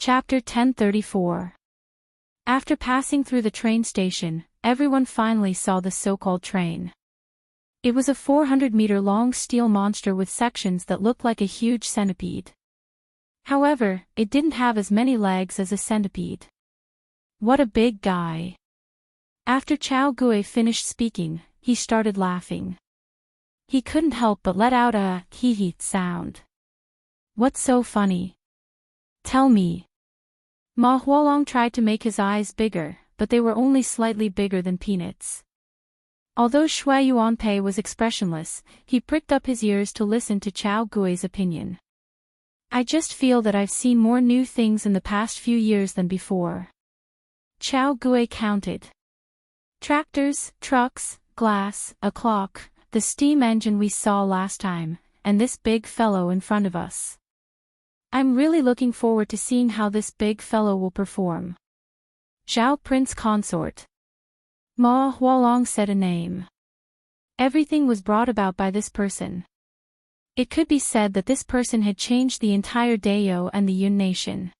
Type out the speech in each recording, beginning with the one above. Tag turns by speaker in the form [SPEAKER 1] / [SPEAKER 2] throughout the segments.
[SPEAKER 1] Chapter 1034. After passing through the train station, everyone finally saw the so-called train. It was a 400-meter-long steel monster with sections that looked like a huge centipede. However, it didn't have as many legs as a centipede. What a big guy. After Chao Gui finished speaking, he started laughing. He couldn't help but let out a hee-hee sound. What's so funny? Tell me. Ma Huolong tried to make his eyes bigger, but they were only slightly bigger than peanuts. Although Shui Yuanpei was expressionless, he pricked up his ears to listen to Chao Gui's opinion. I just feel that I've seen more new things in the past few years than before. Chao Gui counted. Tractors, trucks, glass, a clock, the steam engine we saw last time, and this big fellow in front of us. I'm really looking forward to seeing how this big fellow will perform. Zhao Prince Consort. Ma Huolong said a name. Everything was brought about by this person. It could be said that this person had changed the entire Dayo and the Yun nation.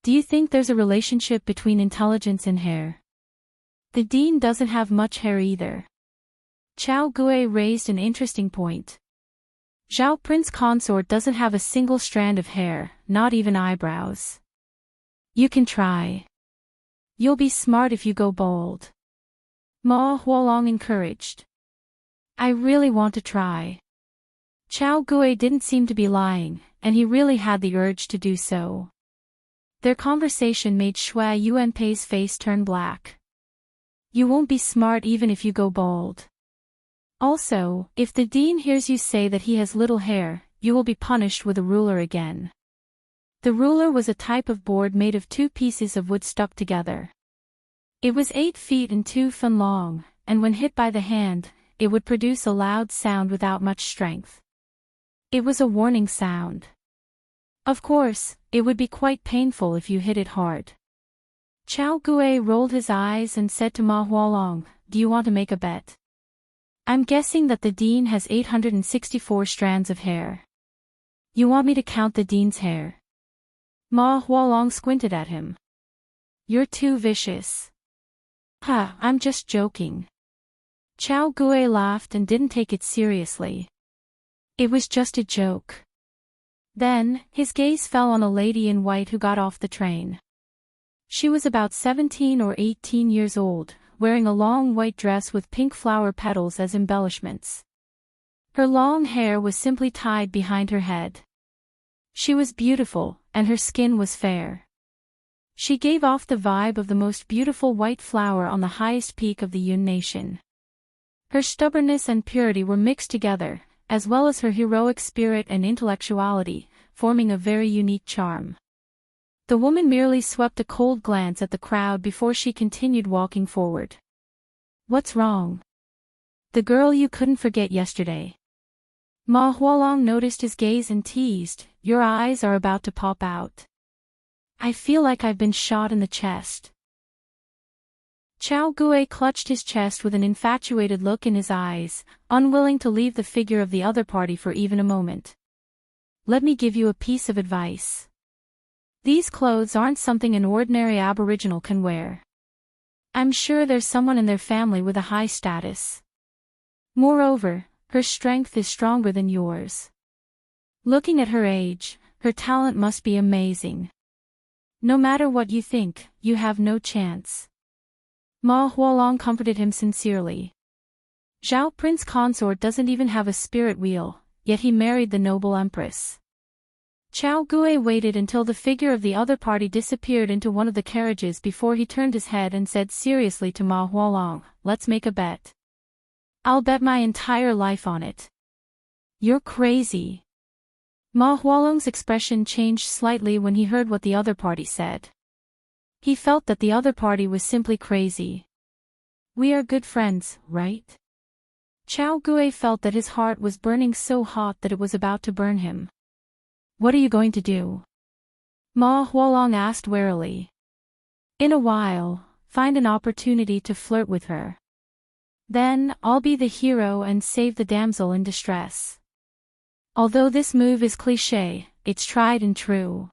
[SPEAKER 1] Do you think there's a relationship between intelligence and hair? The dean doesn't have much hair either. Chao Gui raised an interesting point. Zhao Prince Consort doesn't have a single strand of hair, not even eyebrows. You can try. You'll be smart if you go bald. Ma Huolong encouraged. I really want to try. Chao Gui didn't seem to be lying, and he really had the urge to do so. Their conversation made Shui Yuanpei's face turn black. You won't be smart even if you go bald. Also, if the dean hears you say that he has little hair, you will be punished with a ruler again. The ruler was a type of board made of 2 pieces of wood stuck together. It was 8 feet and 2 fen long, and when hit by the hand, it would produce a loud sound without much strength. It was a warning sound. Of course, it would be quite painful if you hit it hard. Chao Gui rolled his eyes and said to Ma Huolong, do you want to make a bet? I'm guessing that the dean has 864 strands of hair. You want me to count the dean's hair? Ma Huolong squinted at him. You're too vicious. I'm just joking. Chao Gui laughed and didn't take it seriously. It was just a joke. Then, his gaze fell on a lady in white who got off the train. She was about 17 or 18 years old, wearing a long white dress with pink flower petals as embellishments. Her long hair was simply tied behind her head. She was beautiful, and her skin was fair. She gave off the vibe of the most beautiful white flower on the highest peak of the Yun nation. Her stubbornness and purity were mixed together, as well as her heroic spirit and intellectuality, forming a very unique charm. The woman merely swept a cold glance at the crowd before she continued walking forward. What's wrong? The girl you couldn't forget yesterday. Ma Huolong noticed his gaze and teased, your eyes are about to pop out. I feel like I've been shot in the chest. Chao Gui clutched his chest with an infatuated look in his eyes, unwilling to leave the figure of the other party for even a moment. Let me give you a piece of advice. These clothes aren't something an ordinary aboriginal can wear. I'm sure there's someone in their family with a high status. Moreover, her strength is stronger than yours. Looking at her age, her talent must be amazing. No matter what you think, you have no chance. Ma Huolong comforted him sincerely. Zhao Prince Consort doesn't even have a spirit wheel, yet he married the noble Empress. Chao Gui waited until the figure of the other party disappeared into one of the carriages before he turned his head and said seriously to Ma Huolong, let's make a bet. I'll bet my entire life on it. You're crazy. Ma Huolong's expression changed slightly when he heard what the other party said. He felt that the other party was simply crazy. We are good friends, right? Chao Gui felt that his heart was burning so hot that it was about to burn him. What are you going to do? Ma Huolong asked warily. In a while, find an opportunity to flirt with her. Then, I'll be the hero and save the damsel in distress. Although this move is cliché, it's tried and true.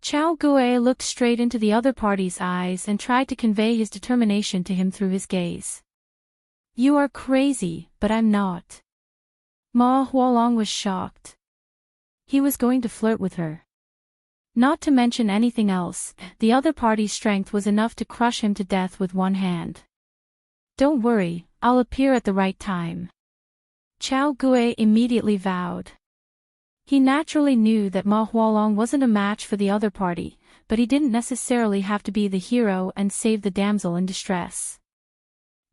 [SPEAKER 1] Chao Gue looked straight into the other party's eyes and tried to convey his determination to him through his gaze. You are crazy, but I'm not. Ma Huolong was shocked. He was going to flirt with her. Not to mention anything else, the other party's strength was enough to crush him to death with one hand. Don't worry, I'll appear at the right time. Chao Gue immediately vowed. He naturally knew that Ma Huolong wasn't a match for the other party, but he didn't necessarily have to be the hero and save the damsel in distress.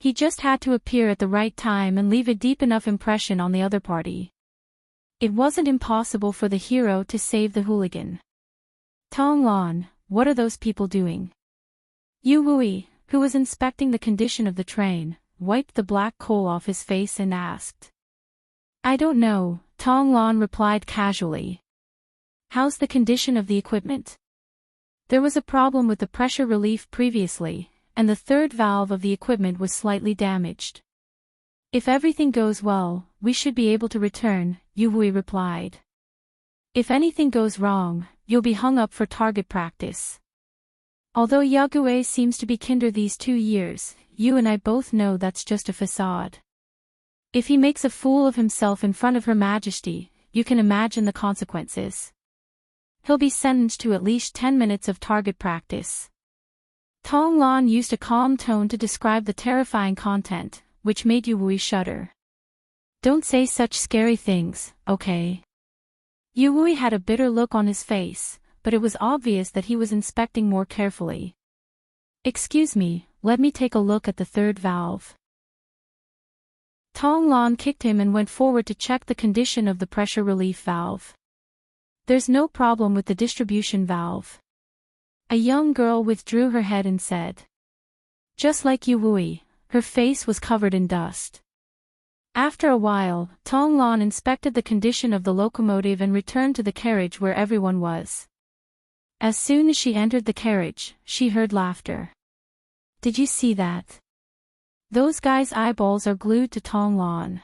[SPEAKER 1] He just had to appear at the right time and leave a deep enough impression on the other party. It wasn't impossible for the hero to save the hooligan. Tong Lan, what are those people doing? Yu Wui, who was inspecting the condition of the train, wiped the black coal off his face and asked. I don't know, Tong Lan replied casually. How's the condition of the equipment? There was a problem with the pressure relief previously, and the third valve of the equipment was slightly damaged. If everything goes well, we should be able to return, Yu Hui replied. If anything goes wrong, you'll be hung up for target practice. Although Yague seems to be kinder these 2 years, you and I both know that's just a facade. If he makes a fool of himself in front of Her Majesty, you can imagine the consequences. He'll be sentenced to at least 10 minutes of target practice. Tong Lan used a calm tone to describe the terrifying content, which made Yu Wui shudder. Don't say such scary things, okay? Yu Wui had a bitter look on his face, but it was obvious that he was inspecting more carefully. Excuse me, let me take a look at the third valve. Tong Lan kicked him and went forward to check the condition of the pressure relief valve. There's no problem with the distribution valve. A young girl withdrew her head and said. Just like Yu Wui, her face was covered in dust. After a while, Tong Lan inspected the condition of the locomotive and returned to the carriage where everyone was. As soon as she entered the carriage, she heard laughter. Did you see that? Those guys' eyeballs are glued to Tong Lan.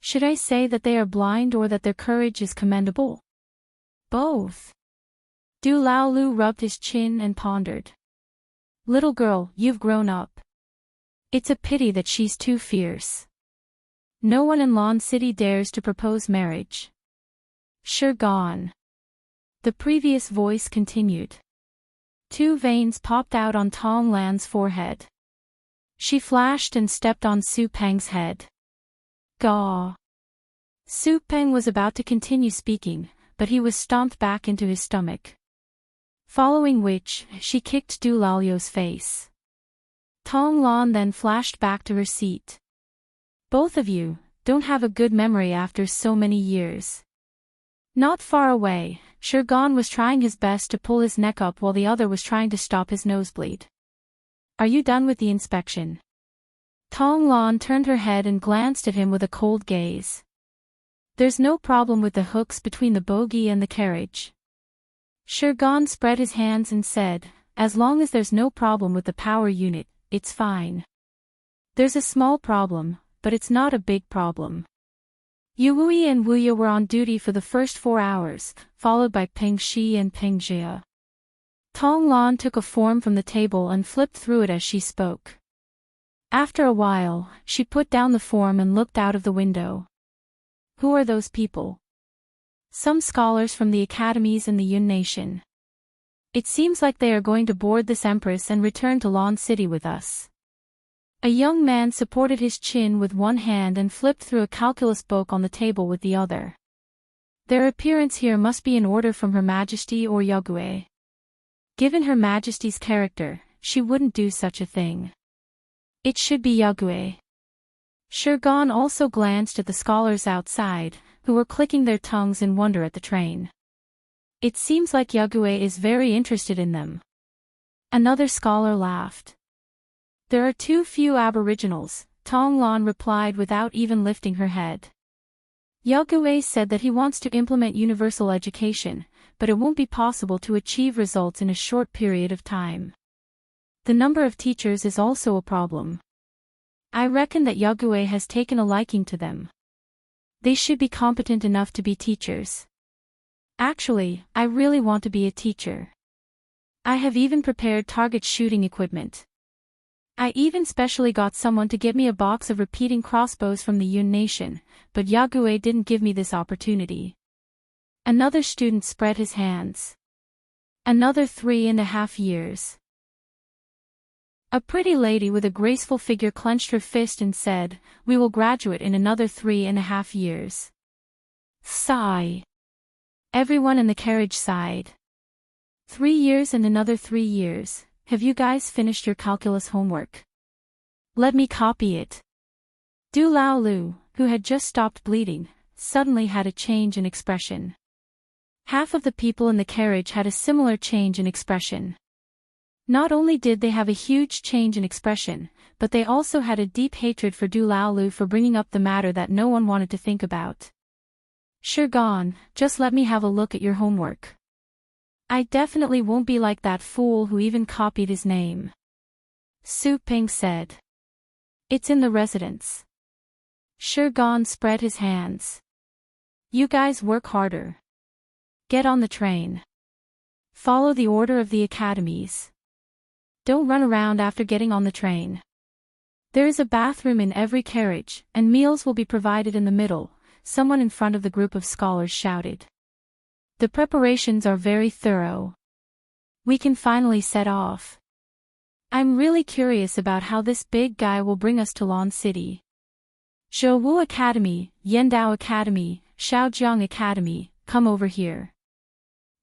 [SPEAKER 1] Should I say that they are blind or that their courage is commendable? Both. Du Lao Lu rubbed his chin and pondered. Little girl, you've grown up. It's a pity that she's too fierce. No one in Lan City dares to propose marriage. Sure gone. The previous voice continued. 2 veins popped out on Tong Lan's forehead. She flashed and stepped on Su Peng's head. Gaw. Su Peng was about to continue speaking, but he was stomped back into his stomach. Following which, she kicked Du Lao's face. Tong Lan then flashed back to her seat. Both of you don't have a good memory after so many years. Not far away, Shurgan was trying his best to pull his neck up while the other was trying to stop his nosebleed. Are you done with the inspection? Tong Lan turned her head and glanced at him with a cold gaze. There's no problem with the hooks between the bogie and the carriage. Shurgan spread his hands and said, as long as there's no problem with the power unit, it's fine. There's a small problem, but it's not a big problem. Yu Wui and Wu Ye were on duty for the first 4 hours, followed by Peng Shi and Peng Jia. Tong Lan took a form from the table and flipped through it as she spoke. After a while, she put down the form and looked out of the window. Who are those people? Some scholars from the academies in the Yun Nation. It seems like they are going to board this Empress and return to Lan City with us. A young man supported his chin with one hand and flipped through a calculus book on the table with the other. Their appearance here must be in order from Her Majesty or Yague. Given Her Majesty's character, she wouldn't do such a thing. It should be Yague. Shurgan also glanced at the scholars outside, who were clicking their tongues in wonder at the train. It seems like Yague is very interested in them. Another scholar laughed. There are too few aboriginals, Tong Lan replied without even lifting her head. Yague said that he wants to implement universal education, but it won't be possible to achieve results in a short period of time. The number of teachers is also a problem. I reckon that Yague has taken a liking to them. They should be competent enough to be teachers. Actually, I really want to be a teacher. I have even prepared target shooting equipment. I even specially got someone to get me a box of repeating crossbows from the Yun Nation, but Yagüe didn't give me this opportunity. Another student spread his hands. Another 3.5 years. A pretty lady with a graceful figure clenched her fist and said, "We will graduate in another 3.5 years." Sigh. Everyone in the carriage sighed. 3 years and another 3 years. Have you guys finished your calculus homework? Let me copy it. Du Lao Lu, who had just stopped bleeding, suddenly had a change in expression. Half of the people in the carriage had a similar change in expression. Not only did they have a huge change in expression, but they also had a deep hatred for Du Lao Lu for bringing up the matter that no one wanted to think about. Sure gone, just let me have a look at your homework. I definitely won't be like that fool who even copied his name. Su Ping said. It's in the residence. Sure gone spread his hands. You guys work harder. Get on the train. Follow the order of the academies. Don't run around after getting on the train. There is a bathroom in every carriage, and meals will be provided in the middle, someone in front of the group of scholars shouted. The preparations are very thorough. We can finally set off. I'm really curious about how this big guy will bring us to Lon City. Zhouwu Academy, Yandao Academy, Shaojiang Academy, come over here.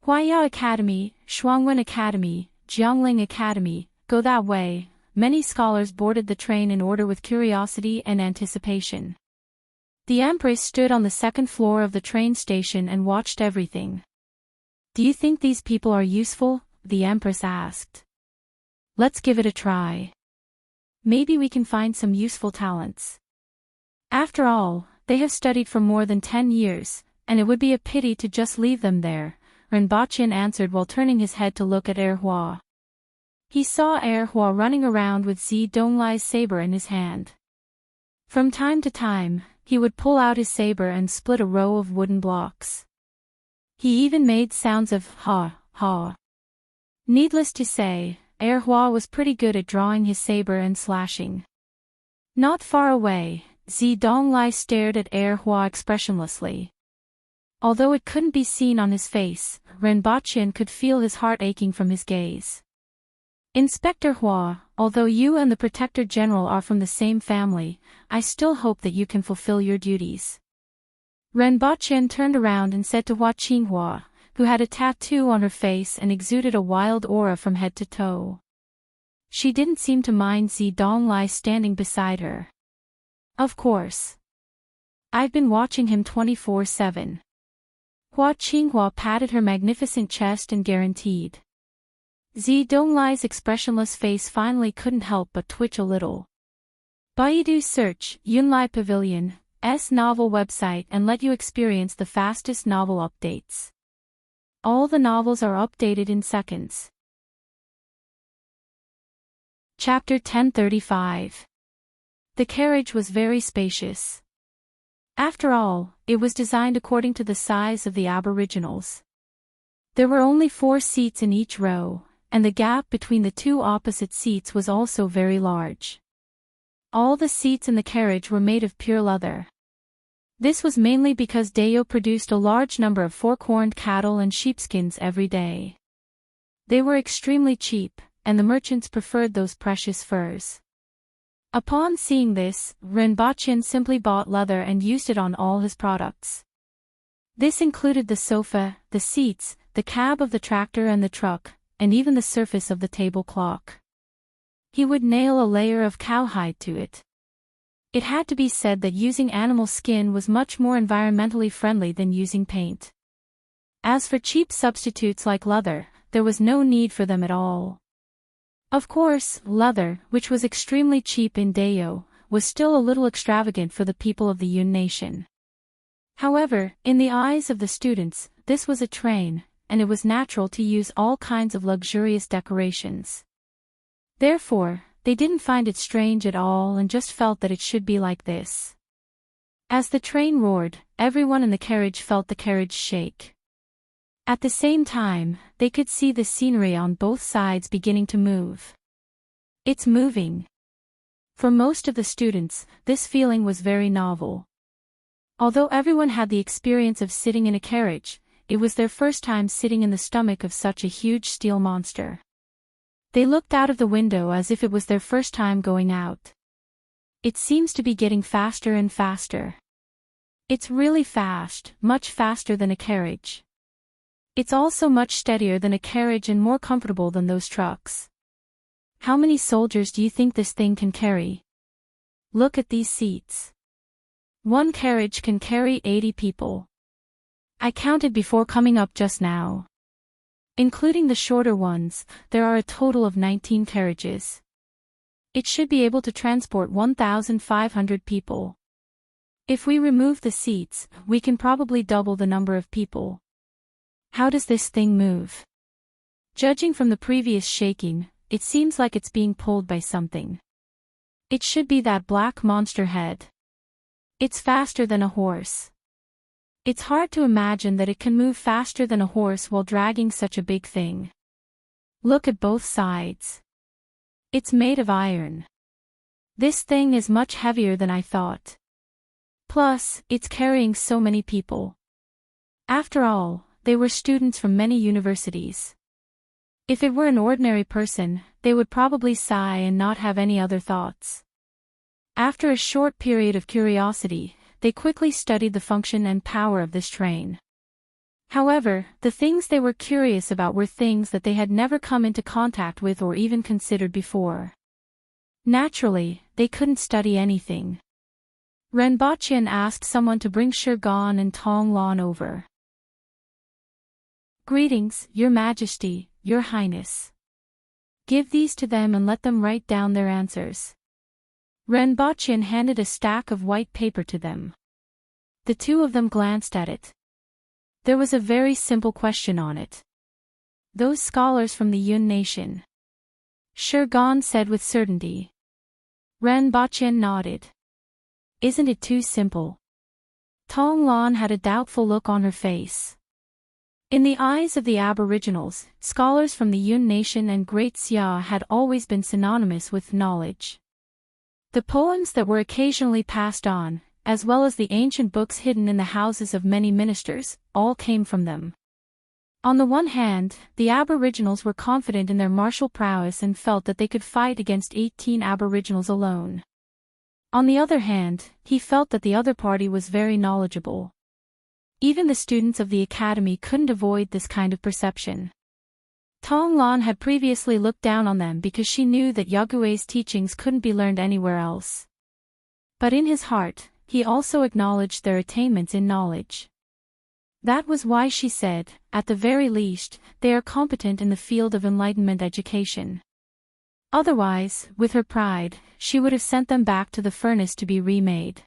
[SPEAKER 1] Huaya Academy, Shuangwen Academy, Jiangling Academy, go that way. Many scholars boarded the train in order with curiosity and anticipation. The Empress stood on the second floor of the train station and watched everything. Do you think these people are useful? The Empress asked. Let's give it a try. Maybe we can find some useful talents. After all, they have studied for more than 10 years, and it would be a pity to just leave them there, Renbachyan answered while turning his head to look at Hua. He saw Hua running around with Zi Donglai's saber in his hand. From time to time, he would pull out his saber and split a row of wooden blocks. He even made sounds of ha, ha. Needless to say, Hua was pretty good at drawing his saber and slashing. Not far away, Zi Donglai stared at Hua expressionlessly. Although it couldn't be seen on his face, Renbachyan could feel his heart aching from his gaze. Inspector Hua, although you and the Protector General are from the same family, I still hope that you can fulfill your duties. Renbachyan turned around and said to Hua Qinghua, who had a tattoo on her face and exuded a wild aura from head to toe. She didn't seem to mind Zi Donglai standing beside her. Of course. I've been watching him 24/7. Hua Qinghua patted her magnificent chest and guaranteed. Zi Donglai's expressionless face finally couldn't help but twitch a little. Baidu search Yunlai Pavilion's novel website and let you experience the fastest novel updates. All the novels are updated in seconds. Chapter 1035. The carriage was very spacious. After all, it was designed according to the size of the Aboriginals. There were only 4 seats in each row, and the gap between the 2 opposite seats was also very large. All the seats in the carriage were made of pure leather. This was mainly because Dayo produced a large number of 4-corned cattle and sheepskins every day. They were extremely cheap, and the merchants preferred those precious furs. Upon seeing this, Renbachyan simply bought leather and used it on all his products. This included the sofa, the seats, the cab of the tractor and the truck, and even the surface of the table clock. He would nail a layer of cowhide to it. It had to be said that using animal skin was much more environmentally friendly than using paint. As for cheap substitutes like leather, there was no need for them at all. Of course, leather, which was extremely cheap in Dayo, was still a little extravagant for the people of the Yun Nation. However, in the eyes of the students, this was a train, and it was natural to use all kinds of luxurious decorations. Therefore, they didn't find it strange at all and just felt that it should be like this. As the train roared, everyone in the carriage felt the carriage shake. At the same time, they could see the scenery on both sides beginning to move. It's moving. For most of the students, this feeling was very novel. Although everyone had the experience of sitting in a carriage, it was their first time sitting in the stomach of such a huge steel monster. They looked out of the window as if it was their first time going out. It seems to be getting faster and faster. It's really fast, much faster than a carriage. It's also much steadier than a carriage and more comfortable than those trucks. How many soldiers do you think this thing can carry? Look at these seats. One carriage can carry 80 people. I counted before coming up just now. Including the shorter ones, there are a total of 19 carriages. It should be able to transport 1,500 people. If we remove the seats, we can probably double the number of people. How does this thing move? Judging from the previous shaking, it seems like it's being pulled by something. It should be that black monster head. It's faster than a horse. It's hard to imagine that it can move faster than a horse while dragging such a big thing. Look at both sides. It's made of iron. This thing is much heavier than I thought. Plus, it's carrying so many people. After all, they were students from many universities. If it were an ordinary person, they would probably sigh and not have any other thoughts. After a short period of curiosity, they quickly studied the function and power of this train. However, the things they were curious about were things that they had never come into contact with or even considered before. Naturally, they couldn't study anything. Renbachian asked someone to bring Shirgan and Tonglan over. Greetings, Your Majesty, Your Highness. Give these to them and let them write down their answers. Renbachian handed a stack of white paper to them. The two of them glanced at it. There was a very simple question on it. Those scholars from the Yun nation. Shirgan said with certainty. Renbachian nodded. Isn't it too simple? Tonglan had a doubtful look on her face. In the eyes of the Aboriginals, scholars from the Yun nation and Great Xia had always been synonymous with knowledge. The poems that were occasionally passed on, as well as the ancient books hidden in the houses of many ministers, all came from them. On the one hand, the Aboriginals were confident in their martial prowess and felt that they could fight against 18 Aboriginals alone. On the other hand, he felt that the other party was very knowledgeable. Even the students of the academy couldn't avoid this kind of perception. Tonglan had previously looked down on them because she knew that Yague's teachings couldn't be learned anywhere else. But in his heart, he also acknowledged their attainments in knowledge. That was why she said, at the very least, they are competent in the field of Enlightenment education. Otherwise, with her pride, she would have sent them back to the furnace to be remade.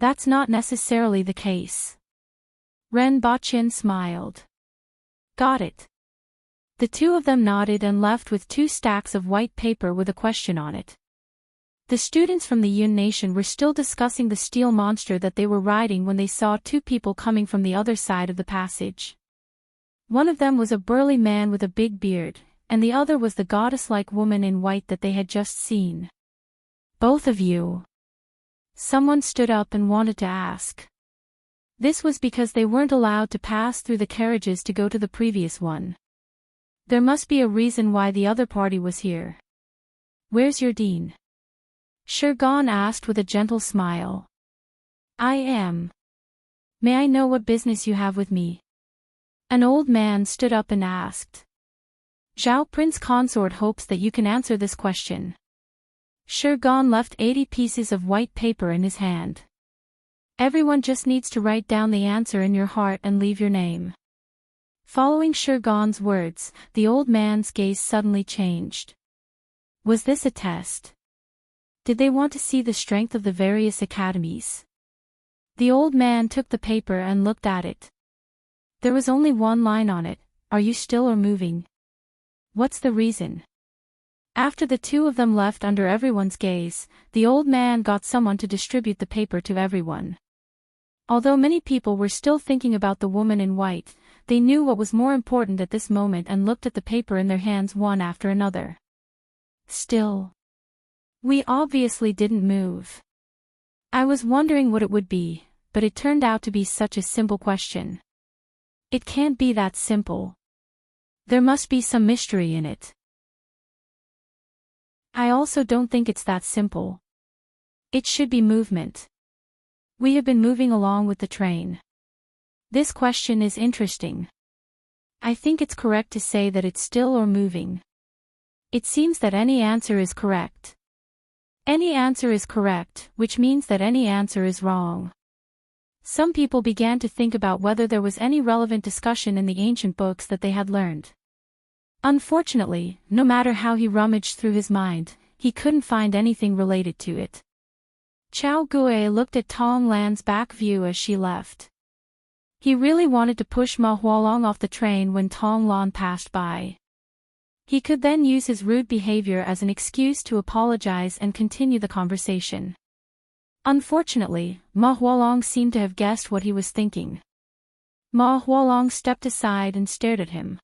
[SPEAKER 1] That's not necessarily the case. Renbachian smiled. Got it. The two of them nodded and left with 2 stacks of white paper with a question on it. The students from the Yun nation were still discussing the steel monster that they were riding when they saw 2 people coming from the other side of the passage. One of them was a burly man with a big beard, and the other was the goddess-like woman in white that they had just seen. Both of you. Someone stood up and wanted to ask. This was because they weren't allowed to pass through the carriages to go to the previous one. There must be a reason why the other party was here. Where's your dean? Shirgan asked with a gentle smile. I am. May I know what business you have with me? An old man stood up and asked. Zhao Prince Consort hopes that you can answer this question. Shirgan left 80 pieces of white paper in his hand. Everyone just needs to write down the answer in your heart and leave your name. Following Shirgan's words, the old man's gaze suddenly changed. Was this a test? Did they want to see the strength of the various academies? The old man took the paper and looked at it. There was only one line on it. Are you still or moving? What's the reason? After the two of them left under everyone's gaze, the old man got someone to distribute the paper to everyone. Although many people were still thinking about the woman in white, they knew what was more important at this moment and looked at the paper in their hands one after another. Still. We obviously didn't move. I was wondering what it would be, but it turned out to be such a simple question. It can't be that simple. There must be some mystery in it. I also don't think it's that simple. It should be movement. We have been moving along with the train. This question is interesting. I think it's correct to say that it's still or moving. It seems that any answer is correct. Any answer is correct, which means that any answer is wrong. Some people began to think about whether there was any relevant discussion in the ancient books that they had learned. Unfortunately, no matter how he rummaged through his mind, he couldn't find anything related to it. Chao Gui looked at Tong Lan's back view as she left. He really wanted to push Ma Hualong off the train when Tong Lan passed by. He could then use his rude behavior as an excuse to apologize and continue the conversation. Unfortunately, Ma Hualong seemed to have guessed what he was thinking. Ma Hualong stepped aside and stared at him.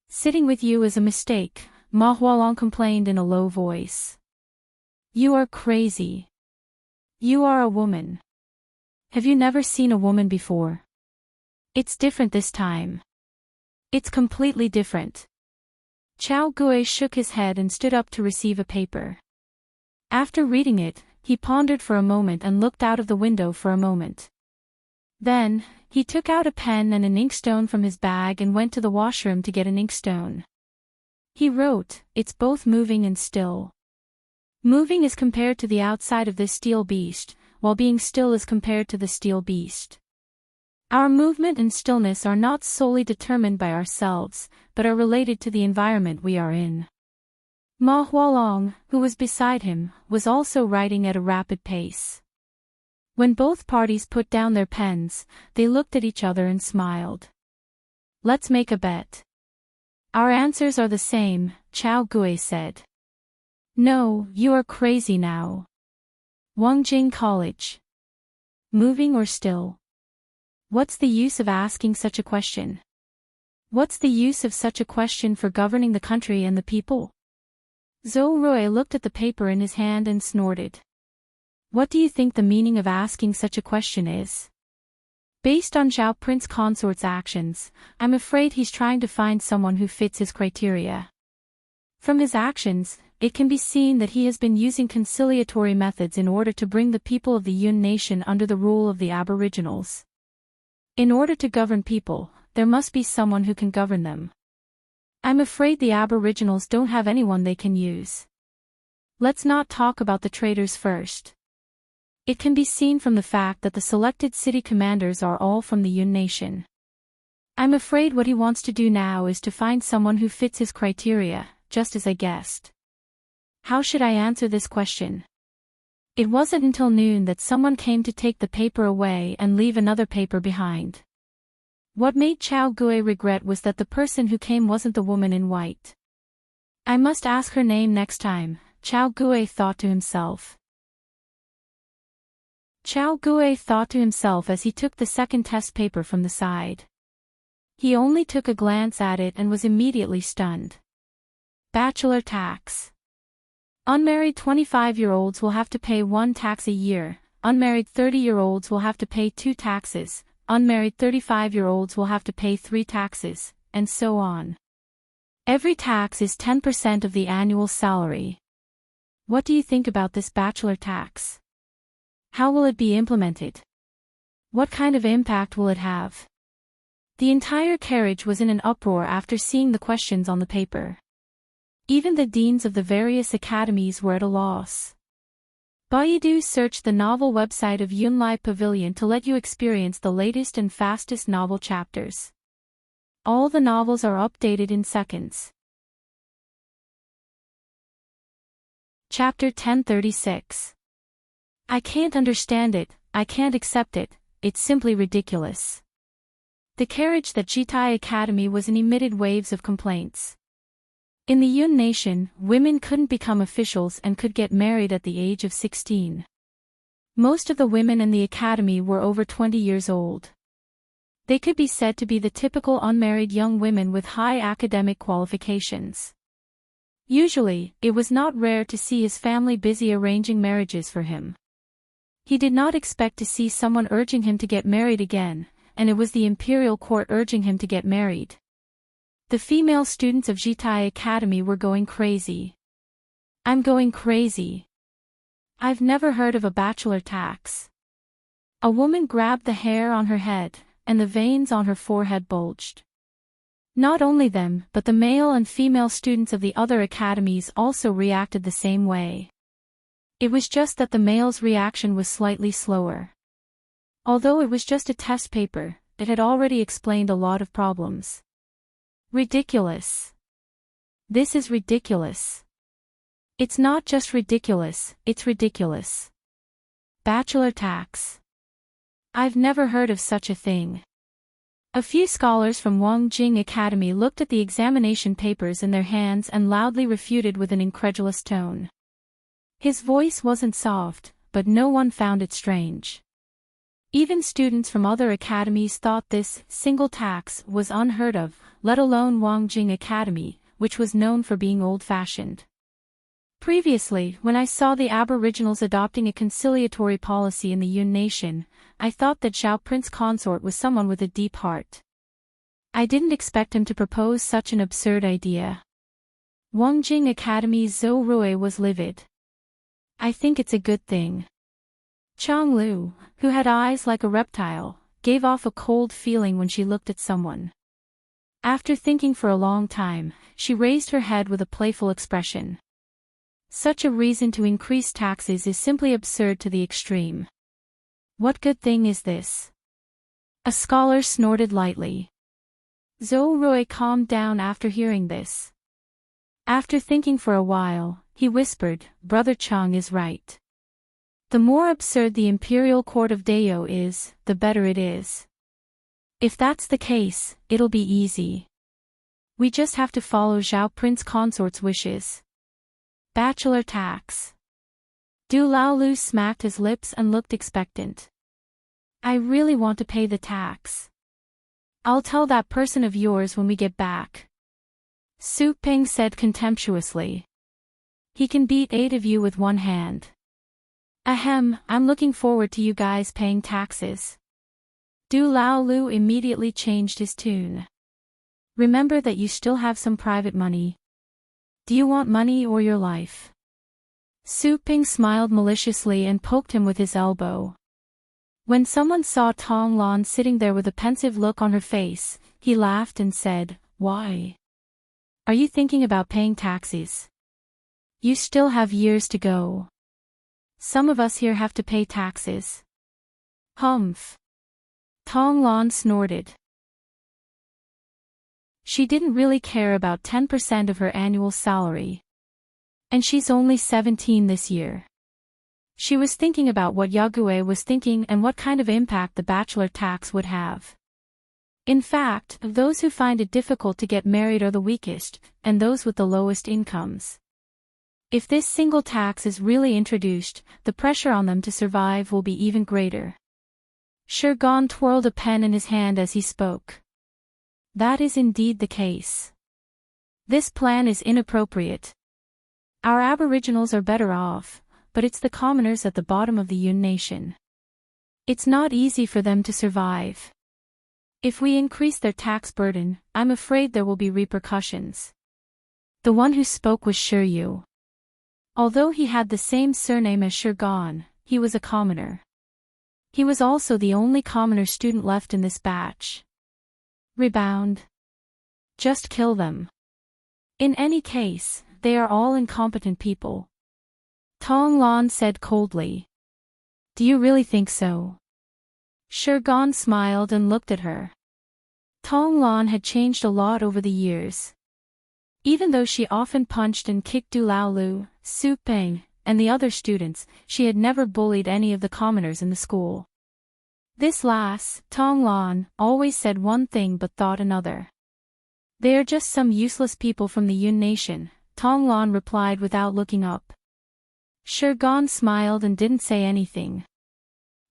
[SPEAKER 1] Sitting with you is a mistake, Ma Hualong complained in a low voice. You are crazy. You are a woman. Have you never seen a woman before? It's different this time. It's completely different. Chao Gui shook his head and stood up to receive a paper. After reading it, he pondered for a moment and looked out of the window for a moment. Then, he took out a pen and an inkstone from his bag and went to the washroom to get an inkstone. He wrote, "It's both moving and still. Moving is compared to the outside of this steel beast, while being still is compared to the steel beast. Our movement and stillness are not solely determined by ourselves, but are related to the environment we are in." Ma Hualong, who was beside him, was also writing at a rapid pace. When both parties put down their pens, they looked at each other and smiled. Let's make a bet. Our answers are the same, Chao Gui said. No, you are crazy now. Wangjing College. Moving or still? What's the use of asking such a question? What's the use of such a question for governing the country and the people? Zhou Rui looked at the paper in his hand and snorted. What do you think the meaning of asking such a question is? Based on Zhao Prince Consort's actions, I'm afraid he's trying to find someone who fits his criteria. From his actions, it can be seen that he has been using conciliatory methods in order to bring the people of the Yun nation under the rule of the Aboriginals. In order to govern people, there must be someone who can govern them. I'm afraid the Aboriginals don't have anyone they can use. Let's not talk about the traitors first. It can be seen from the fact that the selected city commanders are all from the Yun nation. I'm afraid what he wants to do now is to find someone who fits his criteria, just as I guessed. How should I answer this question? It wasn't until noon that someone came to take the paper away and leave another paper behind. What made Chao Gui regret was that the person who came wasn't the woman in white. I must ask her name next time, Chao Gui thought to himself. Chao Gui thought to himself as he took the second test paper from the side. He only took a glance at it and was immediately stunned. Bachelor tax. Unmarried 25-year-olds will have to pay 1 tax a year, unmarried 30-year-olds will have to pay 2 taxes, unmarried 35-year-olds will have to pay 3 taxes, and so on. Every tax is 10% of the annual salary. What do you think about this bachelor tax? How will it be implemented? What kind of impact will it have? The entire carriage was in an uproar after seeing the questions on the paper. Even the deans of the various academies were at a loss. Baidu searched the novel website of Yunlai Pavilion to let you experience the latest and fastest novel chapters. All the novels are updated in seconds. Chapter 1036. I can't understand it, I can't accept it, it's simply ridiculous. The carriage that Jitai Academy was in emitted waves of complaints. In the Yun nation, women couldn't become officials and could get married at the age of 16. Most of the women in the academy were over 20 years old. They could be said to be the typical unmarried young women with high academic qualifications. Usually, it was not rare to see his family busy arranging marriages for him. He did not expect to see someone urging him to get married again, and it was the imperial court urging him to get married. The female students of Jitai Academy were going crazy. I'm going crazy. I've never heard of a bachelor tax. A woman grabbed the hair on her head, and the veins on her forehead bulged. Not only them, but the male and female students of the other academies also reacted the same way. It was just that the male's reaction was slightly slower. Although it was just a test paper, it had already explained a lot of problems. Ridiculous. This is ridiculous. It's not just ridiculous, it's ridiculous. Bachelor tax. I've never heard of such a thing. A few scholars from Wangjing Academy looked at the examination papers in their hands and loudly refuted with an incredulous tone. His voice wasn't soft, but no one found it strange. Even students from other academies thought this single tax was unheard of, let alone Wangjing Academy, which was known for being old-fashioned. Previously, when I saw the Aboriginals adopting a conciliatory policy in the Yun Nation, I thought that Zhao Prince Consort was someone with a deep heart. I didn't expect him to propose such an absurd idea. Wangjing Academy's Zhou Rui was livid. I think it's a good thing. Chang Lu, who had eyes like a reptile, gave off a cold feeling when she looked at someone. After thinking for a long time, she raised her head with a playful expression. Such a reason to increase taxes is simply absurd to the extreme. What good thing is this? A scholar snorted lightly. Zhou Rui calmed down after hearing this. After thinking for a while, he whispered, Brother Chang is right. The more absurd the imperial court of Dao is, the better it is. If that's the case, it'll be easy. We just have to follow Zhao Prince Consort's wishes. Bachelor tax. Du Laolu smacked his lips and looked expectant. I really want to pay the tax. I'll tell that person of yours when we get back. Su Ping said contemptuously. He can beat 8 of you with one hand. Ahem, I'm looking forward to you guys paying taxes. Du Laolu immediately changed his tune. Remember that you still have some private money. Do you want money or your life? Su Ping smiled maliciously and poked him with his elbow. When someone saw Tong Lan sitting there with a pensive look on her face, he laughed and said, Why? Are you thinking about paying taxes? You still have years to go. Some of us here have to pay taxes. Humph. Tong Lan snorted. She didn't really care about 10% of her annual salary. And she's only 17 this year. She was thinking about what Yague was thinking and what kind of impact the bachelor tax would have. In fact, those who find it difficult to get married are the weakest, and those with the lowest incomes. If this single tax is really introduced, the pressure on them to survive will be even greater. Shurgon twirled a pen in his hand as he spoke. That is indeed the case. This plan is inappropriate. Our aboriginals are better off, but it's the commoners at the bottom of the Yun Nation. It's not easy for them to survive. If we increase their tax burden, I'm afraid there will be repercussions. The one who spoke was Shuryu. Although he had the same surname as Shurgon, he was a commoner. He was also the only commoner student left in this batch. Rebound. Just kill them. In any case, they are all incompetent people. Tong Lan said coldly. Do you really think so? Shurgon smiled and looked at her. Tong Lan had changed a lot over the years. Even though she often punched and kicked Du Laolu, Su Ping, and the other students, she had never bullied any of the commoners in the school. This lass, Tong Lan, always said one thing but thought another. They are just some useless people from the Yun Nation, Tong Lan replied without looking up. Shurgon smiled and didn't say anything.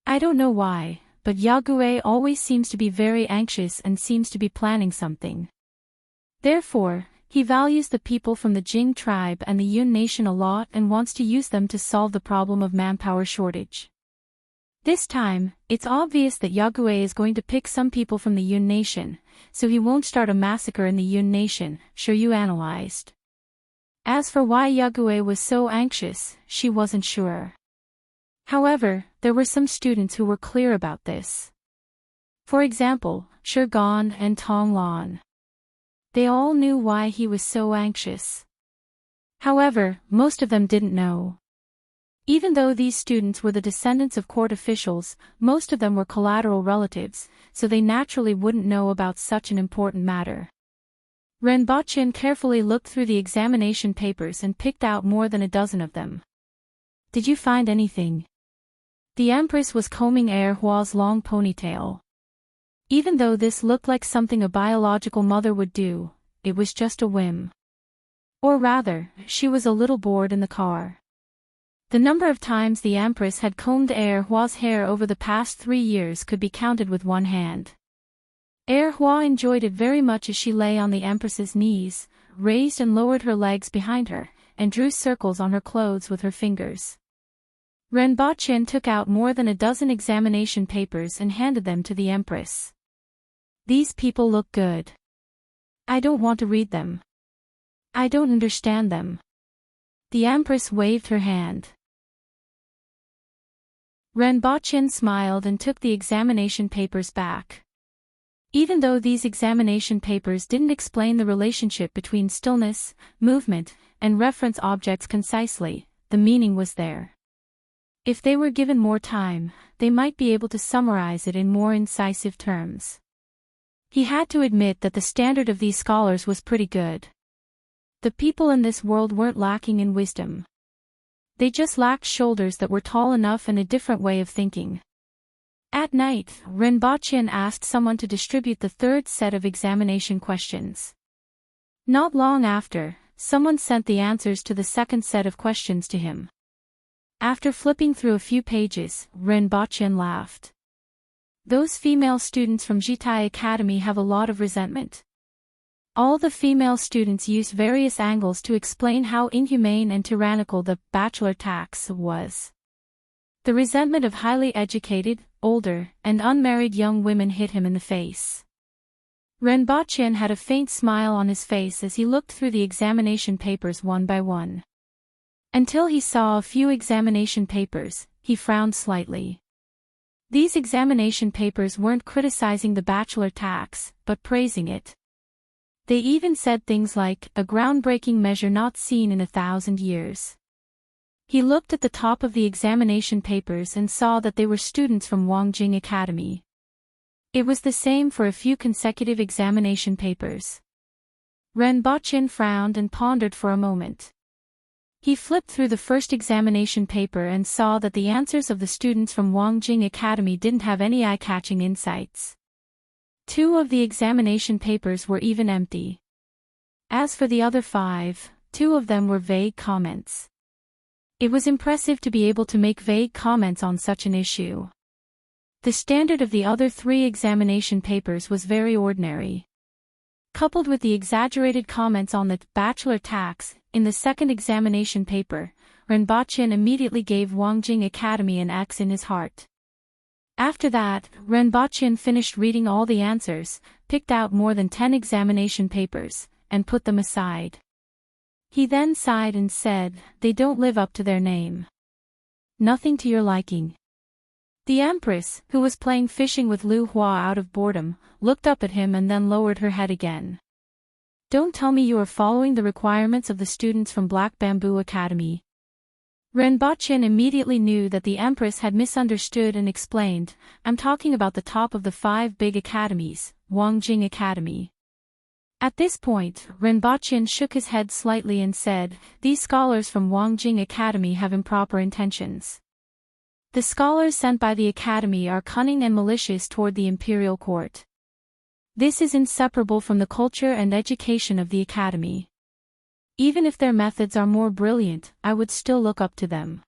[SPEAKER 1] I don't know why, but Yagüe always seems to be very anxious and seems to be planning something. Therefore, he values the people from the Jing tribe and the Yun nation a lot and wants to use them to solve the problem of manpower shortage. This time, it's obvious that Yagüe is going to pick some people from the Yun nation, so he won't start a massacre in the Yun nation, Shiryu analyzed. As for why Yagüe was so anxious, she wasn't sure. However, there were some students who were clear about this. For example, Shirgan and Tonglan. They all knew why he was so anxious. However, most of them didn't know. Even though these students were the descendants of court officials, most of them were collateral relatives, so they naturally wouldn't know about such an important matter. Renbochin carefully looked through the examination papers and picked out more than a dozen of them. Did you find anything? The Empress was combing Hua's long ponytail. Even though this looked like something a biological mother would do, it was just a whim. Or rather, she was a little bored in the car. The number of times the Empress had combed Hua's hair over the past 3 years could be counted with one hand. Hua enjoyed it very much as she lay on the Empress's knees, raised and lowered her legs behind her, and drew circles on her clothes with her fingers. Renbochin took out more than a dozen examination papers and handed them to the Empress. These people look good. I don't want to read them. I don't understand them. The Empress waved her hand. Renbochin smiled and took the examination papers back. Even though these examination papers didn't explain the relationship between stillness, movement, and reference objects concisely, the meaning was there. If they were given more time, they might be able to summarize it in more incisive terms. He had to admit that the standard of these scholars was pretty good. The people in this world weren't lacking in wisdom. They just lacked shoulders that were tall enough and a different way of thinking. At night, Renbochin asked someone to distribute the third set of examination questions. Not long after, someone sent the answers to the second set of questions to him. After flipping through a few pages, Renbochin laughed. Those female students from Jitai Academy have a lot of resentment. All the female students used various angles to explain how inhumane and tyrannical the bachelor tax was. The resentment of highly educated, older, and unmarried young women hit him in the face. Renbochin had a faint smile on his face as he looked through the examination papers one by one. Until he saw a few examination papers, he frowned slightly. These examination papers weren't criticizing the bachelor tax, but praising it. They even said things like, a groundbreaking measure not seen in 1,000 years. He looked at the top of the examination papers and saw that they were students from Wangjing Academy. It was the same for a few consecutive examination papers. Renbochin frowned and pondered for a moment. He flipped through the first examination paper and saw that the answers of the students from Wangjing Academy didn't have any eye-catching insights. 2 of the examination papers were even empty. As for the other 5, 2 of them were vague comments. It was impressive to be able to make vague comments on such an issue. The standard of the other 3 examination papers was very ordinary. Coupled with the exaggerated comments on the bachelor tax, in the second examination paper, Renbochin immediately gave Wangjing Academy an X in his heart. After that, Renbochin finished reading all the answers, picked out more than 10 examination papers, and put them aside. He then sighed and said, they don't live up to their name. Nothing to your liking. The Empress, who was playing fishing with Lu Hua out of boredom, looked up at him and then lowered her head again. Don't tell me you are following the requirements of the students from Black Bamboo Academy. Renbochin immediately knew that the Empress had misunderstood and explained, I'm talking about the top of the 5 big academies, Wangjing Academy. At this point, Renbochin shook his head slightly and said, these scholars from Wangjing Academy have improper intentions. The scholars sent by the academy are cunning and malicious toward the imperial court. This is inseparable from the culture and education of the academy. Even if their methods are more brilliant, I would still look up to them.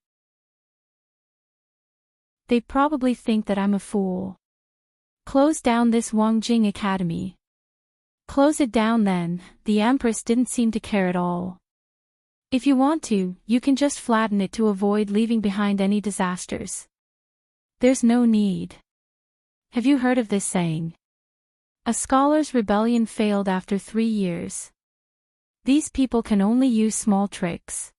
[SPEAKER 1] They probably think that I'm a fool. Close down this Wangjing Academy. Close it down then. The Empress didn't seem to care at all. If you want to, you can just flatten it to avoid leaving behind any disasters. There's no need. Have you heard of this saying? A scholar's rebellion failed after 3 years. These people can only use small tricks.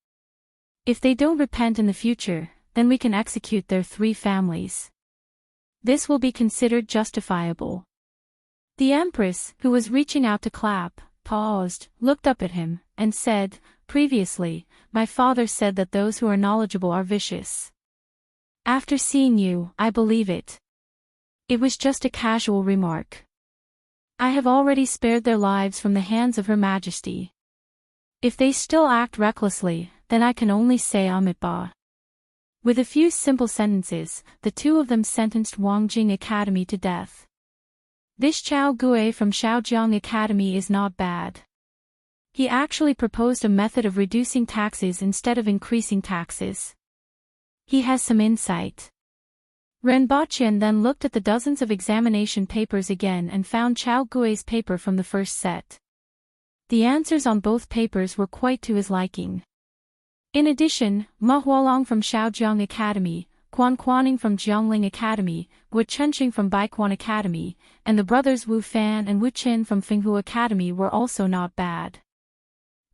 [SPEAKER 1] If they don't repent in the future, then we can execute their 3 families. This will be considered justifiable. The Empress, who was reaching out to clap, paused, looked up at him, and said, "Previously, my father said that those who are knowledgeable are vicious. After seeing you, I believe it. It was just a casual remark. I have already spared their lives from the hands of Her Majesty. If they still act recklessly, then I can only say Amitabha." With a few simple sentences, the 2 of them sentenced Wangjing Academy to death. This Chao Gui from Shaojiang Academy is not bad. He actually proposed a method of reducing taxes instead of increasing taxes. He has some insight. Renbaqian then looked at the dozens of examination papers again and found Chao Gui's paper from the first set. The answers on both papers were quite to his liking. In addition, Ma Hualong from Shaojiang Academy, Quan Quaning from Jiangling Academy, Wu Chenxing from Baiquan Academy, and the brothers Wu Fan and Wu Qin from Fenghu Academy were also not bad.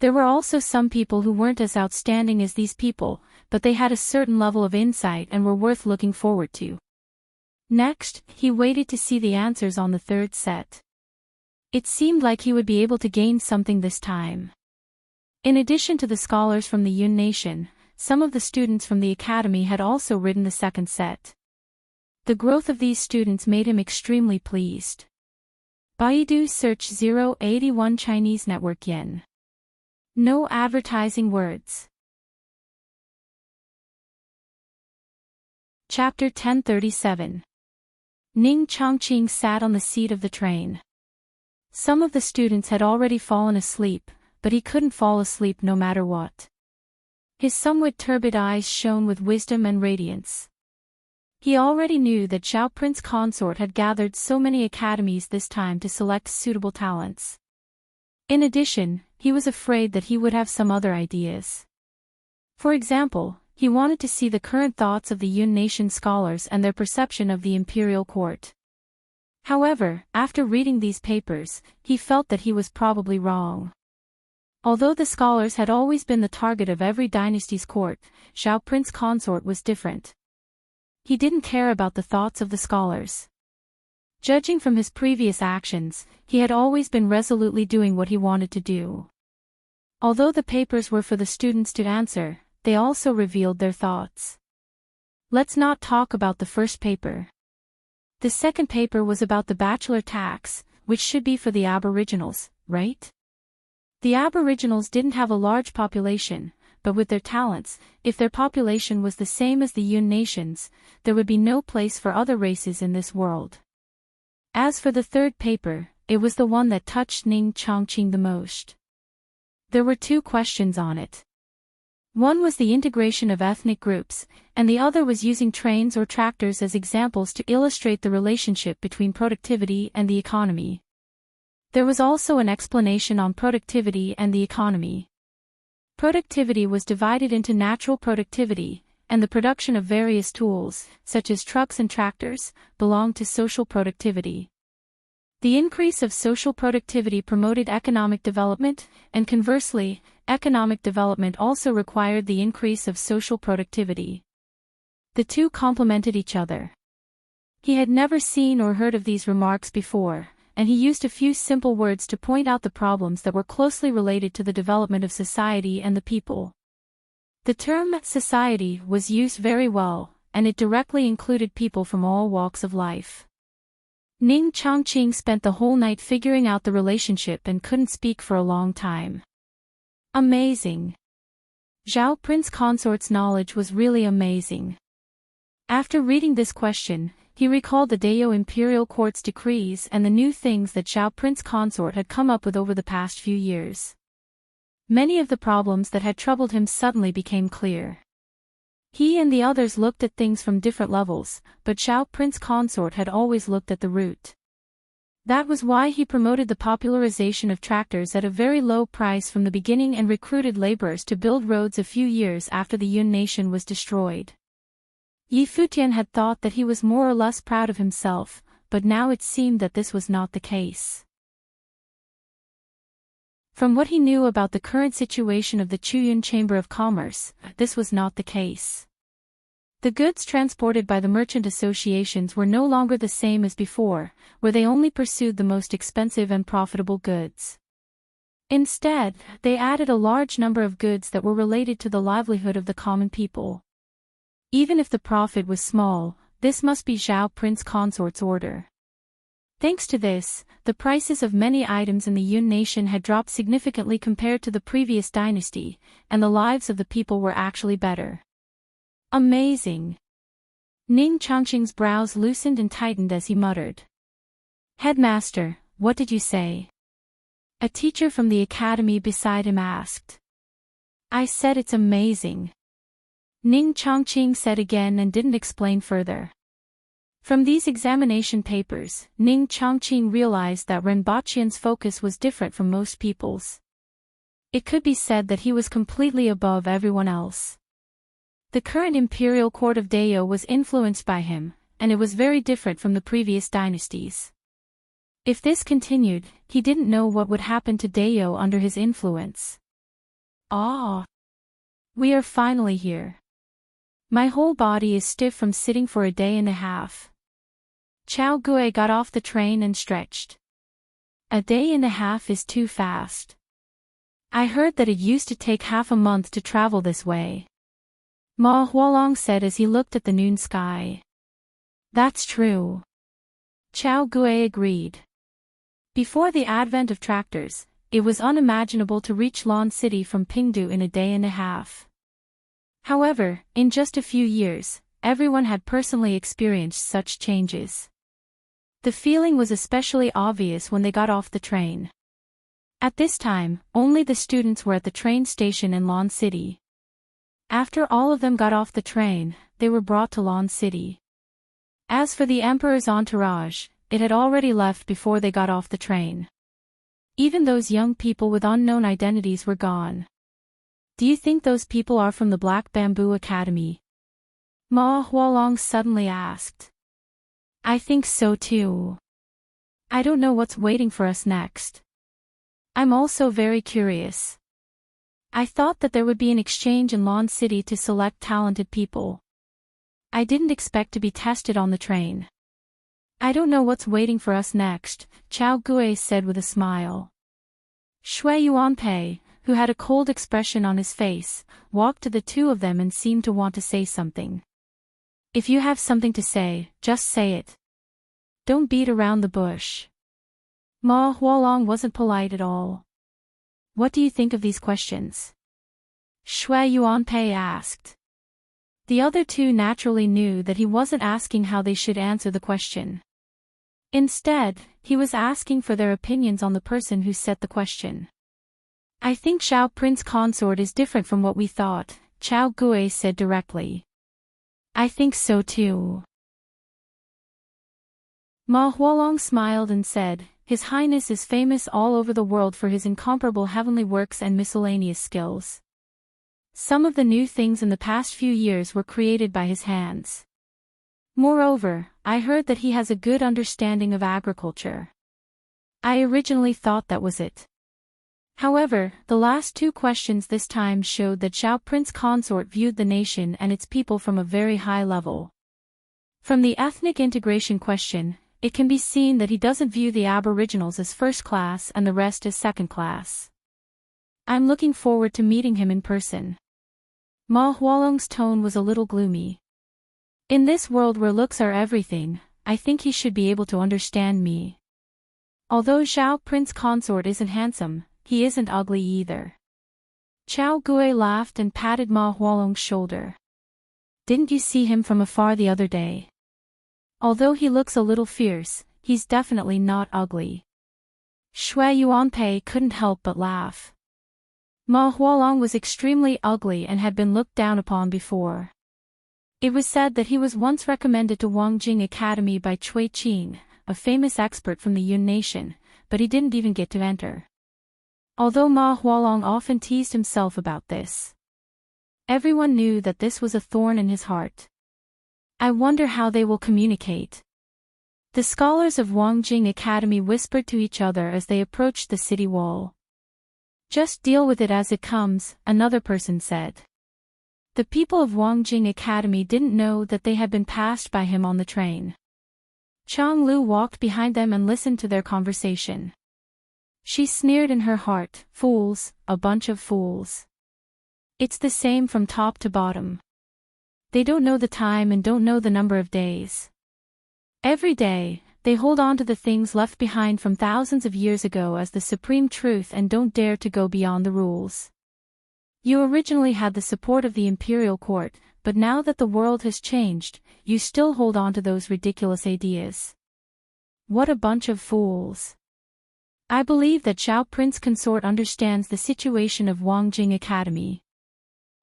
[SPEAKER 1] There were also some people who weren't as outstanding as these people, but they had a certain level of insight and were worth looking forward to. Next, he waited to see the answers on the 3rd set. It seemed like he would be able to gain something this time. In addition to the scholars from the Yun Nation, some of the students from the academy had also written the 2nd set. The growth of these students made him extremely pleased. Baidu search 081 Chinese network yen. No advertising words. Chapter 1037. Ning Chongqing sat on the seat of the train. Some of the students had already fallen asleep, but he couldn't fall asleep no matter what. His somewhat turbid eyes shone with wisdom and radiance. He already knew that Zhao Prince Consort had gathered so many academies this time to select suitable talents. In addition, he was afraid that he would have some other ideas. For example, he wanted to see the current thoughts of the Yun Nation scholars and their perception of the imperial court. However, after reading these papers, he felt that he was probably wrong. Although the scholars had always been the target of every dynasty's court, Zhao Prince Consort was different. He didn't care about the thoughts of the scholars. Judging from his previous actions, he had always been resolutely doing what he wanted to do. Although the papers were for the students to answer, they also revealed their thoughts. Let's not talk about the first paper. The second paper was about the bachelor tax, which should be for the aboriginals, right? The aboriginals didn't have a large population, but with their talents, if their population was the same as the Yun nations, there would be no place for other races in this world. As for the third paper, it was the one that touched Ning Chongqing the most. There were 2 questions on it. One was the integration of ethnic groups, and the other was using trains or tractors as examples to illustrate the relationship between productivity and the economy. There was also an explanation on productivity and the economy. Productivity was divided into natural productivity, and the production of various tools, such as trucks and tractors, belonged to social productivity. The increase of social productivity promoted economic development, and conversely, economic development also required the increase of social productivity. The 2 complemented each other. He had never seen or heard of these remarks before, and he used a few simple words to point out the problems that were closely related to the development of society and the people. The term society was used very well, and it directly included people from all walks of life. Ning Chongqing spent the whole night figuring out the relationship and couldn't speak for a long time. Amazing. Zhao Prince Consort's knowledge was really amazing. After reading this question, he recalled the Dayo Imperial Court's decrees and the new things that Zhao Prince Consort had come up with over the past few years. Many of the problems that had troubled him suddenly became clear. He and the others looked at things from different levels, but Xiao Prince Consort had always looked at the root. That was why he promoted the popularization of tractors at a very low price from the beginning and recruited laborers to build roads a few years after the Yun nation was destroyed. Yi Futian had thought that he was more or less proud of himself, but now it seemed that this was not the case. From what he knew about the current situation of the Chuyun Chamber of Commerce, this was not the case. The goods transported by the merchant associations were no longer the same as before, where they only pursued the most expensive and profitable goods. Instead, they added a large number of goods that were related to the livelihood of the common people. Even if the profit was small, this must be Xiao Prince Consort's order. Thanks to this, the prices of many items in the Yun nation had dropped significantly compared to the previous dynasty, and the lives of the people were actually better. Amazing! Ning Chongqing's brows loosened and tightened as he muttered. Headmaster, what did you say? A teacher from the academy beside him asked. I said it's amazing. Ning Chongqing said again and didn't explain further. From these examination papers, Ning Chongqing realized that Renbaqian's focus was different from most people's. It could be said that he was completely above everyone else. The current imperial court of Dao was influenced by him, and it was very different from the previous dynasties. If this continued, he didn't know what would happen to Dao under his influence. Ah! We are finally here. My whole body is stiff from sitting for a day and a half. Chao Gui got off the train and stretched. A day and a half is too fast. I heard that it used to take half a month to travel this way. Ma Hualong said as he looked at the noon sky. That's true. Chao Gui agreed. Before the advent of tractors, it was unimaginable to reach Lan City from Pingdu in a day and a half. However, in just a few years, everyone had personally experienced such changes. The feeling was especially obvious when they got off the train. At this time, only the students were at the train station in Lan City. After all of them got off the train, they were brought to Lan City. As for the emperor's entourage, it had already left before they got off the train. Even those young people with unknown identities were gone. Do you think those people are from the Black Bamboo Academy? Ma Hualong suddenly asked. I think so too. I don't know what's waiting for us next. I'm also very curious. I thought that there would be an exchange in Lan City to select talented people. I didn't expect to be tested on the train. I don't know what's waiting for us next, Chao Gui said with a smile. Shui Yuanpei, who had a cold expression on his face, walked to the two of them and seemed to want to say something. If you have something to say, just say it. Don't beat around the bush. Ma Hualong wasn't polite at all. What do you think of these questions? Shui Yuanpei asked. The other two naturally knew that he wasn't asking how they should answer the question. Instead, he was asking for their opinions on the person who set the question. I think Xiao Prince Consort is different from what we thought, Chao Gui said directly. I think so too. Ma Hualong smiled and said, His Highness is famous all over the world for his incomparable heavenly works and miscellaneous skills. Some of the new things in the past few years were created by his hands. Moreover, I heard that he has a good understanding of agriculture. I originally thought that was it. However, the last two questions this time showed that Xiao Prince Consort viewed the nation and its people from a very high level. From the ethnic integration question, it can be seen that he doesn't view the aboriginals as first class and the rest as second class. I'm looking forward to meeting him in person. Ma Hualong's tone was a little gloomy. In this world where looks are everything, I think he should be able to understand me. Although Xiao Prince Consort isn't handsome, he isn't ugly either. Chao Gui laughed and patted Ma Hualong's shoulder. Didn't you see him from afar the other day? Although he looks a little fierce, he's definitely not ugly. Shui Yuanpei couldn't help but laugh. Ma Hualong was extremely ugly and had been looked down upon before. It was said that he was once recommended to Wangjing Academy by Cui Qin, a famous expert from the Yun nation, but he didn't even get to enter. Although Ma Hualong often teased himself about this, everyone knew that this was a thorn in his heart. I wonder how they will communicate. The scholars of Wangjing Academy whispered to each other as they approached the city wall. Just deal with it as it comes, another person said. The people of Wangjing Academy didn't know that they had been passed by him on the train. Chang Lu walked behind them and listened to their conversation. She sneered in her heart, "Fools, a bunch of fools. It's the same from top to bottom. They don't know the time and don't know the number of days. Every day, they hold on to the things left behind from thousands of years ago as the supreme truth and don't dare to go beyond the rules. You originally had the support of the imperial court, but now that the world has changed, you still hold on to those ridiculous ideas. What a bunch of fools." I believe that Xiao Prince Consort understands the situation of Wangjing Academy.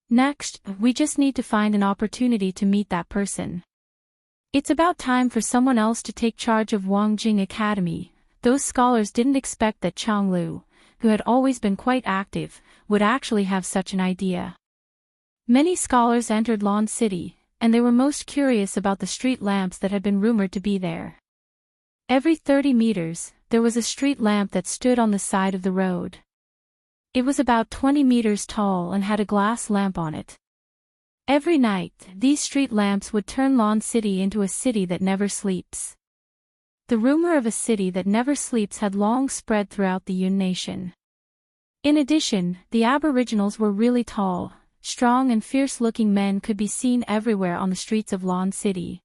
[SPEAKER 1] Next, we just need to find an opportunity to meet that person. It's about time for someone else to take charge of Wangjing Academy. Those scholars didn't expect that Chang Lu, who had always been quite active, would actually have such an idea. Many scholars entered Lan City, and they were most curious about the street lamps that had been rumored to be there. Every 30 meters, there was a street lamp that stood on the side of the road. It was about 20 meters tall and had a glass lamp on it. Every night, these street lamps would turn Lan City into a city that never sleeps. The rumor of a city that never sleeps had long spread throughout the Yun nation. In addition, the aboriginals were really tall, strong and fierce-looking men could be seen everywhere on the streets of Lan City.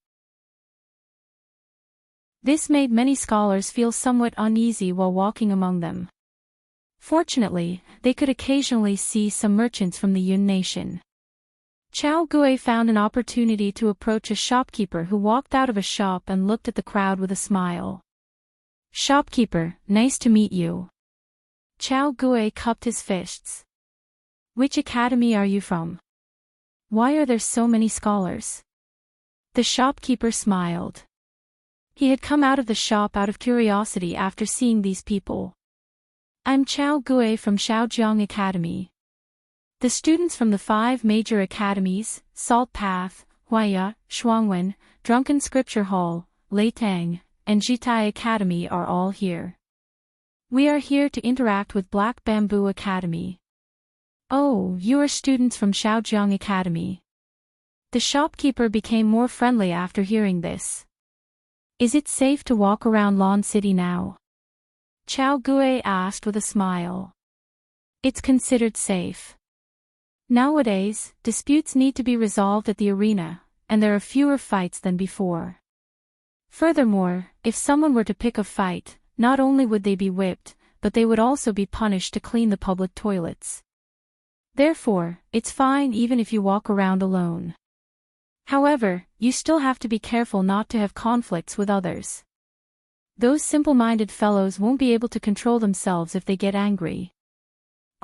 [SPEAKER 1] This made many scholars feel somewhat uneasy while walking among them. Fortunately, they could occasionally see some merchants from the Yun nation. Chao Gui found an opportunity to approach a shopkeeper who walked out of a shop and looked at the crowd with a smile. "Shopkeeper, nice to meet you." Chao Gui cupped his fists. "Which academy are you from? Why are there so many scholars?" The shopkeeper smiled. He had come out of the shop out of curiosity after seeing these people. "I'm Chao Gui from Shaojiang Academy. The students from the 5 major academies, Salt Path, Huaya, Shuangwen, Drunken Scripture Hall, Leitang, and Jitai Academy are all here. We are here to interact with Black Bamboo Academy." "Oh, you are students from Shaojiang Academy." The shopkeeper became more friendly after hearing this. "Is it safe to walk around Lan City now?" Chao Gui asked with a smile. "It's considered safe. Nowadays, disputes need to be resolved at the arena, and there are fewer fights than before. Furthermore, if someone were to pick a fight, not only would they be whipped, but they would also be punished to clean the public toilets. Therefore, it's fine even if you walk around alone. However, you still have to be careful not to have conflicts with others. Those simple-minded fellows won't be able to control themselves if they get angry.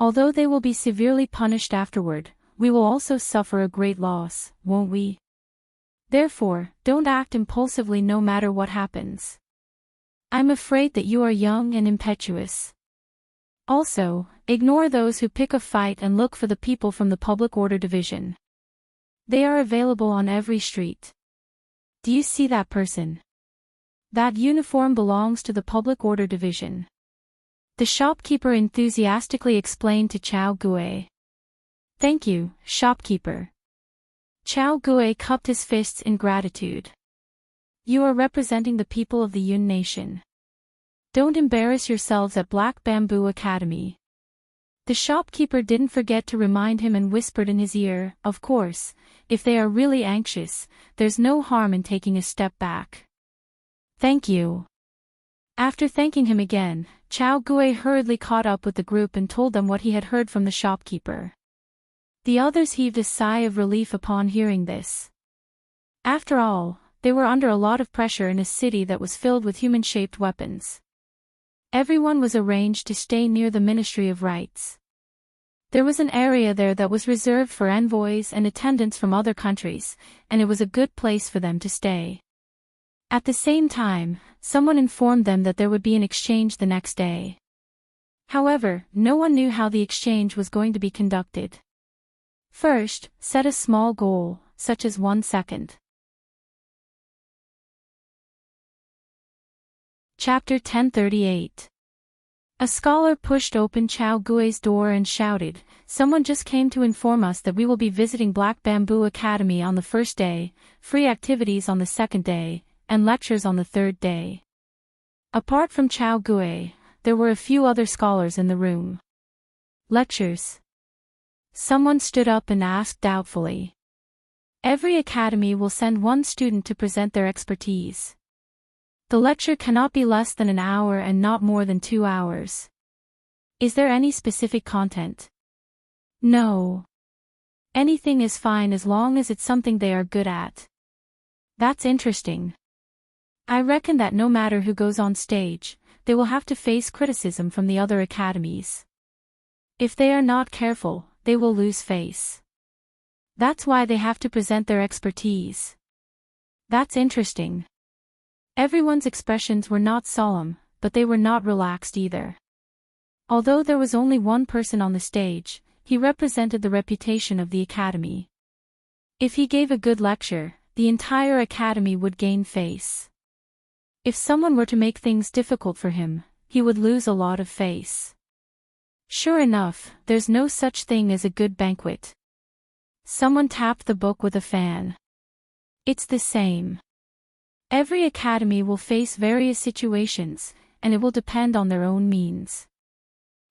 [SPEAKER 1] Although they will be severely punished afterward, we will also suffer a great loss, won't we? Therefore, don't act impulsively no matter what happens. I'm afraid that you are young and impetuous. Also, ignore those who pick a fight and look for the people from the Public Order Division. They are available on every street. Do you see that person? That uniform belongs to the Public Order Division." The shopkeeper enthusiastically explained to Chao Gui. "Thank you, shopkeeper." Chao Gui cupped his fists in gratitude. "You are representing the people of the Yun nation. Don't embarrass yourselves at Black Bamboo Academy." The shopkeeper didn't forget to remind him and whispered in his ear, "Of course, if they are really anxious, there's no harm in taking a step back." "Thank you." After thanking him again, Chao Gui hurriedly caught up with the group and told them what he had heard from the shopkeeper. The others heaved a sigh of relief upon hearing this. After all, they were under a lot of pressure in a city that was filled with human-shaped weapons. Everyone was arranged to stay near the Ministry of Rights. There was an area there that was reserved for envoys and attendants from other countries, and it was a good place for them to stay. At the same time, someone informed them that there would be an exchange the next day. However, no one knew how the exchange was going to be conducted. First, set a small goal, such as 1 second. Chapter 1038. A scholar pushed open Chao Gui's door and shouted, "Someone just came to inform us that we will be visiting Black Bamboo Academy on the first day, free activities on the second day, and lectures on the third day." Apart from Chao Gui, there were a few other scholars in the room. Lectures? Someone stood up and asked doubtfully. Every academy will send one student to present their expertise. The lecture cannot be less than an hour and not more than 2 hours. Is there any specific content? No. Anything is fine as long as it's something they are good at. That's interesting. I reckon that no matter who goes on stage, they will have to face criticism from the other academies. If they are not careful, they will lose face. That's why they have to present their expertise. That's interesting. Everyone's expressions were not solemn, but they were not relaxed either. Although there was only one person on the stage, he represented the reputation of the academy. If he gave a good lecture, the entire academy would gain face. If someone were to make things difficult for him, he would lose a lot of face. Sure enough, there's no such thing as a good banquet. Someone tapped the book with a fan. It's the same. Every academy will face various situations, and it will depend on their own means.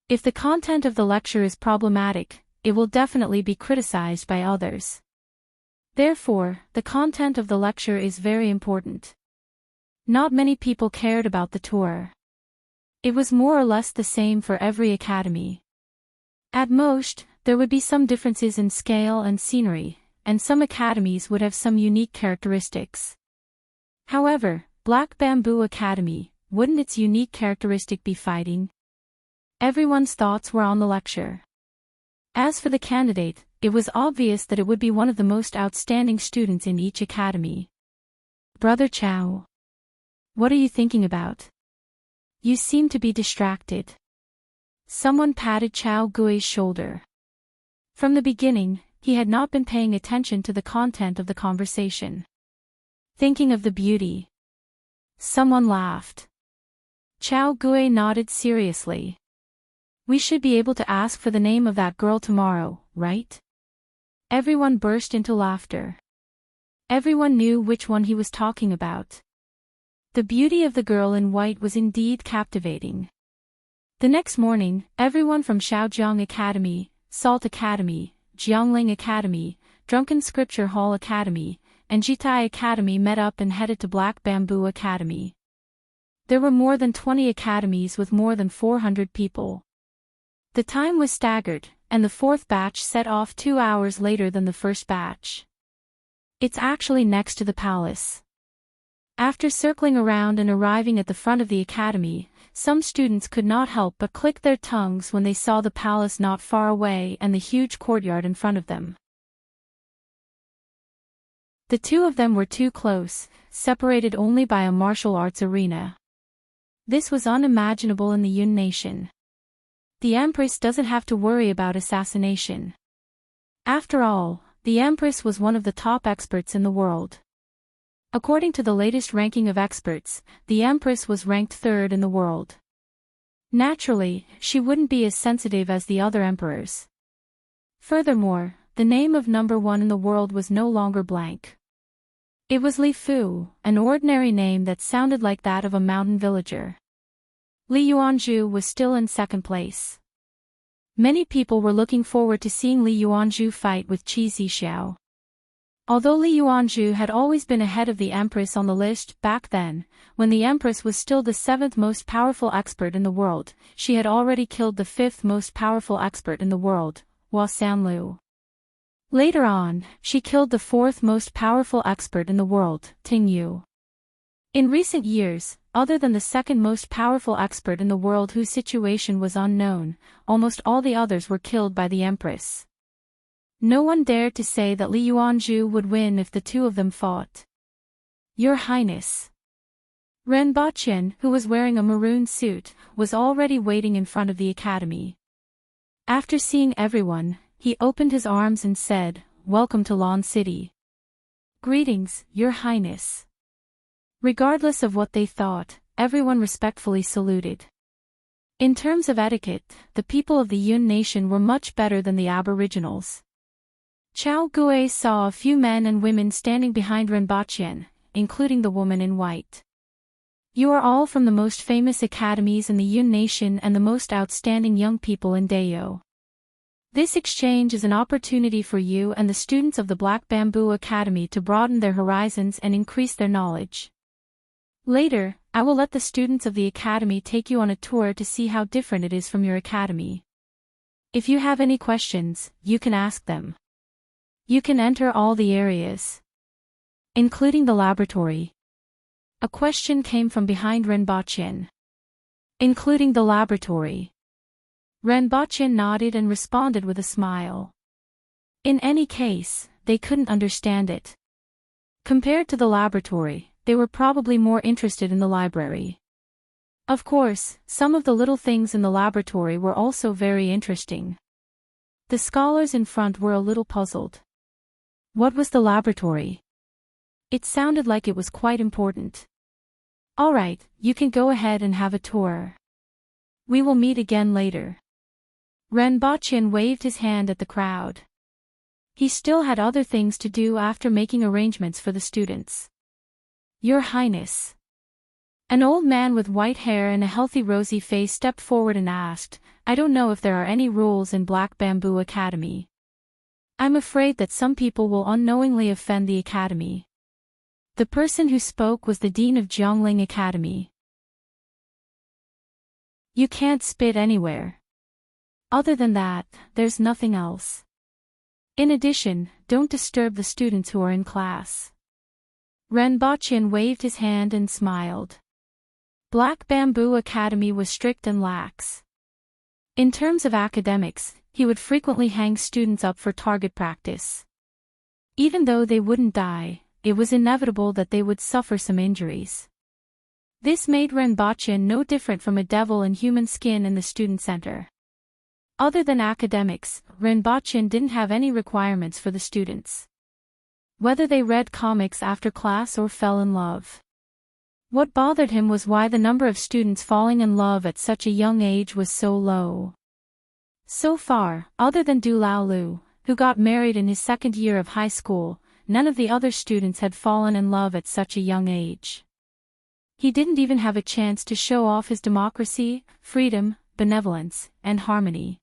[SPEAKER 1] If the content of the lecture is problematic, it will definitely be criticized by others. Therefore, the content of the lecture is very important. Not many people cared about the tour. It was more or less the same for every academy. At most, there would be some differences in scale and scenery, and some academies would have some unique characteristics. However, Black Bamboo Academy, wouldn't its unique characteristic be fighting? Everyone's thoughts were on the lecture. As for the candidate, it was obvious that it would be one of the most outstanding students in each academy. Brother Chao. What are you thinking about? You seem to be distracted. Someone patted Chao Gui's shoulder. From the beginning, he had not been paying attention to the content of the conversation. Thinking of the beauty. Someone laughed. Chao Gui nodded seriously. We should be able to ask for the name of that girl tomorrow, right? Everyone burst into laughter. Everyone knew which one he was talking about. The beauty of the girl in white was indeed captivating. The next morning, everyone from Shaojiang Academy, Salt Academy, Jiangling Academy, Drunken Scripture Hall Academy, and Jitai Academy met up and headed to Black Bamboo Academy. There were more than 20 academies with more than 400 people. The time was staggered, and the fourth batch set off 2 hours later than the first batch. It's actually next to the palace. After circling around and arriving at the front of the academy, some students could not help but click their tongues when they saw the palace not far away and the huge courtyard in front of them. The two of them were too close, separated only by a martial arts arena. This was unimaginable in the Yun nation. The Empress doesn't have to worry about assassination. After all, the Empress was one of the top experts in the world. According to the latest ranking of experts, the Empress was ranked 3rd in the world. Naturally, she wouldn't be as sensitive as the other emperors. Furthermore, the name of number 1 in the world was no longer blank. It was Li Fu, an ordinary name that sounded like that of a mountain villager. Li Yuanzhu was still in 2nd place. Many people were looking forward to seeing Li Yuanzhu fight with Qi Zixiao. Although Li Yuanzhu had always been ahead of the Empress on the list back then, when the Empress was still the 7th most powerful expert in the world, she had already killed the 5th most powerful expert in the world, Hua Sanlu. Later on, she killed the 4th most powerful expert in the world, Ting Yu. In recent years, other than the second most powerful expert in the world whose situation was unknown, almost all the others were killed by the Empress. No one dared to say that Li Yuanzhu would win if the two of them fought. Your Highness. Ren Baqian, who was wearing a maroon suit, was already waiting in front of the academy. After seeing everyone, he opened his arms and said, "Welcome to Lan City." "Greetings, Your Highness." Regardless of what they thought, everyone respectfully saluted. In terms of etiquette, the people of the Yun nation were much better than the aboriginals. Chao Gui saw a few men and women standing behind Ren Baqian, including the woman in white. "You are all from the most famous academies in the Yun nation and the most outstanding young people in Dayo. This exchange is an opportunity for you and the students of the Black Bamboo Academy to broaden their horizons and increase their knowledge. Later, I will let the students of the academy take you on a tour to see how different it is from your academy. If you have any questions, you can ask them. You can enter all the areas, including the laboratory." A question came from behind Ren Baqian. "Including the laboratory?" Ren Baqian nodded and responded with a smile. In any case, they couldn't understand it. Compared to the laboratory, they were probably more interested in the library. Of course, some of the little things in the laboratory were also very interesting. The scholars in front were a little puzzled. What was the laboratory? It sounded like it was quite important. "All right, you can go ahead and have a tour. We will meet again later." Ren Baqian waved his hand at the crowd. He still had other things to do after making arrangements for the students. "Your Highness." An old man with white hair and a healthy rosy face stepped forward and asked, "I don't know if there are any rules in Black Bamboo Academy. I'm afraid that some people will unknowingly offend the academy." The person who spoke was the dean of Jiangling Academy. "You can't spit anywhere. Other than that, there's nothing else. In addition, don't disturb the students who are in class." Ren Baqian waved his hand and smiled. Black Bamboo Academy was strict and lax. In terms of academics, he would frequently hang students up for target practice. Even though they wouldn't die, it was inevitable that they would suffer some injuries. This made Ren Baqian no different from a devil in human skin in the student center. Other than academics, Ren Baqian didn't have any requirements for the students. Whether they read comics after class or fell in love. What bothered him was why the number of students falling in love at such a young age was so low. So far, other than Du Laolu, who got married in his second year of high school, none of the other students had fallen in love at such a young age. He didn't even have a chance to show off his democracy, freedom, benevolence, and harmony.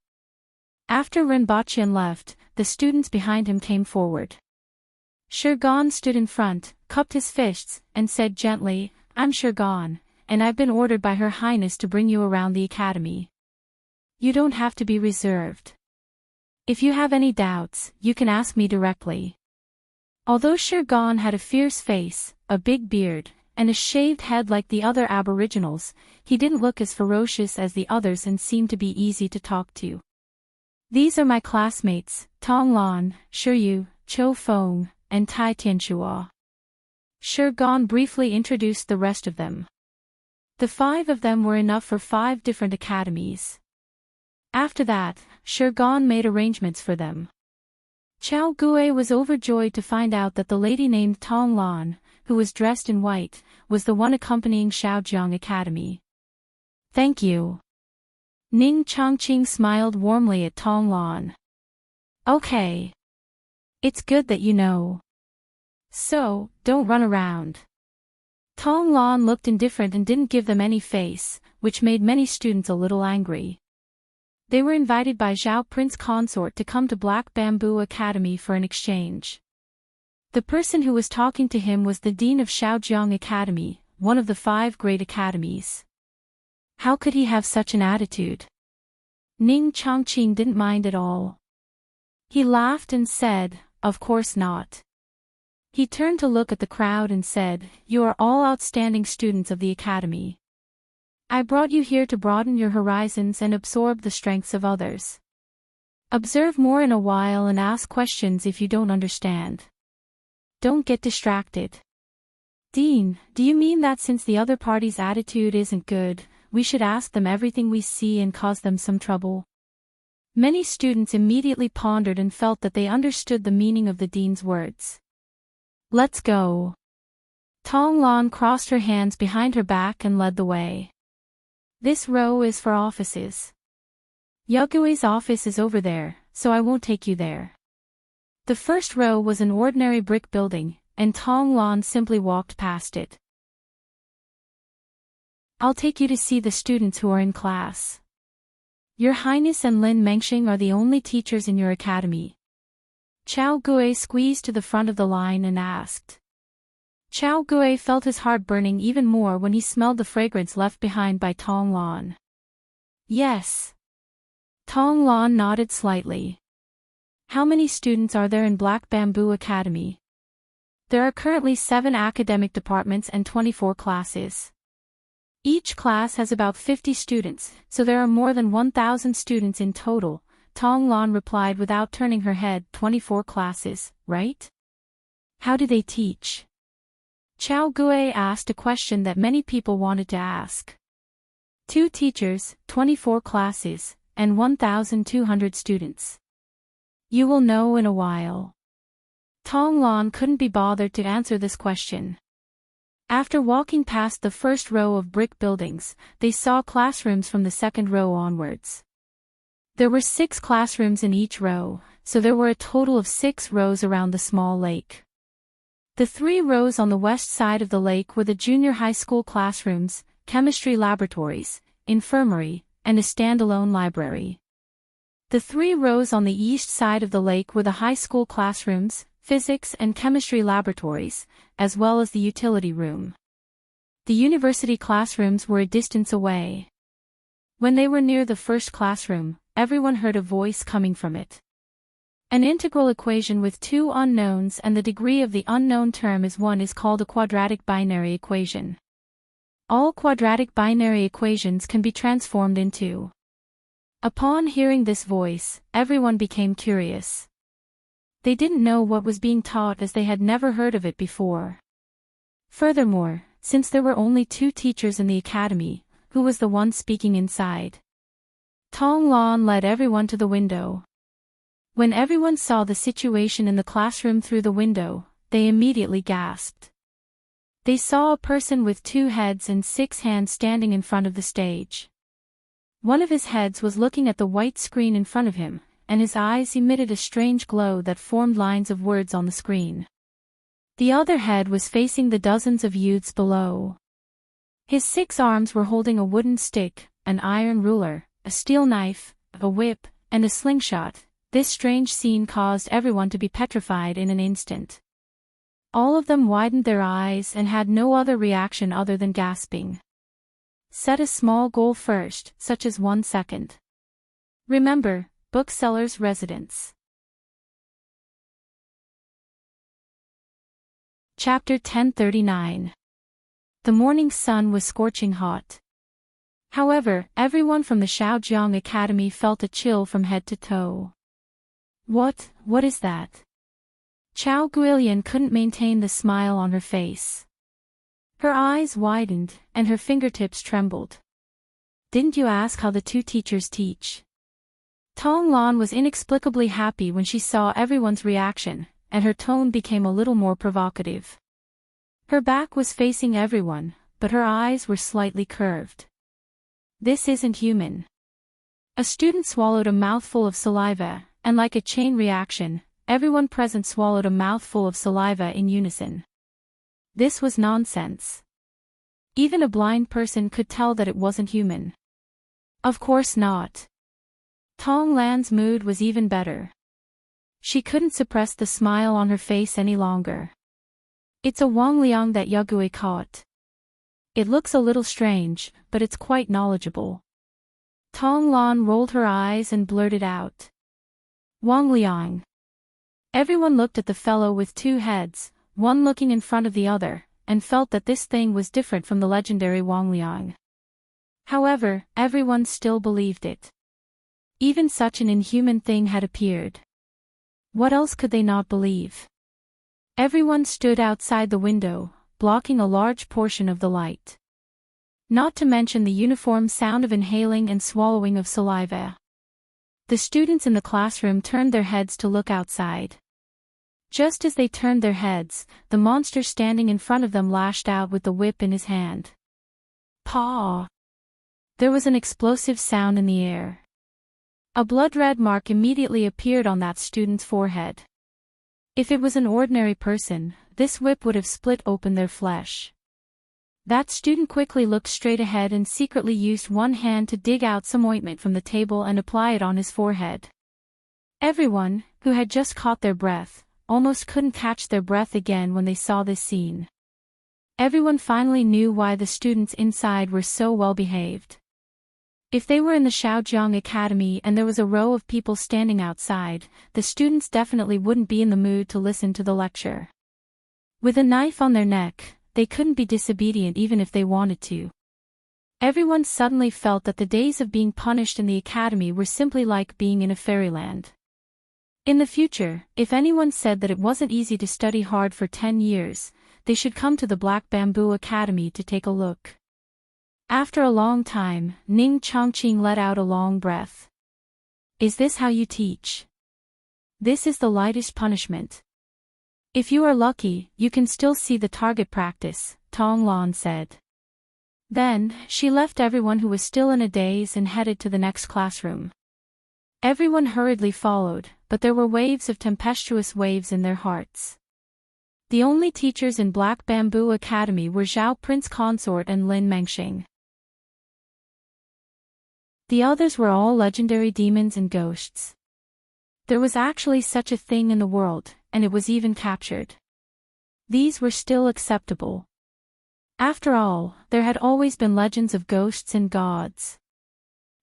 [SPEAKER 1] After Ren Baqian left, the students behind him came forward. Shirgan stood in front, cupped his fists, and said gently, "I'm Shirgan, and I've been ordered by Her Highness to bring you around the academy. You don't have to be reserved. If you have any doubts, you can ask me directly." Although Shirgan had a fierce face, a big beard, and a shaved head like the other aboriginals, he didn't look as ferocious as the others and seemed to be easy to talk to. "These are my classmates, Tong Lan, Shiyu, Cho Feng, and Tai Tianxua." Shirgan briefly introduced the rest of them. The 5 of them were enough for 5 different academies. After that, Shirgan made arrangements for them. Chao Gui was overjoyed to find out that the lady named Tong Lan, who was dressed in white, was the one accompanying Shaojiang Academy. "Thank you." Ning Chongqing smiled warmly at Tong Lan. "Okay. It's good that you know. So, don't run around." Tong Lan looked indifferent and didn't give them any face, which made many students a little angry. They were invited by Zhao Prince Consort to come to Black Bamboo Academy for an exchange. The person who was talking to him was the dean of Shaojiang Academy, one of the 5 great academies. How could he have such an attitude? Ning Chongqing didn't mind at all. He laughed and said, "Of course not. He turned to look at the crowd and said, "You are all outstanding students of the academy. I brought you here to broaden your horizons and absorb the strengths of others. Observe more in a while and ask questions if you don't understand. Don't get distracted." "Dean, do you mean that since the other party's attitude isn't good, we should ask them everything we see and cause them some trouble?" Many students immediately pondered and felt that they understood the meaning of the dean's words. "Let's go." Tong Lan crossed her hands behind her back and led the way. "This row is for offices. Yagui's office is over there, so I won't take you there." The first row was an ordinary brick building, and Tong Lan simply walked past it. "I'll take you to see the students who are in class. Your Highness and Lin Mengxing are the only teachers in your academy." Chao Gui squeezed to the front of the line and asked. Chao Gui felt his heart burning even more when he smelled the fragrance left behind by Tong Lan. "Yes." Tong Lan nodded slightly. "How many students are there in Black Bamboo Academy?" "There are currently 7 academic departments and 24 classes. Each class has about 50 students, so there are more than 1,000 students in total," Tong Lan replied without turning her head. 24 classes, right? How do they teach?" Chao Gui asked a question that many people wanted to ask. 2 teachers, 24 classes, and 1,200 students. You will know in a while. Tong Lan couldn't be bothered to answer this question. After walking past the first row of brick buildings, they saw classrooms from the second row onwards. There were 6 classrooms in each row, so there were a total of 6 rows around the small lake. The 3 rows on the west side of the lake were the junior high school classrooms, chemistry laboratories, infirmary, and a standalone library. The 3 rows on the east side of the lake were the high school classrooms, physics and chemistry laboratories, as well as the utility room. The university classrooms were a distance away. When they were near the first classroom, everyone heard a voice coming from it. An integral equation with 2 unknowns and the degree of the unknown term is 1 is called a quadratic binary equation. All quadratic binary equations can be transformed into. Upon hearing this voice, everyone became curious. They didn't know what was being taught as they had never heard of it before. Furthermore, since there were only 2 teachers in the academy, who was the one speaking inside? Tong Lan led everyone to the window. When everyone saw the situation in the classroom through the window, they immediately gasped. They saw a person with 2 heads and 6 hands standing in front of the stage. One of his heads was looking at the white screen in front of him, and his eyes emitted a strange glow that formed lines of words on the screen. The other head was facing the dozens of youths below. His 6 arms were holding a wooden stick, an iron ruler, a steel knife, a whip, and a slingshot. This strange scene caused everyone to be petrified in an instant. All of them widened their eyes and had no other reaction other than gasping. Set a small goal first, such as 1 second. Remember, bookseller's residence. Chapter 1039. The morning sun was scorching hot. However, everyone from the Shaojiang Academy felt a chill from head to toe. What is that? Chao Guilian couldn't maintain the smile on her face. Her eyes widened, and her fingertips trembled. Didn't you ask how the 2 teachers teach? Tong Lan was inexplicably happy when she saw everyone's reaction, and her tone became a little more provocative. Her back was facing everyone, but her eyes were slightly curved. This isn't human. A student swallowed a mouthful of saliva, and like a chain reaction, everyone present swallowed a mouthful of saliva in unison. This was nonsense. Even a blind person could tell that it wasn't human. Of course not. Tong Lan's mood was even better. She couldn't suppress the smile on her face any longer. It's a Wangliang that Yagui caught. It looks a little strange, but it's quite knowledgeable. Tong Lan rolled her eyes and blurted out. Wangliang. Everyone looked at the fellow with 2 heads, one looking in front of the other, and felt that this thing was different from the legendary Wang Liang. However, everyone still believed it. Even such an inhuman thing had appeared. What else could they not believe? Everyone stood outside the window, blocking a large portion of the light. Not to mention the uniform sound of inhaling and swallowing of saliva. The students in the classroom turned their heads to look outside. Just as they turned their heads, the monster standing in front of them lashed out with the whip in his hand. Paw! There was an explosive sound in the air. A blood-red mark immediately appeared on that student's forehead. If it was an ordinary person, this whip would have split open their flesh. That student quickly looked straight ahead and secretly used one hand to dig out some ointment from the table and apply it on his forehead. Everyone, who had just caught their breath, almost couldn't catch their breath again when they saw this scene. Everyone finally knew why the students inside were so well behaved. If they were in the Shaojiang Academy and there was a row of people standing outside, the students definitely wouldn't be in the mood to listen to the lecture. With a knife on their neck, they couldn't be disobedient even if they wanted to. Everyone suddenly felt that the days of being punished in the academy were simply like being in a fairyland. In the future, if anyone said that it wasn't easy to study hard for 10 years, they should come to the Black Bamboo Academy to take a look. After a long time, Ning Chongqing let out a long breath. Is this how you teach? This is the lightest punishment. If you are lucky, you can still see the target practice, Tong Lan said. Then, she left everyone who was still in a daze and headed to the next classroom. Everyone hurriedly followed, but there were waves of tempestuous waves in their hearts. The only teachers in Black Bamboo Academy were Zhao Prince Consort and Lin Mengxing. The others were all legendary demons and ghosts. There was actually such a thing in the world, and it was even captured. These were still acceptable. After all, there had always been legends of ghosts and gods.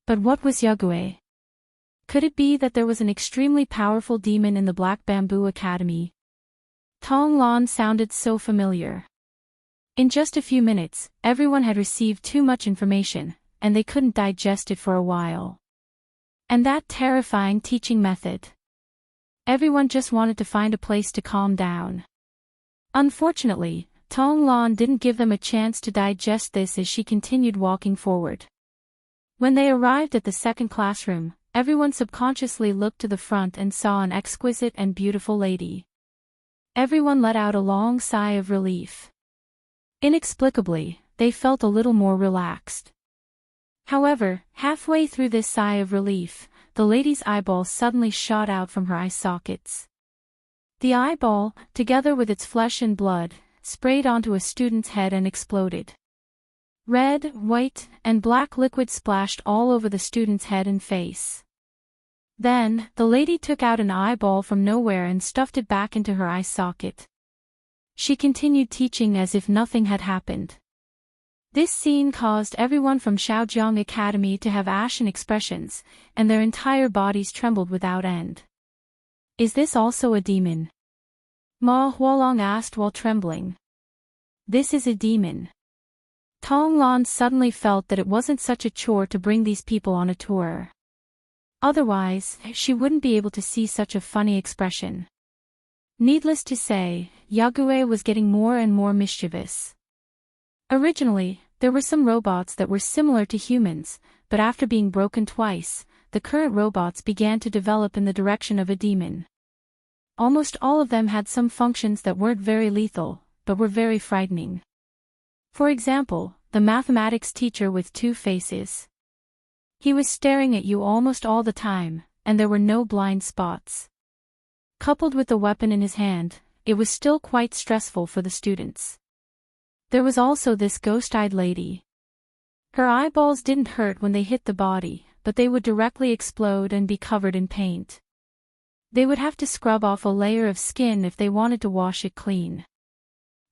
[SPEAKER 1] But what was Yagüe? Could it be that there was an extremely powerful demon in the Black Bamboo Academy? Tong Lan sounded so familiar. In just a few minutes, everyone had received too much information, and they couldn't digest it for a while. And that terrifying teaching method. Everyone just wanted to find a place to calm down. Unfortunately, Tong Lan didn't give them a chance to digest this as she continued walking forward. When they arrived at the second classroom, everyone subconsciously looked to the front and saw an exquisite and beautiful lady. Everyone let out a long sigh of relief. Inexplicably, they felt a little more relaxed. However, halfway through this sigh of relief, the lady's eyeball suddenly shot out from her eye sockets. The eyeball, together with its flesh and blood, sprayed onto a student's head and exploded. Red, white, and black liquid splashed all over the student's head and face. Then, the lady took out an eyeball from nowhere and stuffed it back into her eye socket. She continued teaching as if nothing had happened. This scene caused everyone from Shaojiang Academy to have ashen expressions, and their entire bodies trembled without end. Is this also a demon? Ma Huolong asked while trembling. This is a demon. Tong Lan suddenly felt that it wasn't such a chore to bring these people on a tour. Otherwise, she wouldn't be able to see such a funny expression. Needless to say, Yagüe was getting more and more mischievous. Originally, there were some robots that were similar to humans, but after being broken twice, the current robots began to develop in the direction of a demon. Almost all of them had some functions that weren't very lethal, but were very frightening. For example, the mathematics teacher with two faces. He was staring at you almost all the time, and there were no blind spots. Coupled with the weapon in his hand, it was still quite stressful for the students. There was also this ghost-eyed lady. Her eyeballs didn't hurt when they hit the body, but they would directly explode and be covered in paint. They would have to scrub off a layer of skin if they wanted to wash it clean.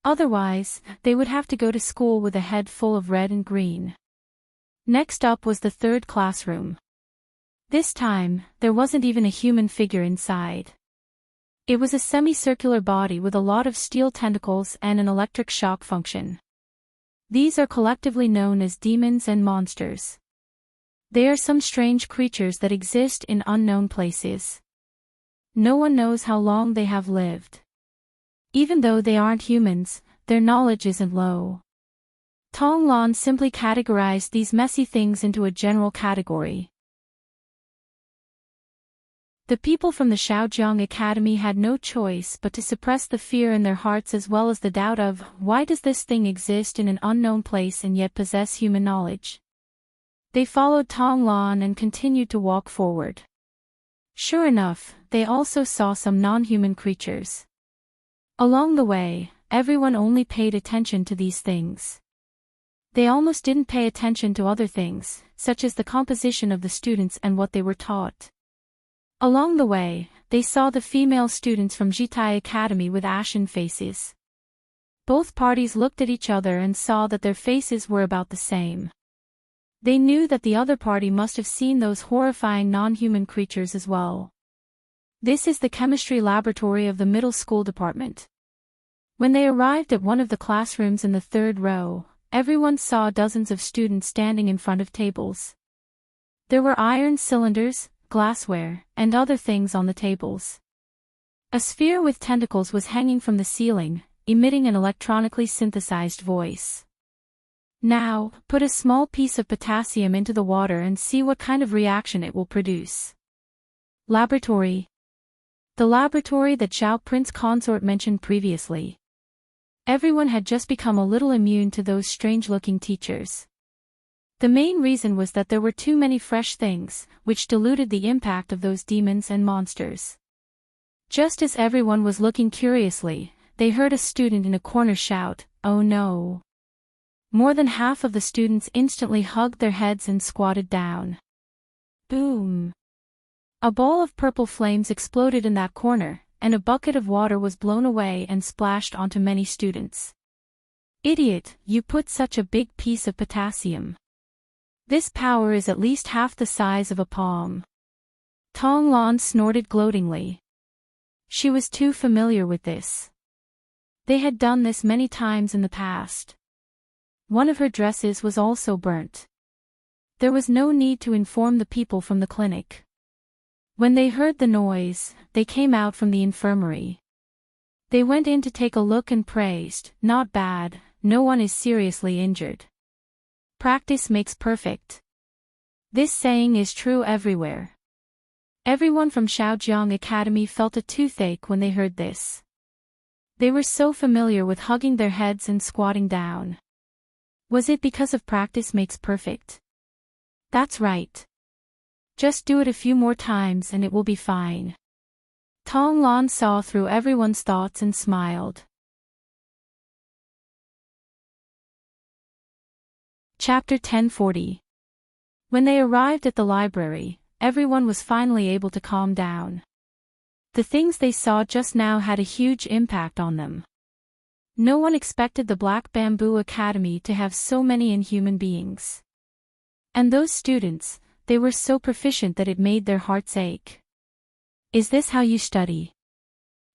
[SPEAKER 1] Otherwise, they would have to go to school with a head full of red and green. Next up was the third classroom. This time, there wasn't even a human figure inside. It was a semicircular body with a lot of steel tentacles and an electric shock function. These are collectively known as demons and monsters. They are some strange creatures that exist in unknown places. No one knows how long they have lived. Even though they aren't humans, their knowledge isn't low. Tong Lan simply categorized these messy things into a general category. The people from the Shaojiang Academy had no choice but to suppress the fear in their hearts as well as the doubt of, why does this thing exist in an unknown place and yet possess human knowledge? They followed Tong Lan and continued to walk forward. Sure enough, they also saw some non-human creatures. Along the way, everyone only paid attention to these things. They almost didn't pay attention to other things, such as the composition of the students and what they were taught. Along the way, they saw the female students from Jitai Academy with ashen faces. Both parties looked at each other and saw that their faces were about the same. They knew that the other party must have seen those horrifying non-human creatures as well. This is the chemistry laboratory of the middle school department. When they arrived at one of the classrooms in the third row, everyone saw dozens of students standing in front of tables. There were iron cylinders, glassware, and other things on the tables. A sphere with tentacles was hanging from the ceiling, emitting an electronically synthesized voice. Now, put a small piece of potassium into the water and see what kind of reaction it will produce. Laboratory. The laboratory that Zhao Prince Consort mentioned previously. Everyone had just become a little immune to those strange-looking teachers. The main reason was that there were too many fresh things, which diluted the impact of those demons and monsters. Just as everyone was looking curiously, they heard a student in a corner shout, "Oh no!" More than half of the students instantly hugged their heads and squatted down. Boom! A ball of purple flames exploded in that corner, and a bucket of water was blown away and splashed onto many students. Idiot, you put such a big piece of potassium. This power is at least half the size of a palm. Tong Lan snorted gloatingly. She was too familiar with this. They had done this many times in the past. One of her dresses was also burnt. There was no need to inform the people from the clinic. When they heard the noise, they came out from the infirmary. They went in to take a look and praised, "Not bad, no one is seriously injured. Practice makes perfect." This saying is true everywhere. Everyone from Shaojiang Academy felt a toothache when they heard this. They were so familiar with hugging their heads and squatting down. Was it because of practice makes perfect? That's right. Just do it a few more times and it will be fine. Tong Lan saw through everyone's thoughts and smiled. Chapter 1040. When they arrived at the library, everyone was finally able to calm down. The things they saw just now had a huge impact on them. No one expected the Black Bamboo Academy to have so many inhuman beings. And those students, they were so proficient that it made their hearts ache. Is this how you study?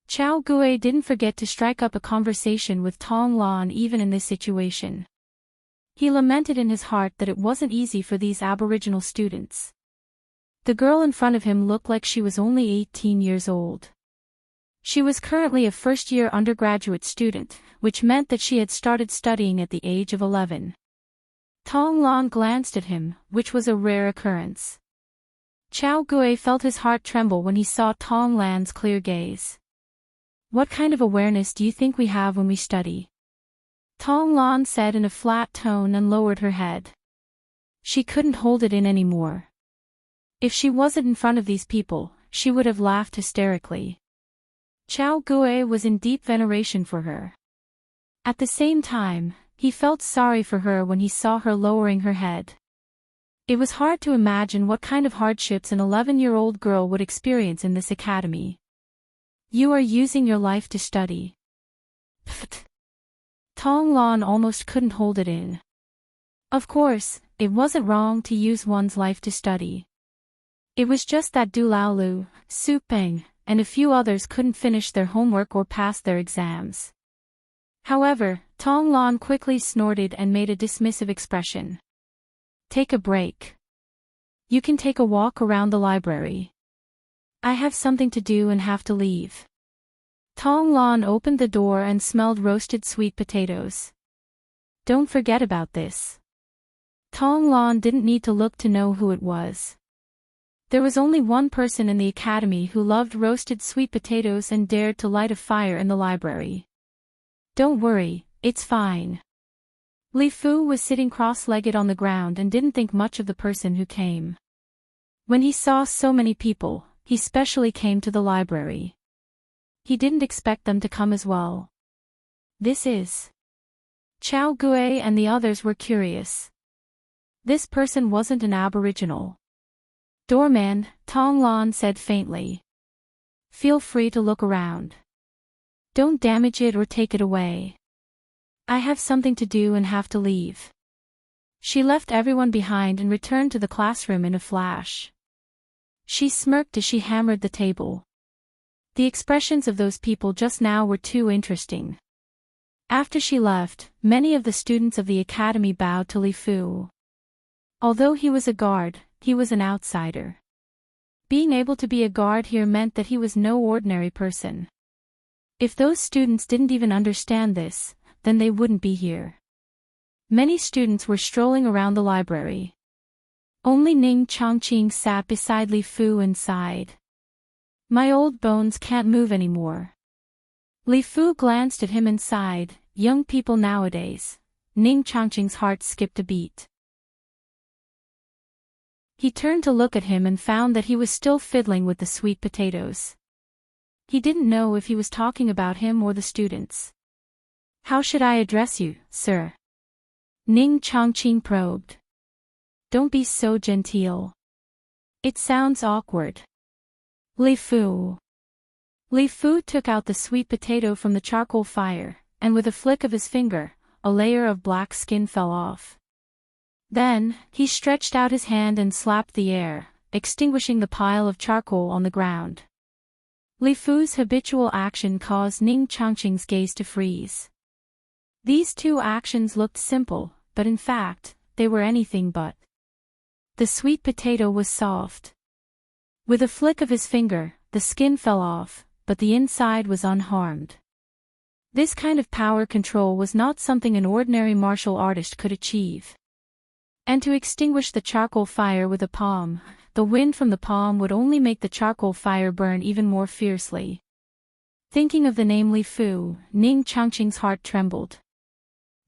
[SPEAKER 1] Chao Gui didn't forget to strike up a conversation with Tong Lan even in this situation. He lamented in his heart that it wasn't easy for these aboriginal students. The girl in front of him looked like she was only 18 years old. She was currently a first-year undergraduate student, which meant that she had started studying at the age of 11. Tong Lan glanced at him, which was a rare occurrence. Chao Gui felt his heart tremble when he saw Tong Lan's clear gaze. "What kind of awareness do you think we have when we study?" Tong Lan said in a flat tone and lowered her head. She couldn't hold it in anymore. If she wasn't in front of these people, she would have laughed hysterically. Chao Gui was in deep veneration for her. At the same time, he felt sorry for her when he saw her lowering her head. It was hard to imagine what kind of hardships an 11-year-old girl would experience in this academy. "You are using your life to study." Pfft. Tong Lan almost couldn't hold it in. Of course, it wasn't wrong to use one's life to study. It was just that Du Laolu, Su Peng, and a few others couldn't finish their homework or pass their exams. However, Tong Lan quickly snorted and made a dismissive expression. Take a break. You can take a walk around the library. I have something to do and have to leave. Tong Lan opened the door and smelled roasted sweet potatoes. Don't forget about this. Tong Lan didn't need to look to know who it was. There was only one person in the academy who loved roasted sweet potatoes and dared to light a fire in the library. Don't worry, it's fine. Li Fu was sitting cross-legged on the ground and didn't think much of the person who came. When he saw so many people, he specially came to the library. He didn't expect them to come as well. This is Chao Gui, and the others were curious. This person wasn't an aboriginal. Doorman, Tong Lan said faintly. Feel free to look around. Don't damage it or take it away. I have something to do and have to leave. She left everyone behind and returned to the classroom in a flash. She smirked as she hammered the table. The expressions of those people just now were too interesting. After she left, many of the students of the academy bowed to Li Fu. Although he was a guard, he was an outsider. Being able to be a guard here meant that he was no ordinary person. If those students didn't even understand this, then they wouldn't be here. Many students were strolling around the library. Only Ning Chongqing sat beside Li Fu and sighed. My old bones can't move anymore. Li Fu glanced at him and sighed. Young people nowadays. Ning Chongqing's heart skipped a beat. He turned to look at him and found that he was still fiddling with the sweet potatoes. He didn't know if he was talking about him or the students. How should I address you, sir? Ning Chongqing probed. Don't be so genteel. It sounds awkward. Li Fu. Li Fu took out the sweet potato from the charcoal fire, and with a flick of his finger, a layer of black skin fell off. Then, he stretched out his hand and slapped the air, extinguishing the pile of charcoal on the ground. Li Fu's habitual action caused Ning Chongqing's gaze to freeze. These two actions looked simple, but in fact, they were anything but. The sweet potato was soft. With a flick of his finger, the skin fell off, but the inside was unharmed. This kind of power control was not something an ordinary martial artist could achieve. And to extinguish the charcoal fire with a palm, the wind from the palm would only make the charcoal fire burn even more fiercely. Thinking of the name Li Fu, Ning Chongqing's heart trembled.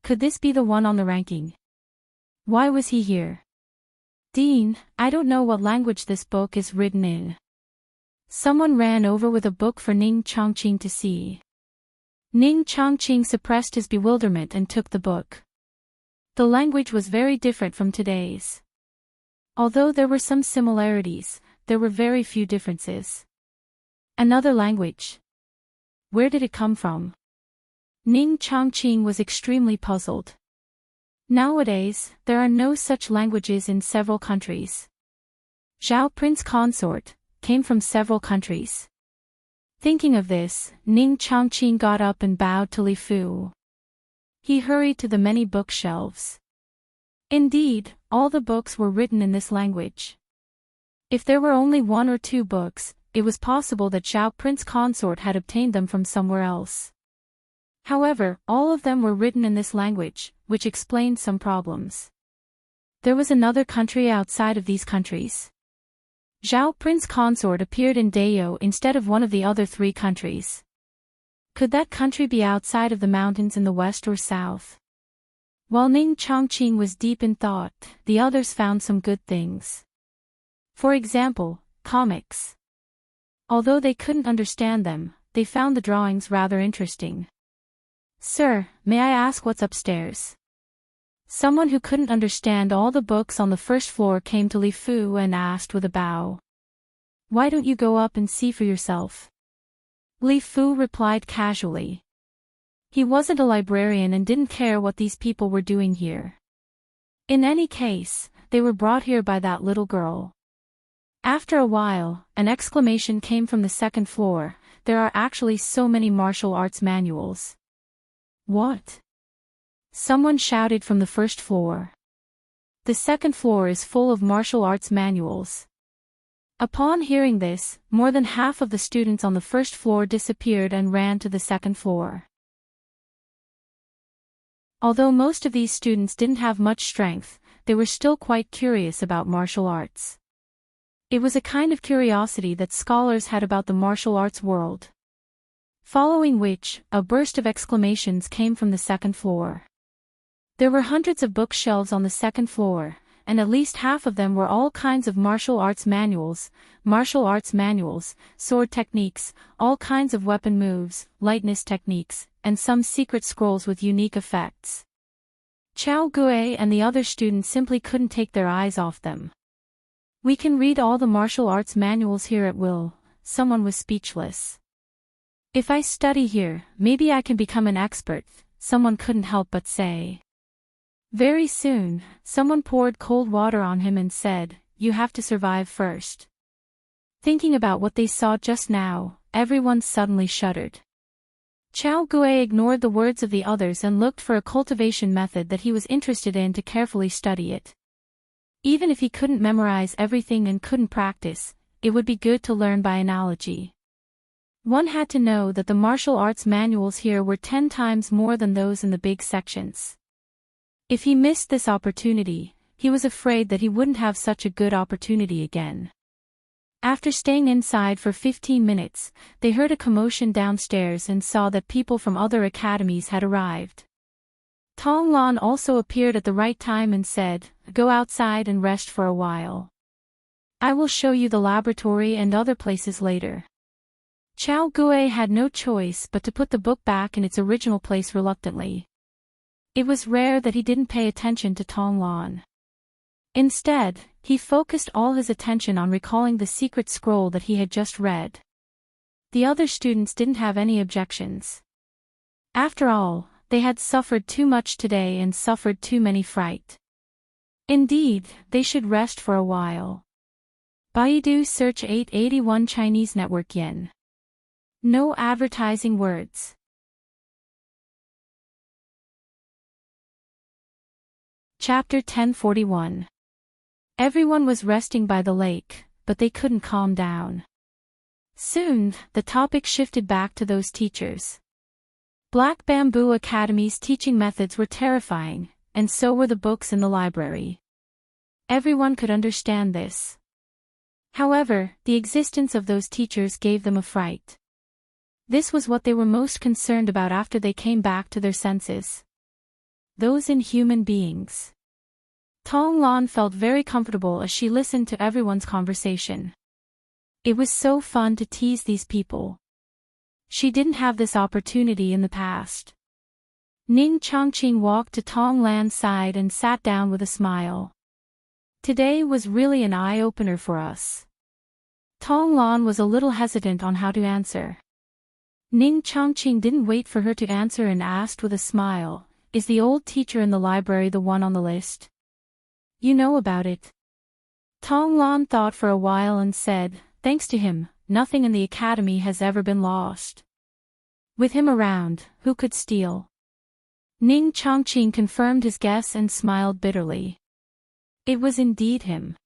[SPEAKER 1] Could this be the one on the ranking? Why was he here? Dean, I don't know what language this book is written in. Someone ran over with a book for Ning Chongqing to see. Ning Chongqing suppressed his bewilderment and took the book. The language was very different from today's. Although there were some similarities, there were very few differences. Another language. Where did it come from? Ning Chongqing was extremely puzzled. Nowadays, there are no such languages in several countries. Zhao Prince Consort came from several countries. Thinking of this, Ning Chongqing got up and bowed to Li Fu. He hurried to the many bookshelves. Indeed, all the books were written in this language. If there were only one or two books, it was possible that Zhao Prince Consort had obtained them from somewhere else. However, all of them were written in this language, which explained some problems. There was another country outside of these countries. Zhao Prince Consort appeared in Dayo instead of one of the other three countries. Could that country be outside of the mountains in the west or south? While Ning Chongqing was deep in thought, the others found some good things. For example, comics. Although they couldn't understand them, they found the drawings rather interesting. Sir, may I ask what's upstairs? Someone who couldn't understand all the books on the first floor came to Li Fu and asked with a bow. Why don't you go up and see for yourself? Li Fu replied casually. He wasn't a librarian and didn't care what these people were doing here. In any case, they were brought here by that little girl. After a while, an exclamation came from the second floor. There are actually so many martial arts manuals. What? Someone shouted from the first floor. The second floor is full of martial arts manuals. Upon hearing this, more than half of the students on the first floor disappeared and ran to the second floor. Although most of these students didn't have much strength, they were still quite curious about martial arts. It was a kind of curiosity that scholars had about the martial arts world. Following which, a burst of exclamations came from the second floor. There were hundreds of bookshelves on the second floor, and at least half of them were all kinds of martial arts manuals, sword techniques, all kinds of weapon moves, lightness techniques, and some secret scrolls with unique effects. Chao Gui and the other students simply couldn't take their eyes off them. "We can read all the martial arts manuals here at will," someone was speechless. "If I study here, maybe I can become an expert," someone couldn't help but say. Very soon, someone poured cold water on him and said, "You have to survive first." Thinking about what they saw just now, everyone suddenly shuddered. Chao Gui ignored the words of the others and looked for a cultivation method that he was interested in to carefully study it. Even if he couldn't memorize everything and couldn't practice, it would be good to learn by analogy. One had to know that the martial arts manuals here were 10 times more than those in the big sections. If he missed this opportunity, he was afraid that he wouldn't have such a good opportunity again. After staying inside for 15 minutes, they heard a commotion downstairs and saw that people from other academies had arrived. Tong Lan also appeared at the right time and said, "Go outside and rest for a while. I will show you the laboratory and other places later." Chao Gui had no choice but to put the book back in its original place reluctantly. It was rare that he didn't pay attention to Tong Lan. Instead, he focused all his attention on recalling the secret scroll that he had just read. The other students didn't have any objections. After all, they had suffered too much today and suffered too many fright. Indeed, they should rest for a while. Baidu search 881 Chinese network yen. No advertising words. Chapter 1041. Everyone was resting by the lake, but they couldn't calm down. Soon, the topic shifted back to those teachers. Black Bamboo Academy's teaching methods were terrifying, and so were the books in the library. Everyone could understand this. However, the existence of those teachers gave them a fright. This was what they were most concerned about after they came back to their senses. Those inhuman beings. Tong Lan felt very comfortable as she listened to everyone's conversation. It was so fun to tease these people. She didn't have this opportunity in the past. Ning Chongqing walked to Tong Lan's side and sat down with a smile. "Today was really an eye-opener for us." Tong Lan was a little hesitant on how to answer. Ning Chongqing didn't wait for her to answer and asked with a smile, "Is the old teacher in the library the one on the list?" "You know about it." Tong Lan thought for a while and said, "Thanks to him, nothing in the academy has ever been lost. With him around, who could steal?" Ning Chongqing confirmed his guess and smiled bitterly. It was indeed him.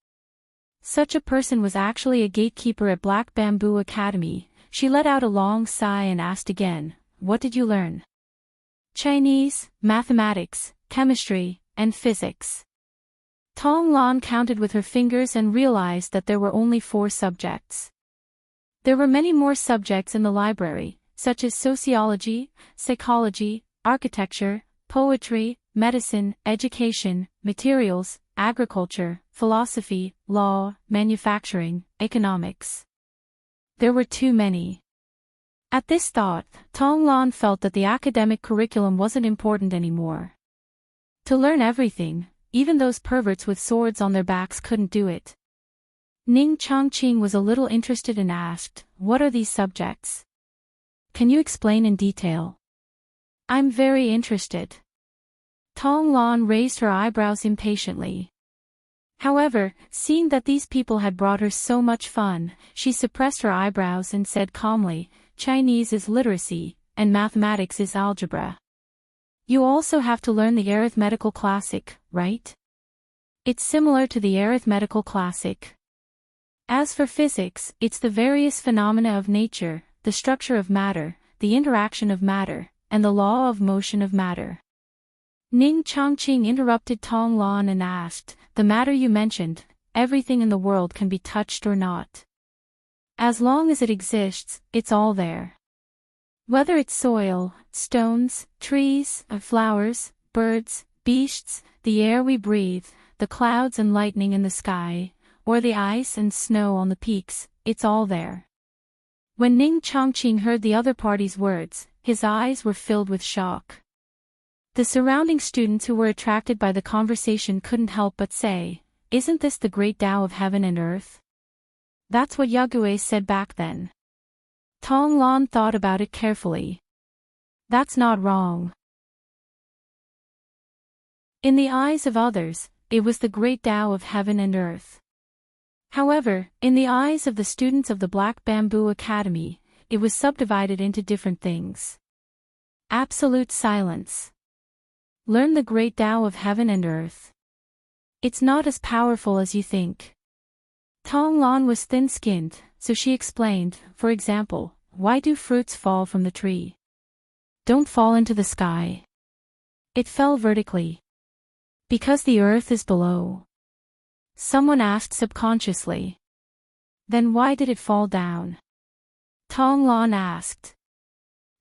[SPEAKER 1] Such a person was actually a gatekeeper at Black Bamboo Academy. She let out a long sigh and asked again, "What did you learn?" "Chinese, mathematics, chemistry, and physics." Tong Lan counted with her fingers and realized that there were only 4 subjects. There were many more subjects in the library, such as sociology, psychology, architecture, poetry, medicine, education, materials, agriculture, philosophy, law, manufacturing, economics. There were too many. At this thought, Tong Lan felt that the academic curriculum wasn't important anymore. To learn everything, even those perverts with swords on their backs couldn't do it. Ning Chongqing was a little interested and asked, "What are these subjects? Can you explain in detail?" "I'm very interested." Tong Lan raised her eyebrows impatiently. However, seeing that these people had brought her so much fun, she suppressed her eyebrows and said calmly, "Chinese is literacy, and mathematics is algebra. You also have to learn the arithmetical classic, right? It's similar to the arithmetical classic. As for physics, it's the various phenomena of nature, the structure of matter, the interaction of matter, and the law of motion of matter." Ning Chongqing interrupted Tong Lan and asked, "The matter you mentioned, everything in the world can be touched or not. As long as it exists, it's all there. Whether it's soil, stones, trees, flowers, birds, beasts, the air we breathe, the clouds and lightning in the sky, or the ice and snow on the peaks, it's all there." When Ning Chongqing heard the other party's words, his eyes were filled with shock. The surrounding students who were attracted by the conversation couldn't help but say, "Isn't this the great Tao of heaven and earth?" That's what Yagüe said back then. Tong Lan thought about it carefully. That's not wrong. In the eyes of others, it was the great Tao of heaven and earth. However, in the eyes of the students of the Black Bamboo Academy, it was subdivided into different things. Absolute silence. Learn the great Tao of heaven and earth. It's not as powerful as you think. Tong Lan was thin-skinned, so she explained, for example, why do fruits fall from the tree? Don't fall into the sky. It fell vertically. Because the earth is below. Someone asked subconsciously. Then why did it fall down? Tong Lan asked.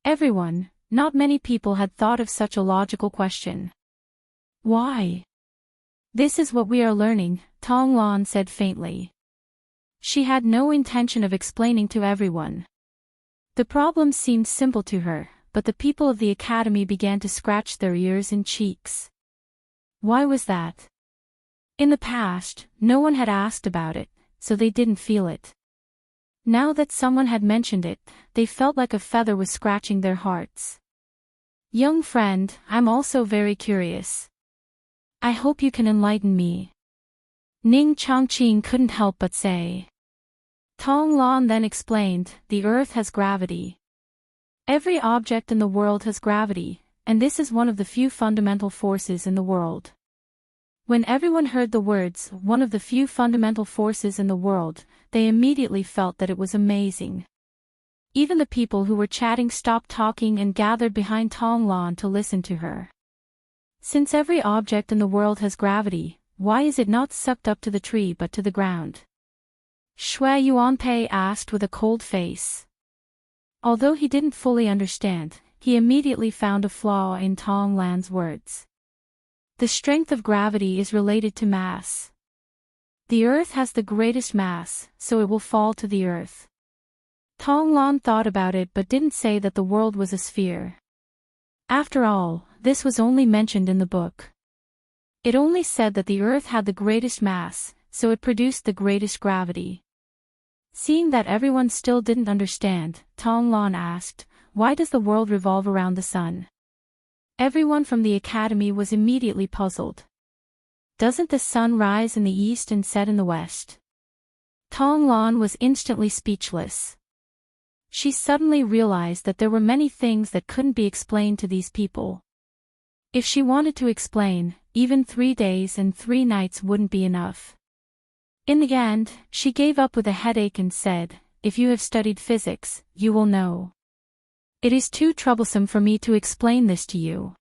[SPEAKER 1] Everyone, not many people had thought of such a logical question. Why? This is what we are learning, Tong Lan said faintly. She had no intention of explaining to everyone. The problem seemed simple to her, but the people of the academy began to scratch their ears and cheeks. Why was that? In the past, no one had asked about it, so they didn't feel it. Now that someone had mentioned it, they felt like a feather was scratching their hearts. Young friend, I'm also very curious. I hope you can enlighten me. Ning Chongqing couldn't help but say. Tong Lan then explained, the earth has gravity. Every object in the world has gravity, and this is one of the few fundamental forces in the world. When everyone heard the words, one of the few fundamental forces in the world, they immediately felt that it was amazing. Even the people who were chatting stopped talking and gathered behind Tong Lan to listen to her. Since every object in the world has gravity, why is it not sucked up to the tree but to the ground? Shui Yuanpei asked with a cold face. Although he didn't fully understand, he immediately found a flaw in Tong Lan's words. The strength of gravity is related to mass. The earth has the greatest mass, so it will fall to the earth. Tong Lan thought about it but didn't say that the world was a sphere. After all, this was only mentioned in the book. It only said that the earth had the greatest mass, so it produced the greatest gravity. Seeing that everyone still didn't understand, Tong Lan asked, why does the world revolve around the sun? Everyone from the academy was immediately puzzled. Doesn't the sun rise in the east and set in the west? Tong Lan was instantly speechless. She suddenly realized that there were many things that couldn't be explained to these people. If she wanted to explain, even 3 days and 3 nights wouldn't be enough. In the end, she gave up with a headache and said, if you have studied physics, you will know. It is too troublesome for me to explain this to you.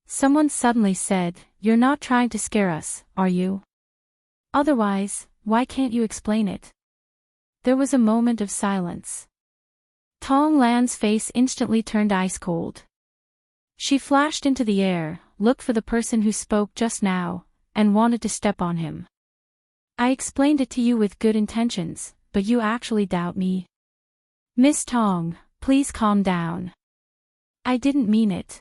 [SPEAKER 1] Someone suddenly said, you're not trying to scare us, are you? Otherwise, why can't you explain it? There was a moment of silence. Tong Lan's face instantly turned ice cold. She flashed into the air, looked for the person who spoke just now, and wanted to step on him. I explained it to you with good intentions, but you actually doubt me. Miss Tong, please calm down. I didn't mean it.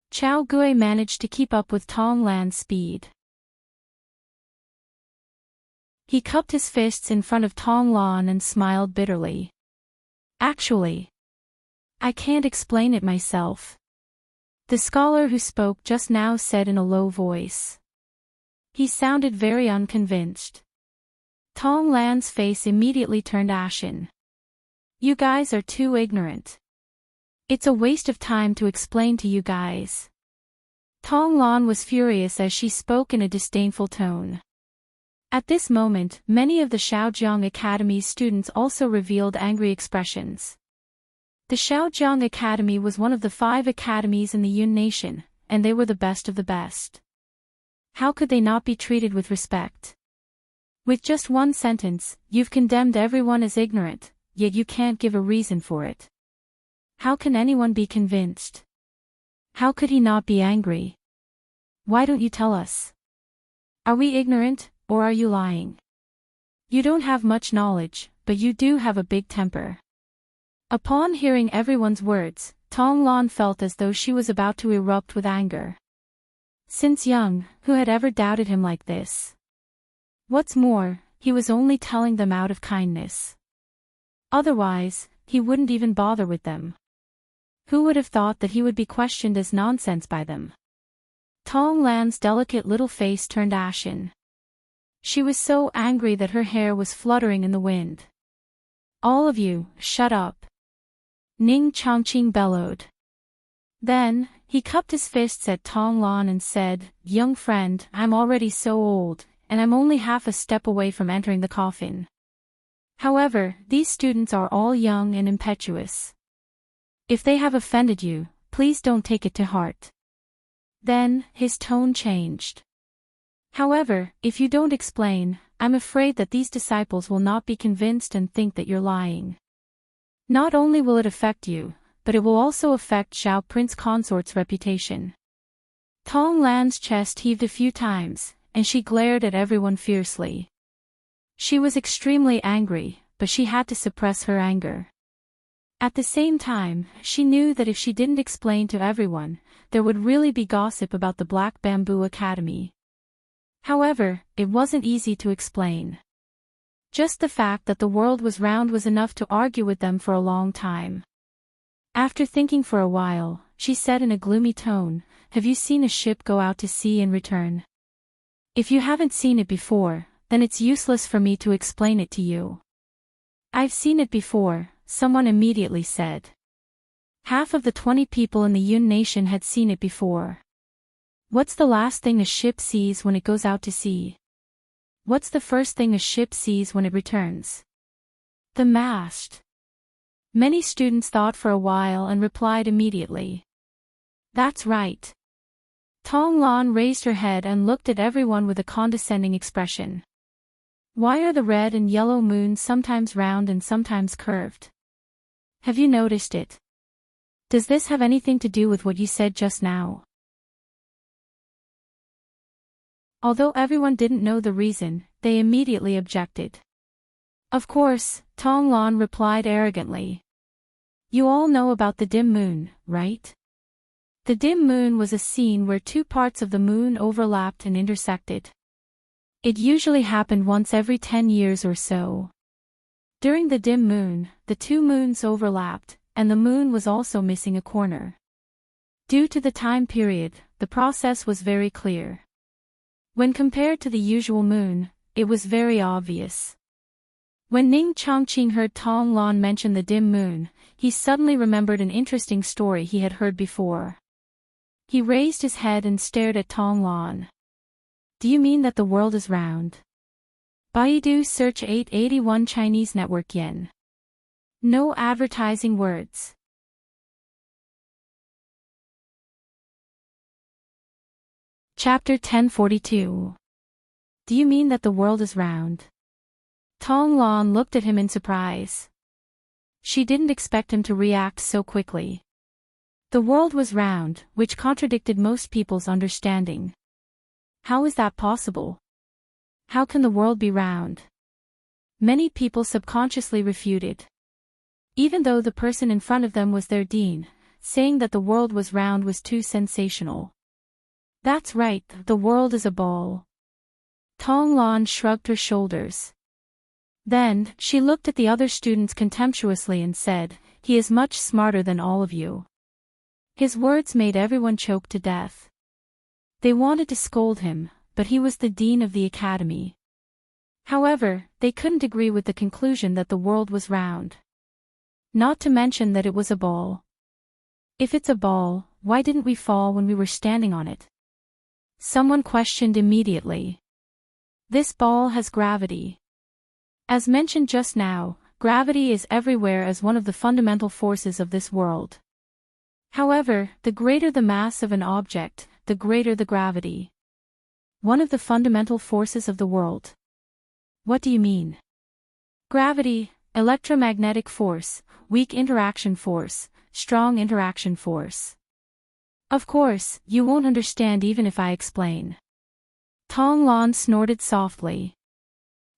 [SPEAKER 1] Chao Gui managed to keep up with Tong Lan's speed. He cupped his fists in front of Tong Lan and smiled bitterly. Actually, I can't explain it myself. The scholar who spoke just now said in a low voice. He sounded very unconvinced. Tong Lan's face immediately turned ashen. You guys are too ignorant. It's a waste of time to explain to you guys. Tong Lan was furious as she spoke in a disdainful tone. At this moment, many of the Shaojiang Academy's students also revealed angry expressions. The Shaojiang Academy was one of the 5 academies in the Yun Nation, and they were the best of the best. How could they not be treated with respect? With just one sentence, you've condemned everyone as ignorant, yet you can't give a reason for it. How can anyone be convinced? How could he not be angry? Why don't you tell us? Are we ignorant, or are you lying? You don't have much knowledge, but you do have a big temper. Upon hearing everyone's words, Tong Lan felt as though she was about to erupt with anger. Since young, who had ever doubted him like this? What's more, he was only telling them out of kindness. Otherwise, he wouldn't even bother with them. Who would have thought that he would be questioned as nonsense by them? Tong Lan's delicate little face turned ashen. She was so angry that her hair was fluttering in the wind. All of you, shut up! Ning Chongqing bellowed. Then, he cupped his fists at Tong Lan and said, Young friend, I'm already so old, and I'm only half a step away from entering the coffin. However, these students are all young and impetuous. If they have offended you, please don't take it to heart. Then, his tone changed. However, if you don't explain, I'm afraid that these disciples will not be convinced and think that you're lying. Not only will it affect you, but it will also affect Xiao Prince Consort's reputation. Tong Lan's chest heaved a few times, and she glared at everyone fiercely. She was extremely angry, but she had to suppress her anger. At the same time, she knew that if she didn't explain to everyone, there would really be gossip about the Black Bamboo Academy. However, it wasn't easy to explain. Just the fact that the world was round was enough to argue with them for a long time. After thinking for a while, she said in a gloomy tone, Have you seen a ship go out to sea and return? If you haven't seen it before, then it's useless for me to explain it to you. I've seen it before, someone immediately said. Half of the 20 people in the Yun Nation had seen it before. What's the last thing a ship sees when it goes out to sea? What's the first thing a ship sees when it returns? The mast. Many students thought for a while and replied immediately. That's right. Tong Lan raised her head and looked at everyone with a condescending expression. Why are the red and yellow moons sometimes round and sometimes curved? Have you noticed it? Does this have anything to do with what you said just now? Although everyone didn't know the reason, they immediately objected. Of course, Tong Lan replied arrogantly. You all know about the dim moon, right? The dim moon was a scene where 2 parts of the moon overlapped and intersected. It usually happened once every 10 years or so. During the dim moon, the 2 moons overlapped, and the moon was also missing a corner. Due to the time period, the process was very clear. When compared to the usual moon, it was very obvious. When Ning Chongqing heard Tong Lan mention the dim moon, he suddenly remembered an interesting story he had heard before. He raised his head and stared at Tong Lan. Do you mean that the world is round? Baidu search 881 Chinese network yen. No advertising words. Chapter 1042. Do you mean that the world is round? Tong Lan looked at him in surprise. She didn't expect him to react so quickly. The world was round, which contradicted most people's understanding. How is that possible? How can the world be round? Many people subconsciously refuted. Even though the person in front of them was their dean, saying that the world was round was too sensational. That's right, the world is a ball. Tong Lan shrugged her shoulders. Then, she looked at the other students contemptuously and said, He is much smarter than all of you. His words made everyone choke to death. They wanted to scold him, but he was the dean of the academy. However, they couldn't agree with the conclusion that the world was round. Not to mention that it was a ball. If it's a ball, why didn't we fall when we were standing on it? Someone questioned immediately. This ball has gravity. As mentioned just now, gravity is everywhere as one of the fundamental forces of this world. However, the greater the mass of an object, the greater the gravity. One of the fundamental forces of the world. What do you mean? Gravity, electromagnetic force, weak interaction force, strong interaction force. Of course, you won't understand even if I explain. Tong Lan snorted softly.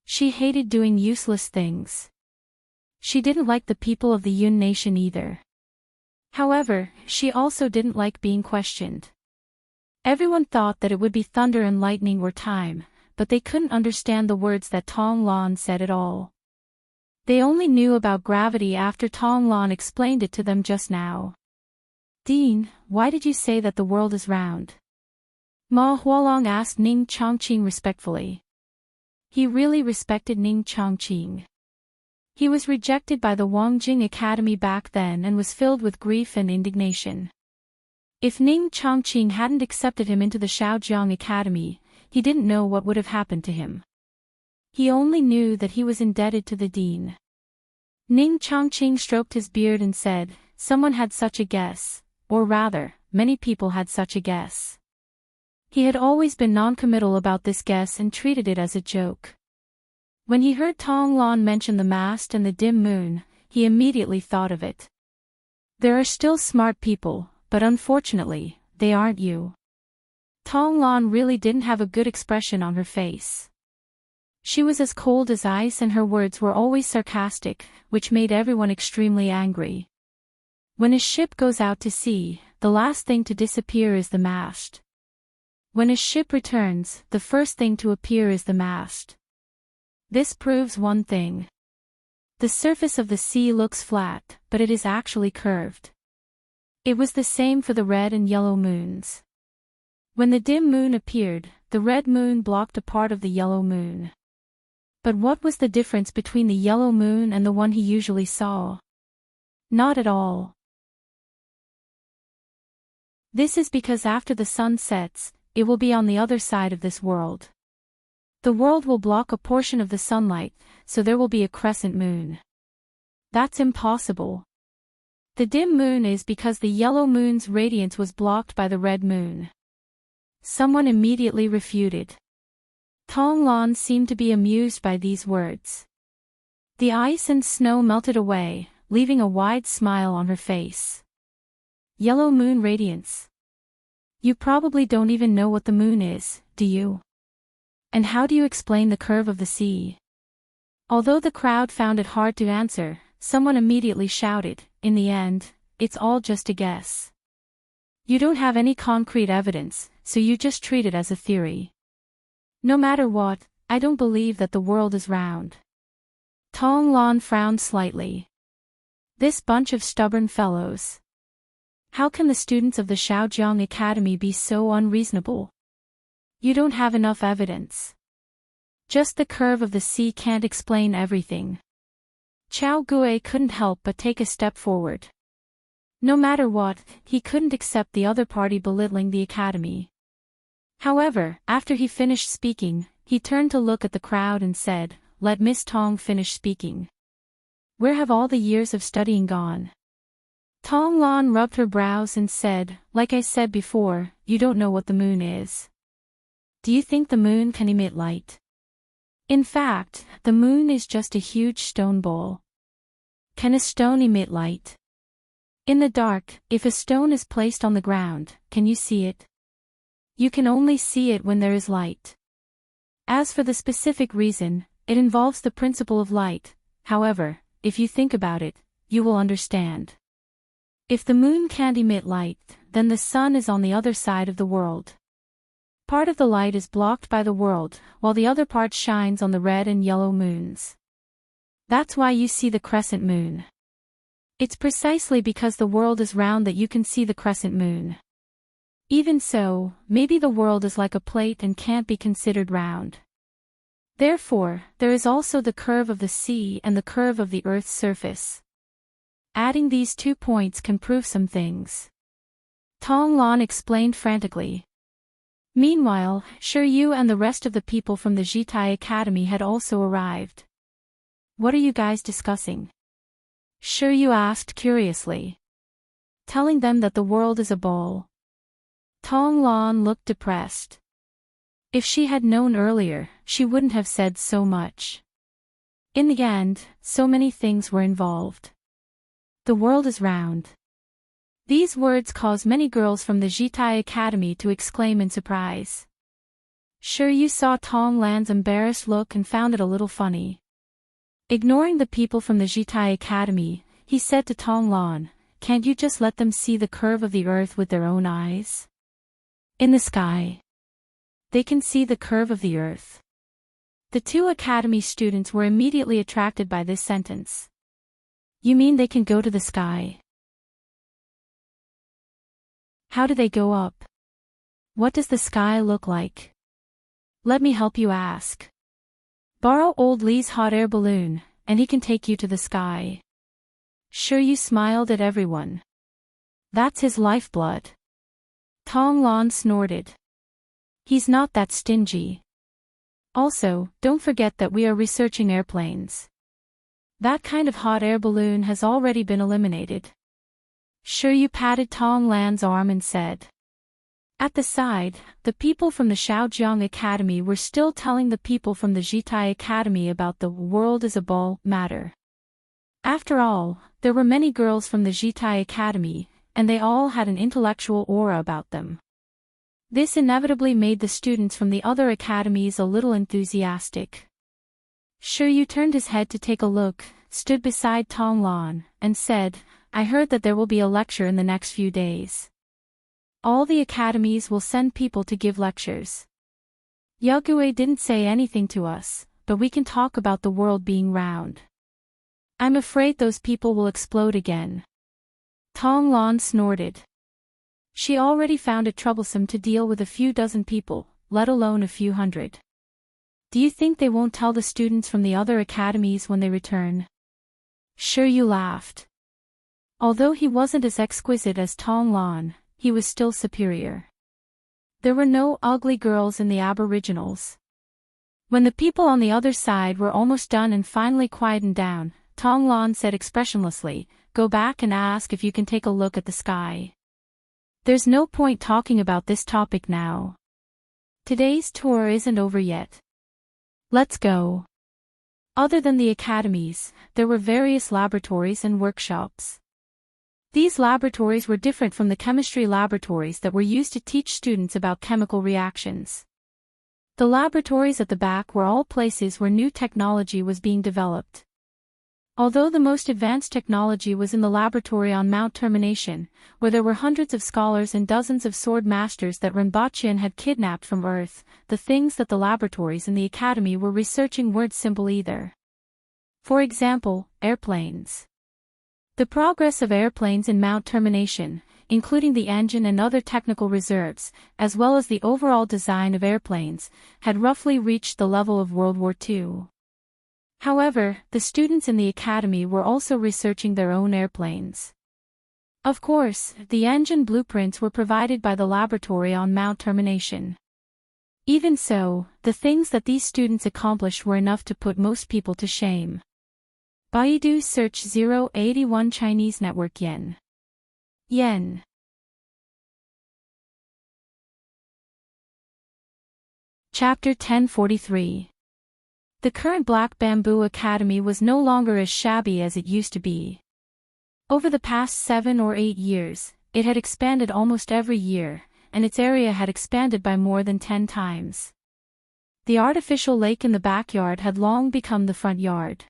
[SPEAKER 1] She hated doing useless things. She didn't like the people of the Yun nation either. However, she also didn't like being questioned. Everyone thought that it would be thunder and lightning or time, but they couldn't understand the words that Tong Lan said at all. They only knew about gravity after Tong Lan explained it to them just now. Dean, why did you say that the world is round? Ma Hualong asked Ning Chongqing respectfully. He really respected Ning Chongqing. He was rejected by the Wangjing Academy back then and was filled with grief and indignation. If Ning Chongqing hadn't accepted him into the Shaojiang Academy, he didn't know what would have happened to him. He only knew that he was indebted to the dean. Ning Chongqing stroked his beard and said, someone had such a guess, or rather, many people had such a guess. He had always been non-committal about this guess and treated it as a joke. When he heard Tong Lan mention the mast and the dim moon, he immediately thought of it. There are still smart people, but unfortunately, they aren't you. Tong Lan really didn't have a good expression on her face. She was as cold as ice and her words were always sarcastic, which made everyone extremely angry. When a ship goes out to sea, the last thing to disappear is the mast. When a ship returns, the first thing to appear is the mast. This proves one thing. The surface of the sea looks flat, but it is actually curved. It was the same for the red and yellow moons. When the dim moon appeared, the red moon blocked a part of the yellow moon. But what was the difference between the yellow moon and the one he usually saw? Not at all. This is because after the sun sets, it will be on the other side of this world. The world will block a portion of the sunlight, so there will be a crescent moon. That's impossible. The dim moon is because the yellow moon's radiance was blocked by the red moon. Someone immediately refuted. Tong Lan seemed to be amused by these words. The ice and snow melted away, leaving a wide smile on her face. Yellow moon radiance. You probably don't even know what the moon is, do you? And how do you explain the curve of the sea? Although the crowd found it hard to answer, someone immediately shouted, in the end, it's all just a guess. You don't have any concrete evidence, so you just treat it as a theory. No matter what, I don't believe that the world is round. Tong Lan frowned slightly. This bunch of stubborn fellows. How can the students of the Shaojiang Academy be so unreasonable? You don't have enough evidence. Just the curve of the sea can't explain everything. Chao Gui couldn't help but take a step forward. No matter what, he couldn't accept the other party belittling the academy. However, after he finished speaking, he turned to look at the crowd and said, let Miss Tong finish speaking. Where have all the years of studying gone? Tong Lan rubbed her brows and said, like I said before, you don't know what the moon is. Do you think the moon can emit light? In fact, the moon is just a huge stone ball. Can a stone emit light? In the dark, if a stone is placed on the ground, can you see it? You can only see it when there is light. As for the specific reason, it involves the principle of light. However, if you think about it, you will understand. If the moon can't emit light, then the sun is on the other side of the world. Part of the light is blocked by the world, while the other part shines on the red and yellow moons. That's why you see the crescent moon. It's precisely because the world is round that you can see the crescent moon. Even so, maybe the world is like a plate and can't be considered round. Therefore, there is also the curve of the sea and the curve of the Earth's surface. Adding these 2 points can prove some things. Tong Lan explained frantically. Meanwhile, Shi Yu and the rest of the people from the Jitai Academy had also arrived. What are you guys discussing? Shi Yu asked curiously. Telling them that the world is a ball. Tong Lan looked depressed. If she had known earlier, she wouldn't have said so much. In the end, so many things were involved. The world is round. These words caused many girls from the Jitai Academy to exclaim in surprise. Shi Yu saw Tong Lan's embarrassed look and found it a little funny. Ignoring the people from the Jitai Academy, he said to Tong Lan, "Can't you just let them see the curve of the earth with their own eyes? In the sky. They can see the curve of the earth." The 2 academy students were immediately attracted by this sentence. You mean they can go to the sky? How do they go up? What does the sky look like? Let me help you ask. Borrow old Lee's hot air balloon, and he can take you to the sky. Shi Yu smiled at everyone. That's his lifeblood. Tong Lan snorted. He's not that stingy. Also, don't forget that we are researching airplanes. That kind of hot air balloon has already been eliminated. Shi Yu patted Tong Lan's arm and said. At the side, the people from the Shaojiang Academy were still telling the people from the Jitai Academy about the world is a ball matter. After all, there were many girls from the Jitai Academy, and they all had an intellectual aura about them. This inevitably made the students from the other academies a little enthusiastic. Shi Yu turned his head to take a look, stood beside Tong Lan, and said, I heard that there will be a lecture in the next few days. All the academies will send people to give lectures. Yagui didn't say anything to us, but we can talk about the world being round. I'm afraid those people will explode again. Tong Lan snorted. She already found it troublesome to deal with a few dozen people, let alone a few hundred. Do you think they won't tell the students from the other academies when they return? Shi Yu laughed. Although he wasn't as exquisite as Tong Lan, he was still superior. There were no ugly girls in the aboriginals. When the people on the other side were almost done and finally quietened down, Tong Lan said expressionlessly, Go back and ask if you can take a look at the sky. There's no point talking about this topic now. Today's tour isn't over yet. Let's go. Other than the academies, there were various laboratories and workshops. These laboratories were different from the chemistry laboratories that were used to teach students about chemical reactions. The laboratories at the back were all places where new technology was being developed. Although the most advanced technology was in the laboratory on Mount Termination, where there were hundreds of scholars and dozens of sword masters that Rinpoche had kidnapped from Earth, the things that the laboratories in the academy were researching weren't simple either. For example, airplanes. The progress of airplanes in Mount Termination, including the engine and other technical reserves, as well as the overall design of airplanes, had roughly reached the level of World War II. However, the students in the academy were also researching their own airplanes. Of course, the engine blueprints were provided by the laboratory on Mount Termination. Even so, the things that these students accomplished were enough to put most people to shame. Baidu search 081 Chinese network yen. Yen. Chapter 1043. The current Black Bamboo Academy was no longer as shabby as it used to be. Over the past 7 or 8 years, it had expanded almost every year, and its area had expanded by more than 10 times. The artificial lake in the backyard had long become the front yard.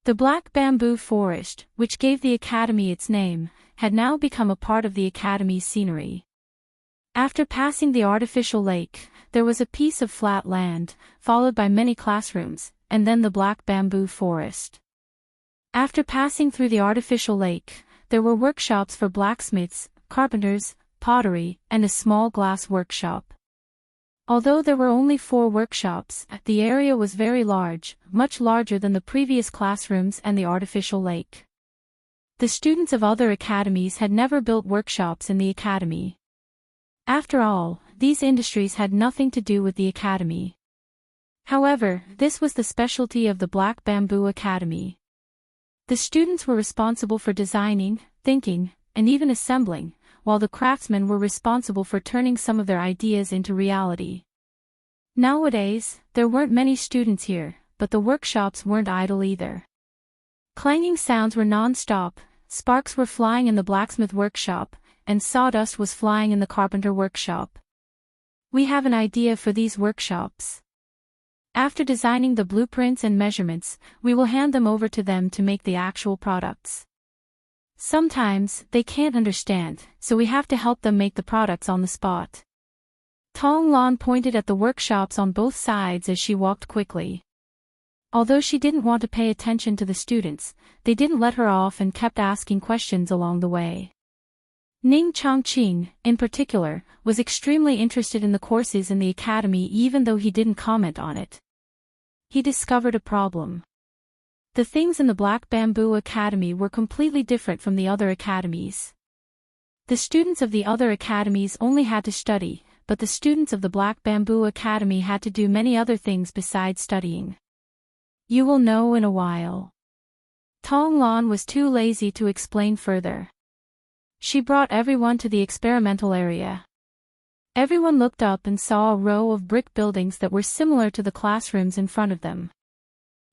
[SPEAKER 1] The Black Bamboo Forest, which gave the academy its name, had now become a part of the academy's scenery. After passing the artificial lake, there was a piece of flat land, followed by many classrooms, and then the Black Bamboo Forest. After passing through the artificial lake, there were workshops for blacksmiths, carpenters, pottery, and a small glass workshop. Although there were only 4 workshops, the area was very large, much larger than the previous classrooms and the artificial lake. The students of other academies had never built workshops in the academy. After all, these industries had nothing to do with the academy. However, this was the specialty of the Black Bamboo Academy. The students were responsible for designing, thinking, and even assembling, while the craftsmen were responsible for turning some of their ideas into reality. Nowadays, there weren't many students here, but the workshops weren't idle either. Clanging sounds were non-stop, sparks were flying in the blacksmith workshop, and sawdust was flying in the carpenter workshop. We have an idea for these workshops. After designing the blueprints and measurements, we will hand them over to them to make the actual products. Sometimes, they can't understand, so we have to help them make the products on the spot. Tong Lan pointed at the workshops on both sides as she walked quickly. Although she didn't want to pay attention to the students, they didn't let her off and kept asking questions along the way. Ning Chongqing, in particular, was extremely interested in the courses in the academy even though he didn't comment on it. He discovered a problem. The things in the Black Bamboo Academy were completely different from the other academies. The students of the other academies only had to study, but the students of the Black Bamboo Academy had to do many other things besides studying. You will know in a while. Tong Lan was too lazy to explain further. She brought everyone to the experimental area. Everyone looked up and saw a row of brick buildings that were similar to the classrooms in front of them.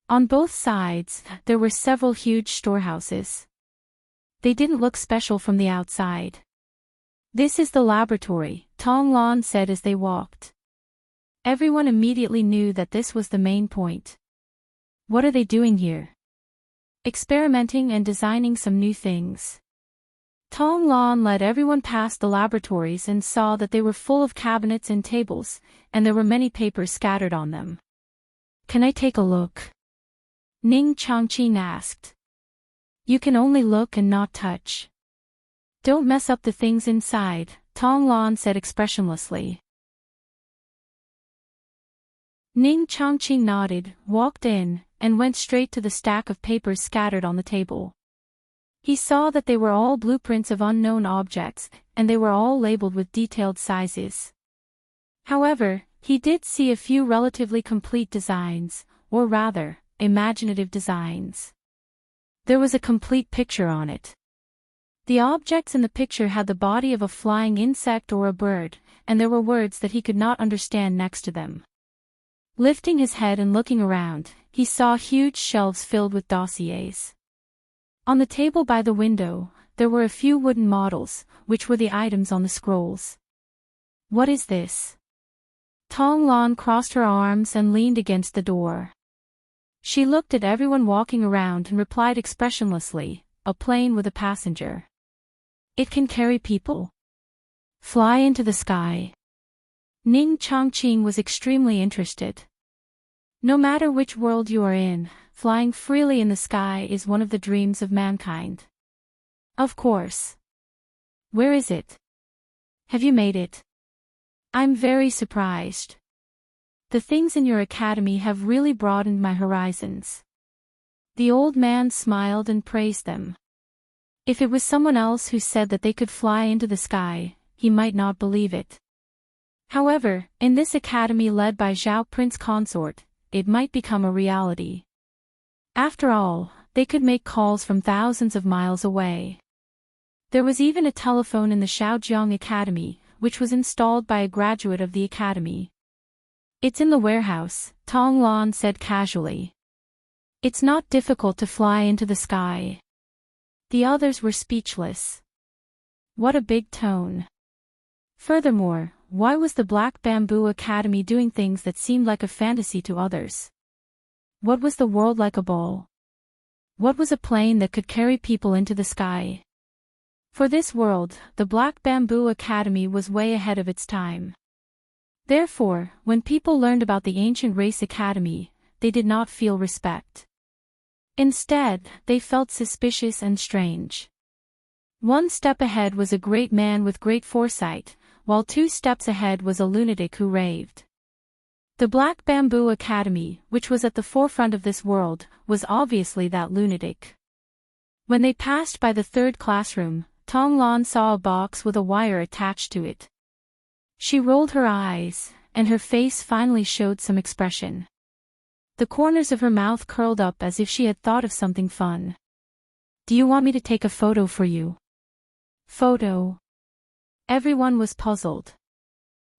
[SPEAKER 1] On both sides, there were several huge storehouses. They didn't look special from the outside. This is the laboratory, Tong Lan said as they walked. Everyone immediately knew that this was the main point. What are they doing here? Experimenting and designing some new things. Tong Lan led everyone past the laboratories and saw that they were full of cabinets and tables, and there were many papers scattered on them. Can I take a look? Ning Chongqing asked. You can only look and not touch. Don't mess up the things inside, Tong Lan said expressionlessly. Ning Chongqing nodded, walked in, and went straight to the stack of papers scattered on the table. He saw that they were all blueprints of unknown objects, and they were all labeled with detailed sizes. However, he did see a few relatively complete designs, or rather, imaginative designs. There was a complete picture on it. The objects in the picture had the body of a flying insect or a bird, and there were words that he could not understand next to them. Lifting his head and looking around, he saw huge shelves filled with dossiers. On the table by the window, there were a few wooden models, which were the items on the scrolls. What is this? Tong Lan crossed her arms and leaned against the door. She looked at everyone walking around and replied expressionlessly, a plane with a passenger. It can carry people. Fly into the sky. Ning Chongqing was extremely interested. No matter which world you are in, flying freely in the sky is one of the dreams of mankind. Of course. Where is it? Have you made it? I'm very surprised. The things in your academy have really broadened my horizons. The old man smiled and praised them. If it was someone else who said that they could fly into the sky, he might not believe it. However, in this academy led by Zhao Prince Consort, it might become a reality. After all, they could make calls from thousands of miles away. There was even a telephone in the Shaojiang Academy, which was installed by a graduate of the academy. It's in the warehouse, Tong Lan said casually. It's not difficult to fly into the sky. The others were speechless. What a big tone. Furthermore, why was the Black Bamboo Academy doing things that seemed like a fantasy to others? What was the world like a ball? What was a plane that could carry people into the sky? For this world, the Black Bamboo Academy was way ahead of its time. Therefore, when people learned about the Ancient Race Academy, they did not feel respect. Instead, they felt suspicious and strange. One step ahead was a great man with great foresight, while 2 steps ahead was a lunatic who raved. The Black Bamboo Academy, which was at the forefront of this world, was obviously that lunatic. When they passed by the third classroom, Tong Lan saw a box with a wire attached to it. She rolled her eyes, and her face finally showed some expression. The corners of her mouth curled up as if she had thought of something fun. "Do you want me to take a photo for you?" Photo. Everyone was puzzled.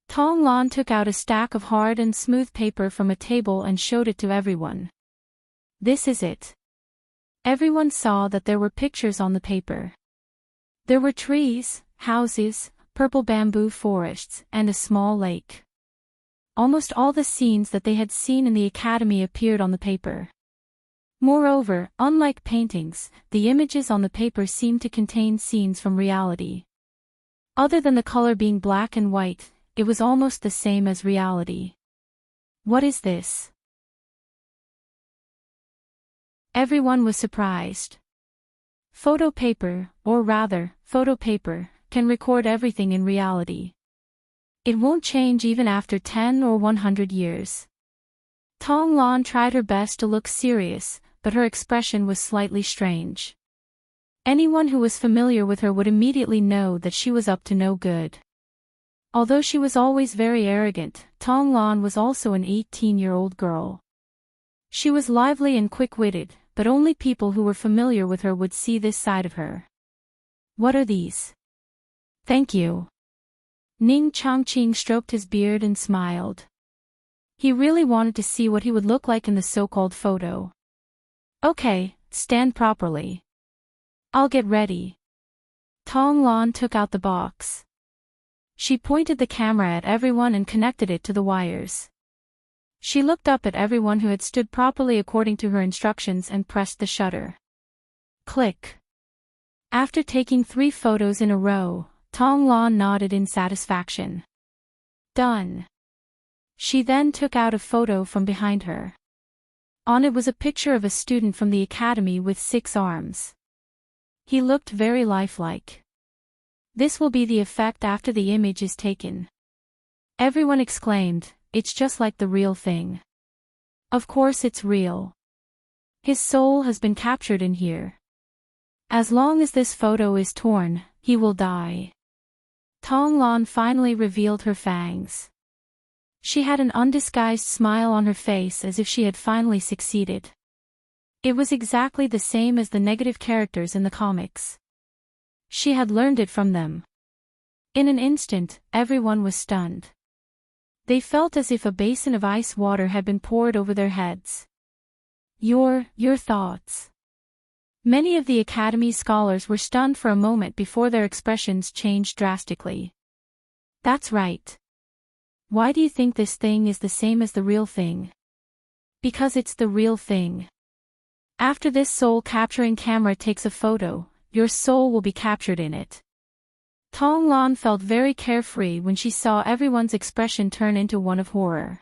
[SPEAKER 1] Tong Lan took out a stack of hard and smooth paper from a table and showed it to everyone. "This is it." Everyone saw that there were pictures on the paper. There were trees, houses, purple bamboo forests, and a small lake. Almost all the scenes that they had seen in the academy appeared on the paper. Moreover, unlike paintings, the images on the paper seemed to contain scenes from reality. Other than the color being black and white, it was almost the same as reality. "What is this?" Everyone was surprised. Photo paper, or rather, photo paper, can record everything in reality. It won't change even after 10 or 100 years. Tong Lan tried her best to look serious, but her expression was slightly strange. Anyone who was familiar with her would immediately know that she was up to no good. Although she was always very arrogant, Tong Lan was also an 18-year-old girl. She was lively and quick-witted, but only people who were familiar with her would see this side of her. "What are these?" "Thank you." Ning Chongqing stroked his beard and smiled. He really wanted to see what he would look like in the so-called photo. "Okay, stand properly. I'll get ready." Tong Lan took out the box. She pointed the camera at everyone and connected it to the wires. She looked up at everyone who had stood properly according to her instructions and pressed the shutter. Click. After taking 3 photos in a row, Tong Lan nodded in satisfaction. Done. She then took out a photo from behind her. On it was a picture of a student from the academy with 6 arms. He looked very lifelike. This will be the effect after the image is taken. Everyone exclaimed, "It's just like the real thing." Of course it's real. His soul has been captured in here. As long as this photo is torn, he will die. Tong Lan finally revealed her fangs. She had an undisguised smile on her face as if she had finally succeeded. It was exactly the same as the negative characters in the comics. She had learned it from them. In an instant, everyone was stunned. They felt as if a basin of ice water had been poured over their heads. Your thoughts. Many of the Academy's scholars were stunned for a moment before their expressions changed drastically. That's right. Why do you think this thing is the same as the real thing? Because it's the real thing. After this soul-capturing camera takes a photo, your soul will be captured in it. Tong Lan felt very carefree when she saw everyone's expression turn into one of horror.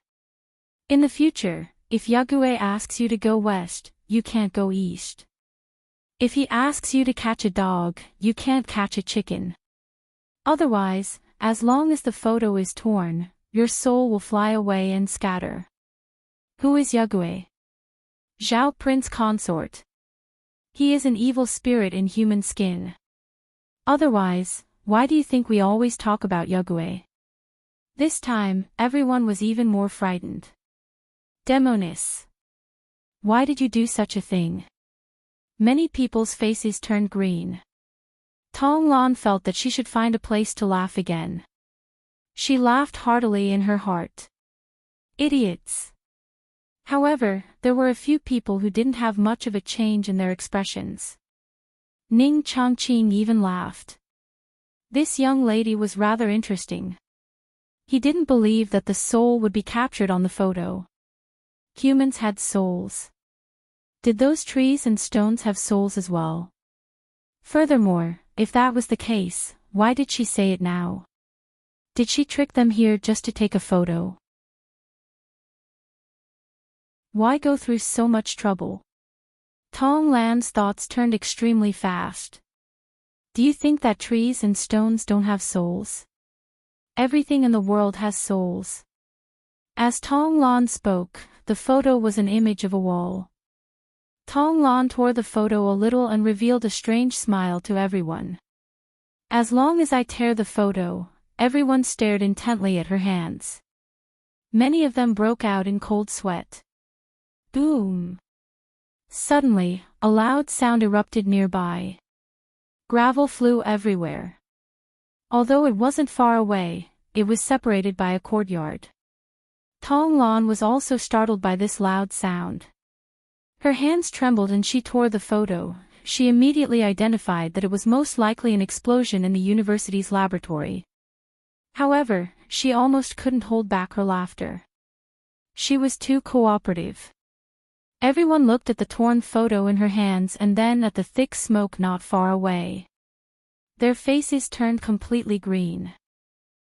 [SPEAKER 1] In the future, if Yagüe asks you to go west, you can't go east. If he asks you to catch a dog, you can't catch a chicken. Otherwise, as long as the photo is torn, your soul will fly away and scatter. Who is Yagüe? Zhao Prince Consort. He is an evil spirit in human skin. Otherwise, why do you think we always talk about Yagüe? This time, everyone was even more frightened. Demonis. Why did you do such a thing? Many people's faces turned green. Tong Lan felt that she should find a place to laugh again. She laughed heartily in her heart. Idiots. However, there were a few people who didn't have much of a change in their expressions. Ning Chongqing even laughed. This young lady was rather interesting. He didn't believe that the soul would be captured on the photo. Humans had souls. Did those trees and stones have souls as well? Furthermore, if that was the case, why did she say it now? Did she trick them here just to take a photo? Why go through so much trouble? Tong Lan's thoughts turned extremely fast. Do you think that trees and stones don't have souls? Everything in the world has souls. As Tong Lan spoke, the photo was an image of a wall. Tong Lan tore the photo a little and revealed a strange smile to everyone. As long as I tear the photo, everyone stared intently at her hands. Many of them broke out in cold sweat. Boom! Suddenly, a loud sound erupted nearby. Gravel flew everywhere. Although it wasn't far away, it was separated by a courtyard. Tong Lan was also startled by this loud sound. Her hands trembled and she tore the photo. She immediately identified that it was most likely an explosion in the university's laboratory. However, she almost couldn't hold back her laughter. She was too cooperative. Everyone looked at the torn photo in her hands and then at the thick smoke not far away. Their faces turned completely green.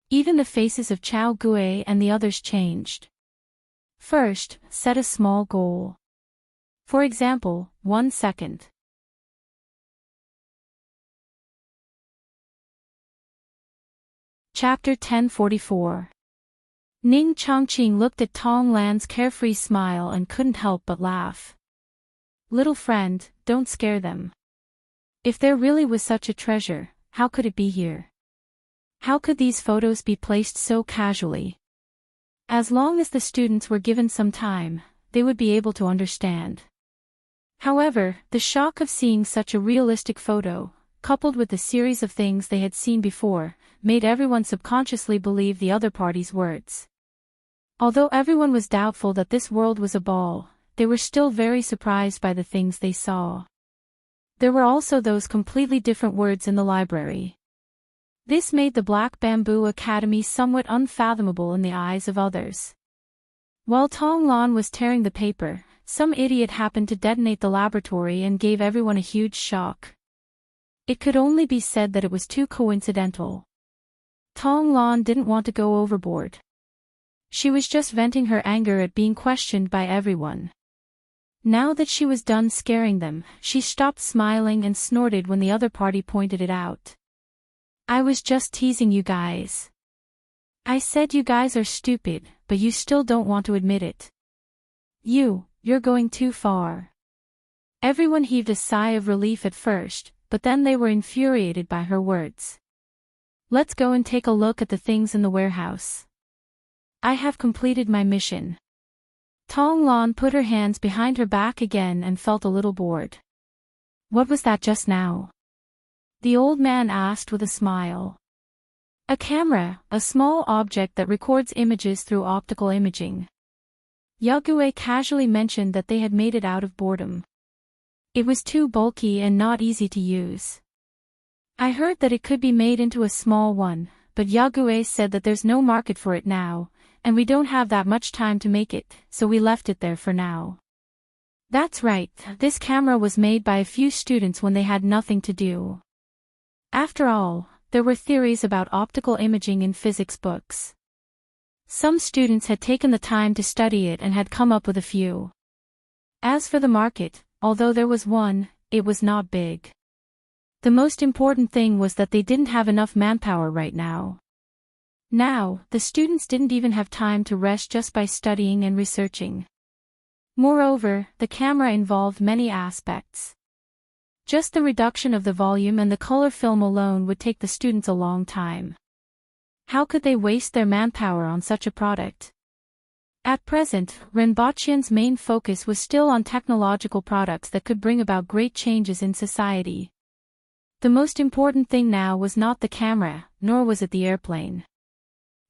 [SPEAKER 1] Even the faces of Chao Gui and the others changed. First, set a small goal. For example, 1 second. Chapter 1044. Ning Chongqing looked at Tong Lan's carefree smile and couldn't help but laugh. Little friend, don't scare them. If there really was such a treasure, how could it be here? How could these photos be placed so casually? As long as the students were given some time, they would be able to understand. However, the shock of seeing such a realistic photo, coupled with the series of things they had seen before, made everyone subconsciously believe the other party's words. Although everyone was doubtful that this world was a ball, they were still very surprised by the things they saw. There were also those completely different words in the library. This made the Black Bamboo Academy somewhat unfathomable in the eyes of others. While Tong Lan was tearing the paper, some idiot happened to detonate the laboratory and gave everyone a huge shock. It could only be said that it was too coincidental. Tong Lan didn't want to go overboard. She was just venting her anger at being questioned by everyone. Now that she was done scaring them, she stopped smiling and snorted when the other party pointed it out. I was just teasing you guys. I said you guys are stupid, but you still don't want to admit it. You're going too far. Everyone heaved a sigh of relief at first, but then they were infuriated by her words. Let's go and take a look at the things in the warehouse. I have completed my mission. Tong Lan put her hands behind her back again and felt a little bored. What was that just now? The old man asked with a smile. A camera, a small object that records images through optical imaging. Yague casually mentioned that they had made it out of boredom. It was too bulky and not easy to use. I heard that it could be made into a small one, but Yague said that there's no market for it now, and we don't have that much time to make it, so we left it there for now. That's right, this camera was made by a few students when they had nothing to do. After all, there were theories about optical imaging in physics books. Some students had taken the time to study it and had come up with a few. As for the market, although there was one, it was not big. The most important thing was that they didn't have enough manpower right now. Now, the students didn't even have time to rest just by studying and researching. Moreover, the camera involved many aspects. Just the reduction of the volume and the color film alone would take the students a long time. How could they waste their manpower on such a product? At present, Renbachian's main focus was still on technological products that could bring about great changes in society. The most important thing now was not the camera, nor was it the airplane.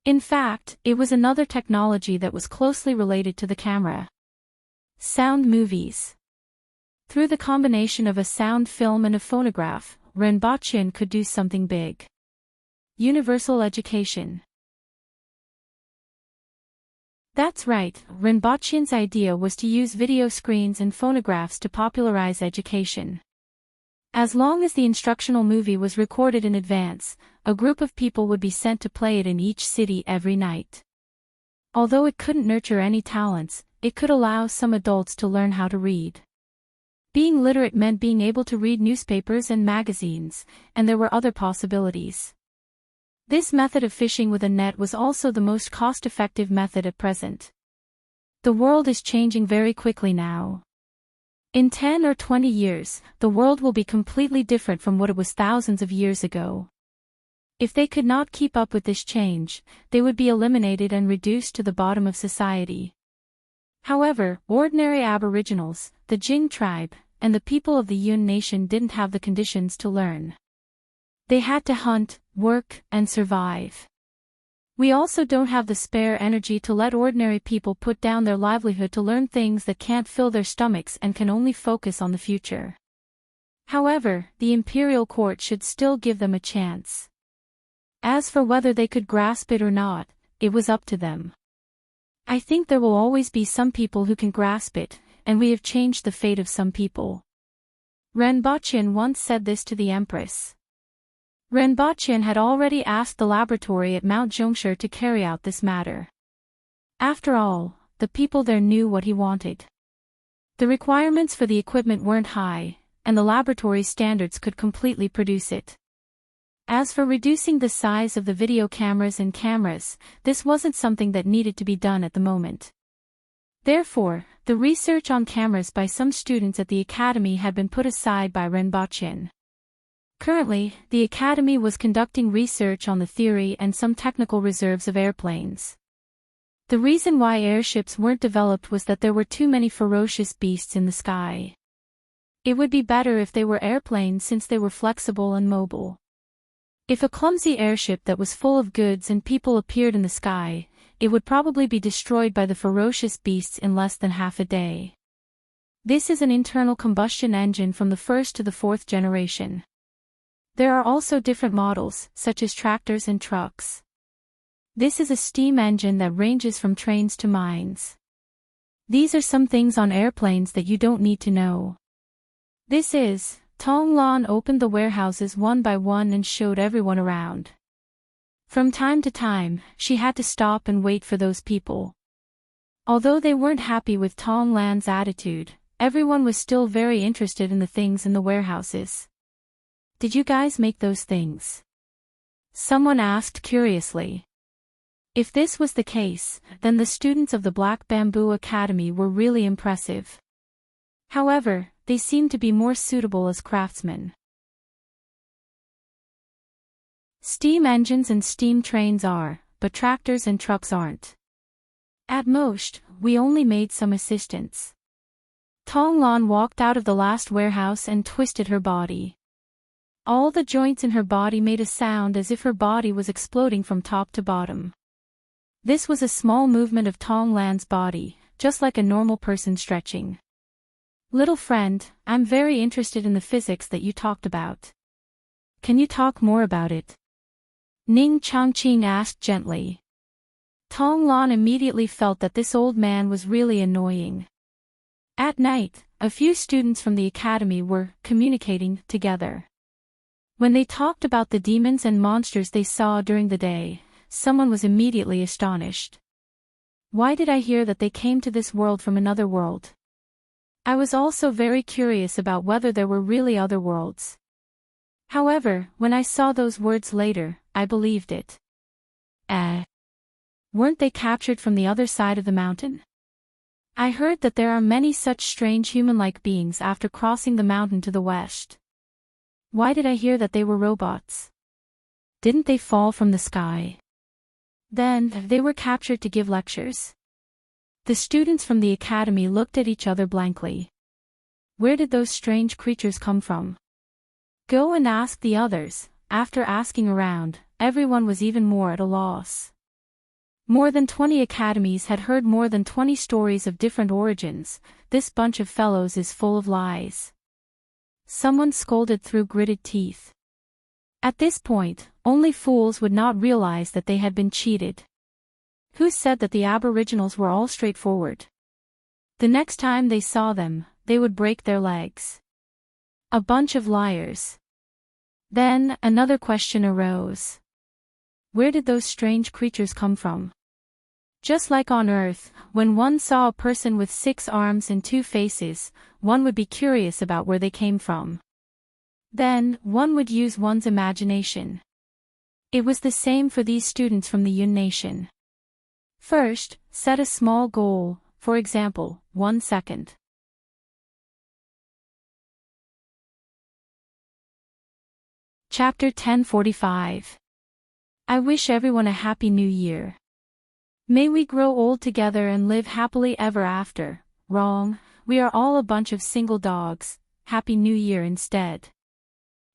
[SPEAKER 1] In fact, it was another technology that was closely related to the camera. Sound movies. Through the combination of a sound film and a phonograph, Renbachian could do something big. Universal education. That's right, Renbachian's idea was to use video screens and phonographs to popularize education. As long as the instructional movie was recorded in advance, a group of people would be sent to play it in each city every night. Although it couldn't nurture any talents, it could allow some adults to learn how to read. Being literate meant being able to read newspapers and magazines, and there were other possibilities. This method of fishing with a net was also the most cost-effective method at present. The world is changing very quickly now. In 10 or 20 years, the world will be completely different from what it was thousands of years ago. If they could not keep up with this change, they would be eliminated and reduced to the bottom of society. However, ordinary Aboriginals, the Jing tribe, and the people of the Yun nation didn't have the conditions to learn. They had to hunt, work, and survive. We also don't have the spare energy to let ordinary people put down their livelihood to learn things that can't fill their stomachs and can only focus on the future. However, the imperial court should still give them a chance. As for whether they could grasp it or not, it was up to them. I think there will always be some people who can grasp it, and we have changed the fate of some people. Rinpoche once said this to the Empress. Rinpoche had already asked the laboratory at Mount Zhongsha to carry out this matter. After all, the people there knew what he wanted. The requirements for the equipment weren't high, and the laboratory standards could completely produce it. As for reducing the size of the video cameras and cameras, this wasn't something that needed to be done at the moment. Therefore, the research on cameras by some students at the academy had been put aside by Rinpoche. Currently, the academy was conducting research on the theory and some technical reserves of airplanes. The reason why airships weren't developed was that there were too many ferocious beasts in the sky. It would be better if they were airplanes since they were flexible and mobile. If a clumsy airship that was full of goods and people appeared in the sky, it would probably be destroyed by the ferocious beasts in less than half a day. This is an internal combustion engine from the first to the fourth generation. There are also different models, such as tractors and trucks. This is a steam engine that ranges from trains to mines. These are some things on airplanes that you don't need to know. Tong Lan opened the warehouses one by one and showed everyone around. From time to time, she had to stop and wait for those people. Although they weren't happy with Tong Lan's attitude, everyone was still very interested in the things in the warehouses. Did you guys make those things? Someone asked curiously. If this was the case, then the students of the Black Bamboo Academy were really impressive. However, they seemed to be more suitable as craftsmen. Steam engines and steam trains are, but tractors and trucks aren't. At most, we only made some assistance. Tong Lan walked out of the last warehouse and twisted her body. All the joints in her body made a sound as if her body was exploding from top to bottom. This was a small movement of Tong Lan's body, just like a normal person stretching. Little friend, I'm very interested in the physics that you talked about. Can you talk more about it? Ning Changqing asked gently. Tong Lan immediately felt that this old man was really annoying. At night, a few students from the academy were communicating together. When they talked about the demons and monsters they saw during the day, someone was immediately astonished. Why did I hear that they came to this world from another world? I was also very curious about whether there were really other worlds. However, when I saw those words later, I believed it. Weren't they captured from the other side of the mountain? I heard that there are many such strange human-like beings after crossing the mountain to the west. Why did I hear that they were robots? Didn't they fall from the sky? Then, they were captured to give lectures. The students from the academy looked at each other blankly. Where did those strange creatures come from? Go and ask the others. After asking around, everyone was even more at a loss. More than 20 academies had heard more than 20 stories of different origins. This bunch of fellows is full of lies. Someone scolded through gritted teeth. At this point, only fools would not realize that they had been cheated. Who said that the Aboriginals were all straightforward? The next time they saw them, they would break their legs. A bunch of liars. Then, another question arose. Where did those strange creatures come from? Just like on Earth, when one saw a person with 6 arms and 2 faces, one would be curious about where they came from. Then, one would use one's imagination. It was the same for these students from the Yun Nation. First, set a small goal, for example, 1 second. Chapter 1045. I wish everyone a Happy New Year. May we grow old together and live happily ever after. Wrong, we are all a bunch of single dogs. Happy New Year instead.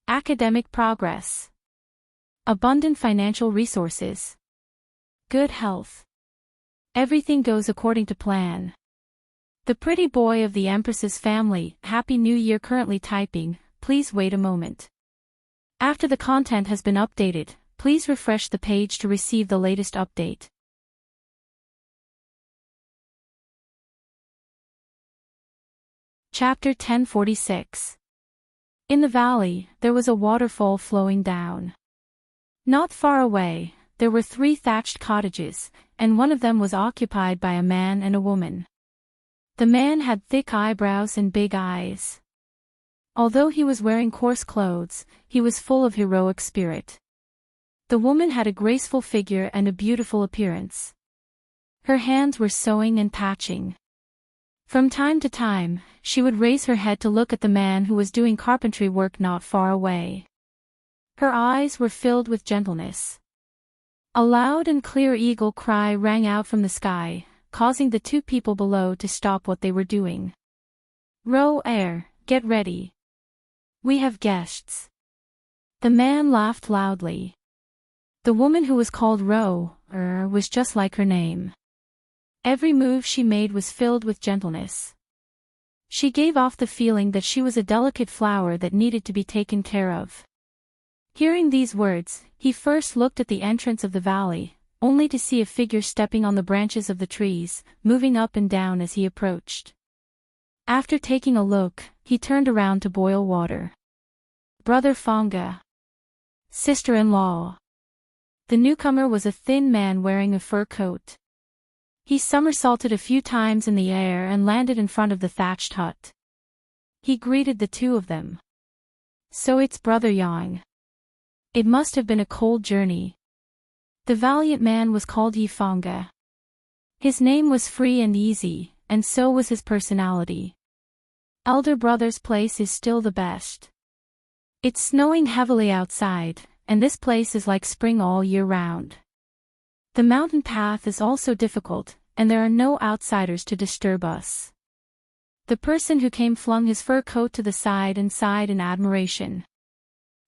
[SPEAKER 1] Academic progress. Abundant financial resources. Good health. Everything goes according to plan. The pretty boy of the Empress's family, Happy New Year currently typing, please wait a moment. After the content has been updated, please refresh the page to receive the latest update. Chapter 1046. In the valley, there was a waterfall flowing down. Not far away, there were 3 thatched cottages, and one of them was occupied by a man and a woman. The man had thick eyebrows and big eyes. Although he was wearing coarse clothes, he was full of heroic spirit. The woman had a graceful figure and a beautiful appearance. Her hands were sewing and patching. From time to time, she would raise her head to look at the man who was doing carpentry work not far away. Her eyes were filled with gentleness. A loud and clear eagle cry rang out from the sky, causing the 2 people below to stop what they were doing. Row air, get ready. We have guests. The man laughed loudly. The woman who was called Row was just like her name. Every move she made was filled with gentleness. She gave off the feeling that she was a delicate flower that needed to be taken care of. Hearing these words, he first looked at the entrance of the valley, only to see a figure stepping on the branches of the trees, moving up and down as he approached. After taking a look, he turned around to boil water. Brother Fonga. Sister-in-law. The newcomer was a thin man wearing a fur coat. He somersaulted a few times in the air and landed in front of the thatched hut. He greeted the 2 of them. So it's Brother Yang. It must have been a cold journey. The valiant man was called Yifonga. His name was free and easy, and so was his personality. Elder brother's place is still the best. It's snowing heavily outside, and this place is like spring all year round. The mountain path is also difficult, and there are no outsiders to disturb us. The person who came flung his fur coat to the side and sighed in admiration.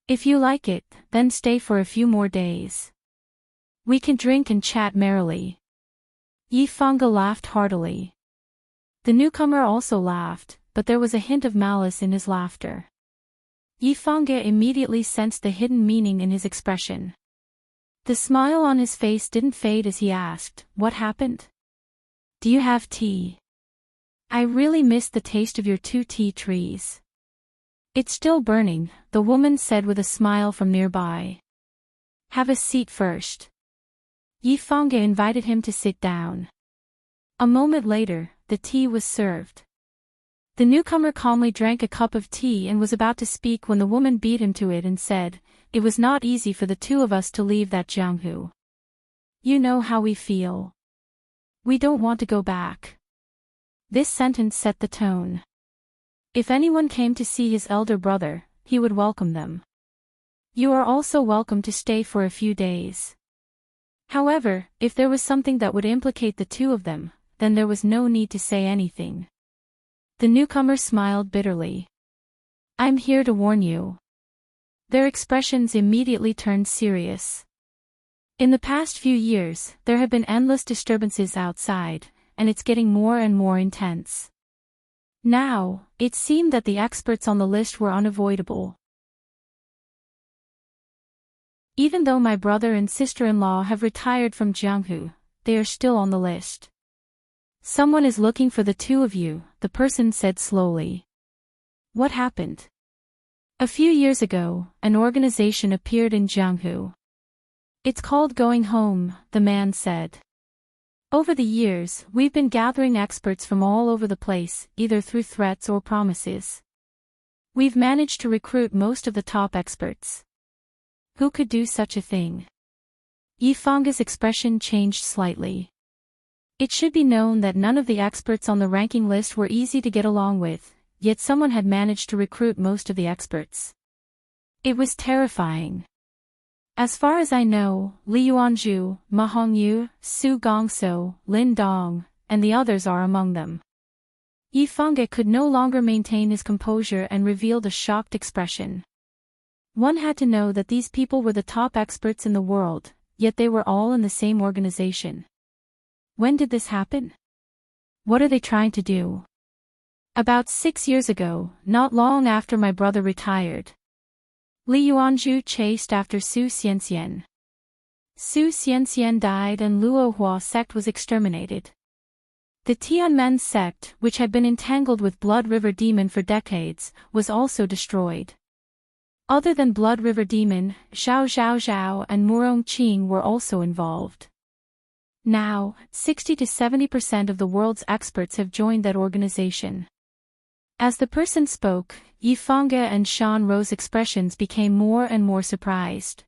[SPEAKER 1] If you like it, then stay for a few more days. We can drink and chat merrily. Yifonga laughed heartily. The newcomer also laughed, but there was a hint of malice in his laughter. Yifonga immediately sensed the hidden meaning in his expression. The smile on his face didn't fade as he asked, "What happened? Do you have tea? I really miss the taste of your 2 tea trees." "It's still burning," the woman said with a smile from nearby. "Have a seat first." Yifonga invited him to sit down. A moment later, the tea was served. The newcomer calmly drank a cup of tea and was about to speak when the woman beat him to it and said, "It was not easy for the 2 of us to leave that Jianghu. You know how we feel. We don't want to go back." This sentence set the tone. If anyone came to see his elder brother, he would welcome them. You are also welcome to stay for a few days. However, if there was something that would implicate the 2 of them, then there was no need to say anything. The newcomer smiled bitterly. "I'm here to warn you." Their expressions immediately turned serious. In the past few years, there have been endless disturbances outside, and it's getting more and more intense. Now, it seemed that the experts on the list were unavoidable. Even though my brother and sister-in-law have retired from Jianghu, they are still on the list. Someone is looking for the 2 of you, the person said slowly. What happened? A few years ago, an organization appeared in Jianghu. It's called Going Home, the man said. Over the years, we've been gathering experts from all over the place, either through threats or promises. We've managed to recruit most of the top experts. Who could do such a thing? Yifanga's expression changed slightly. It should be known that none of the experts on the ranking list were easy to get along with, yet someone had managed to recruit most of the experts. It was terrifying. As far as I know, Li Yuanzhu, Ma Hongyu, Su Gongso, Lin Dong, and the others are among them. Yifanga could no longer maintain his composure and revealed a shocked expression. One had to know that these people were the top experts in the world, yet they were all in the same organization. When did this happen? What are they trying to do? About 6 years ago, not long after my brother retired. Li Yuanzhu chased after Su Xianxian. Su Xianxian died and Luohua sect was exterminated. The Tianmen sect, which had been entangled with Blood River Demon for decades, was also destroyed. Other than Blood River Demon, Xiao Zhao Zhao and Murong Qing were also involved. Now, 60 to 70% of the world's experts have joined that organization. As the person spoke, Yifanga and Shan Ro's expressions became more and more surprised.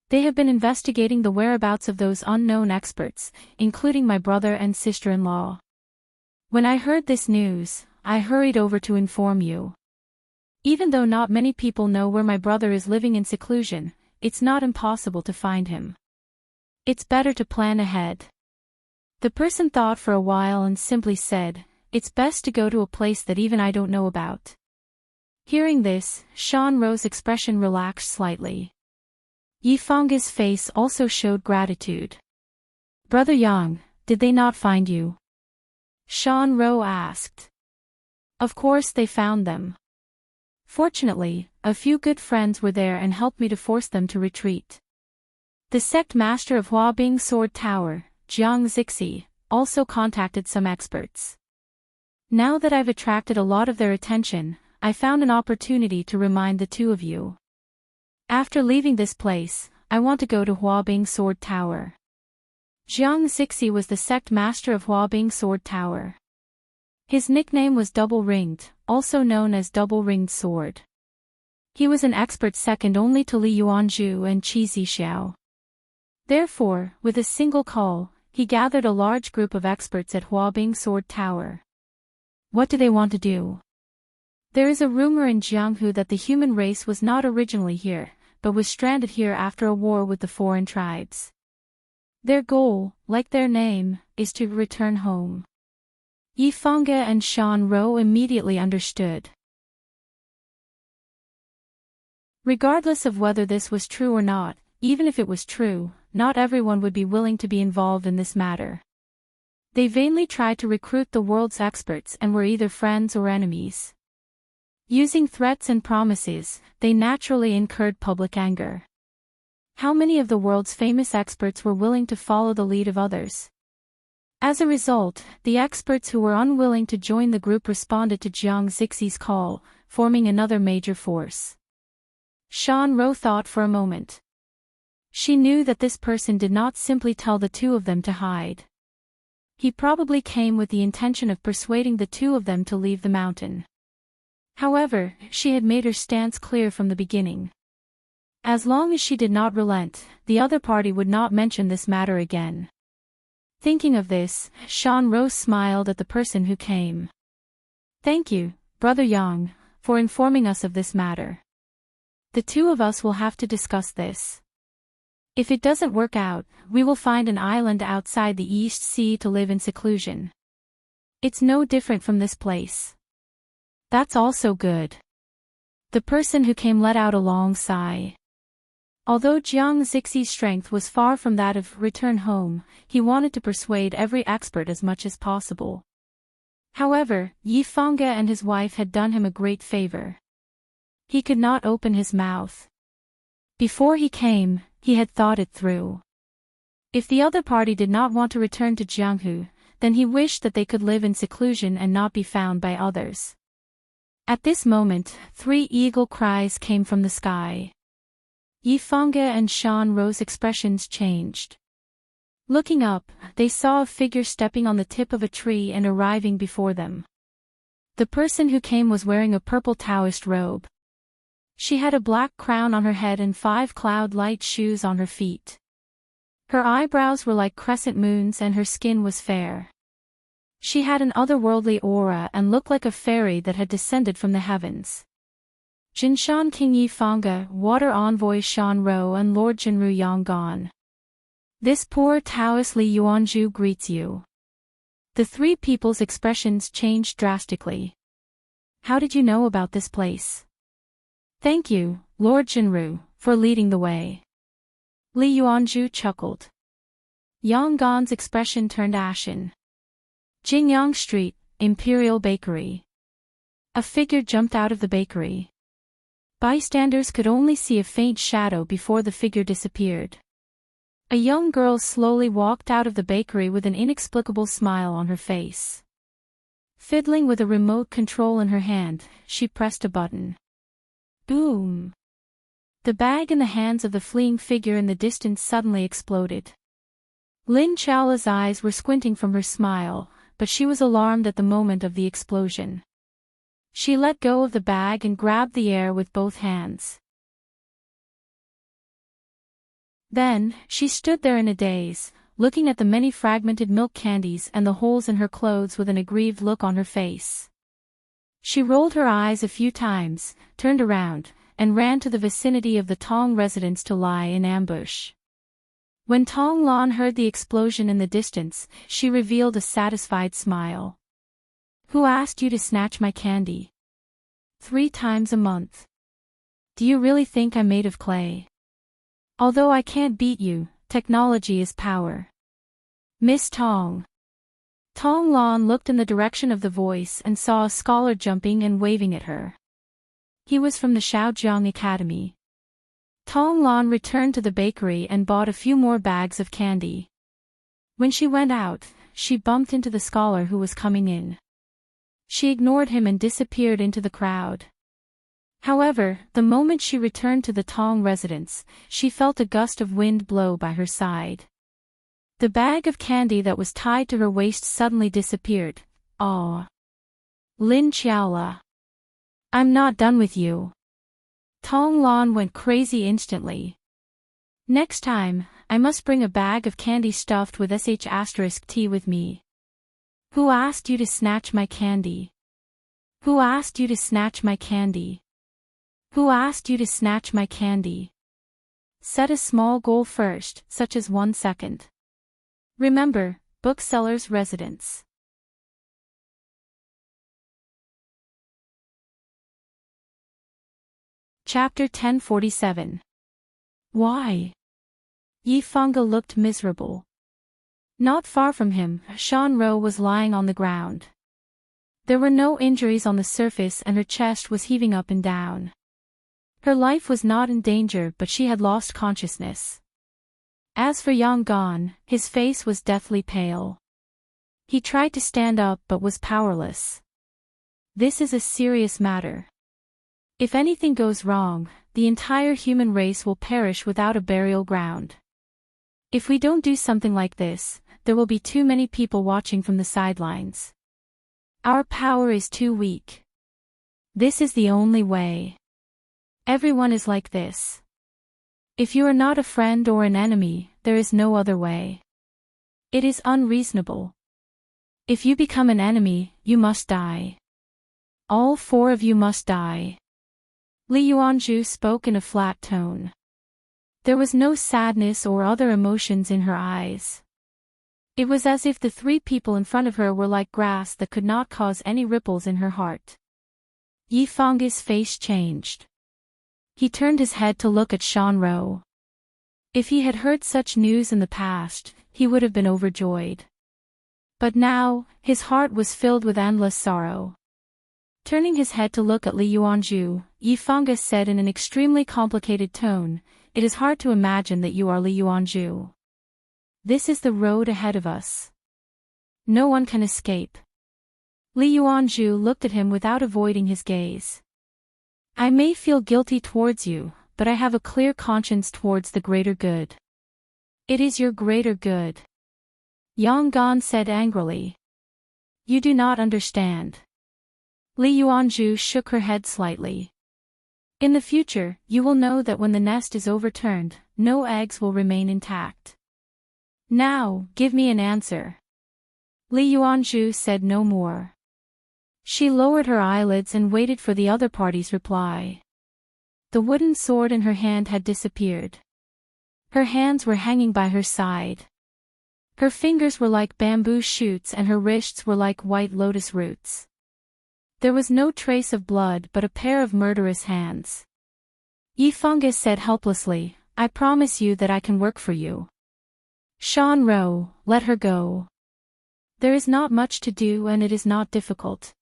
[SPEAKER 1] They have been investigating the whereabouts of those unknown experts, including my brother and sister-in-law. When I heard this news, I hurried over to inform you. Even though not many people know where my brother is living in seclusion, it's not impossible to find him. It's better to plan ahead. The person thought for a while and simply said, "It's best to go to a place that even I don't know about." Hearing this, Shan Ro's expression relaxed slightly. Yifanga's face also showed gratitude. "Brother Yang, did they not find you?" Shan Ro asked. "Of course they found them. Fortunately, a few good friends were there and helped me to force them to retreat." The sect master of Huabing Sword Tower, Jiang Zixi, also contacted some experts. "Now that I've attracted a lot of their attention, I found an opportunity to remind the two of you. After leaving this place, I want to go to Huabing Sword Tower." Jiang Zixi was the sect master of Huabing Sword Tower. His nickname was Double Ringed, also known as Double Ringed Sword. He was an expert second only to Li Yuanzhu and Qi Zixiao. Therefore, with a single call, he gathered a large group of experts at Huabing Sword Tower. What do they want to do? There is a rumor in Jianghu that the human race was not originally here, but was stranded here after a war with the foreign tribes. Their goal, like their name, is to return home. Yifanga and Shan Ro immediately understood. Regardless of whether this was true or not, even if it was true, not everyone would be willing to be involved in this matter. They vainly tried to recruit the world's experts and were either friends or enemies. Using threats and promises, they naturally incurred public anger. How many of the world's famous experts were willing to follow the lead of others? As a result, the experts who were unwilling to join the group responded to Jiang Zixi's call, forming another major force. Shan Ro thought for a moment. She knew that this person did not simply tell the two of them to hide. He probably came with the intention of persuading the two of them to leave the mountain. However, she had made her stance clear from the beginning. As long as she did not relent, the other party would not mention this matter again. Thinking of this, Shan Ro smiled at the person who came. "Thank you, Brother Yang, for informing us of this matter. The two of us will have to discuss this. If it doesn't work out, we will find an island outside the East Sea to live in seclusion. It's no different from this place." "That's also good." The person who came let out a long sigh. Although Jiang Zixi's strength was far from that of return home, he wanted to persuade every expert as much as possible. However, Yifanga and his wife had done him a great favor. He could not open his mouth. Before he came, he had thought it through. If the other party did not want to return to Jianghu, then he wished that they could live in seclusion and not be found by others. At this moment, 3 eagle cries came from the sky. Yifanga and Shan Ro's expressions changed. Looking up, they saw a figure stepping on the tip of a tree and arriving before them. The person who came was wearing a purple Taoist robe. She had a black crown on her head and 5 cloud-light shoes on her feet. Her eyebrows were like crescent moons and her skin was fair. She had an otherworldly aura and looked like a fairy that had descended from the heavens. Jinshan King Yi Fanga, Water Envoy Shan Ro and Lord Jinru Yanggan. This poor Taoist Li Yuanzhu greets you. The 3 people's expressions changed drastically. How did you know about this place? Thank you, Lord Jinru, for leading the way. Li Yuanzhu chuckled. Yanggan's expression turned ashen. Jingyang Street, Imperial Bakery. A figure jumped out of the bakery. Bystanders could only see a faint shadow before the figure disappeared. A young girl slowly walked out of the bakery with an inexplicable smile on her face. Fiddling with a remote control in her hand, she pressed a button. Boom! The bag in the hands of the fleeing figure in the distance suddenly exploded. Lin Chaola's eyes were squinting from her smile, but she was alarmed at the moment of the explosion. She let go of the bag and grabbed the air with both hands. Then, she stood there in a daze, looking at the many fragmented milk candies and the holes in her clothes with an aggrieved look on her face. She rolled her eyes a few times, turned around, and ran to the vicinity of the Tong residence to lie in ambush. When Tong Lan heard the explosion in the distance, she revealed a satisfied smile. Who asked you to snatch my candy? 3 times a month. Do you really think I'm made of clay? Although I can't beat you, technology is power. Miss Tong. Tong Lan looked in the direction of the voice and saw a scholar jumping and waving at her. He was from the Shaojiang Academy. Tong Lan returned to the bakery and bought a few more bags of candy. When she went out, she bumped into the scholar who was coming in. She ignored him and disappeared into the crowd. However, the moment she returned to the Tong residence, she felt a gust of wind blow by her side. The bag of candy that was tied to her waist suddenly disappeared. Oh! Lin Chaola. I'm not done with you. Tong Lan went crazy instantly. Next time, I must bring a bag of candy stuffed with sh*t with me. Who asked you to snatch my candy? Who asked you to snatch my candy? Who asked you to snatch my candy? Set a small goal first, such as 1 second. Remember, bookseller's residence. Chapter 1047. Why? Yi Fanga looked miserable. Not far from him, Shan Ro was lying on the ground. There were no injuries on the surface and her chest was heaving up and down. Her life was not in danger but she had lost consciousness. As for Yanggan, his face was deathly pale. He tried to stand up but was powerless. This is a serious matter. If anything goes wrong, the entire human race will perish without a burial ground. If we don't do something like this, there will be too many people watching from the sidelines. Our power is too weak. This is the only way. Everyone is like this. If you are not a friend or an enemy, there is no other way. It is unreasonable. If you become an enemy, you must die. All 4 of you must die. Li Yuanzhu spoke in a flat tone. There was no sadness or other emotions in her eyes. It was as if the 3 people in front of her were like grass that could not cause any ripples in her heart. Yi Fanga's face changed. He turned his head to look at Shan Ro. If he had heard such news in the past, he would have been overjoyed. But now, his heart was filled with endless sorrow. Turning his head to look at Li Yuanzhu, Yi Fanga said in an extremely complicated tone, "It is hard to imagine that you are Li Yuanzhu. This is the road ahead of us. No one can escape." Li Yuanzhu looked at him without avoiding his gaze. I may feel guilty towards you, but I have a clear conscience towards the greater good. It is your greater good. Yang Gan said angrily. You do not understand. Li Yuanzhu shook her head slightly. In the future, you will know that when the nest is overturned, no eggs will remain intact. Now, give me an answer. Li Yuanzhu said no more. She lowered her eyelids and waited for the other party's reply. The wooden sword in her hand had disappeared. Her hands were hanging by her side. Her fingers were like bamboo shoots and her wrists were like white lotus roots. There was no trace of blood but a pair of murderous hands. Yi Fengge said helplessly, I promise you that I can work for you. Shan Ro, let her go. There is not much to do and it is not difficult.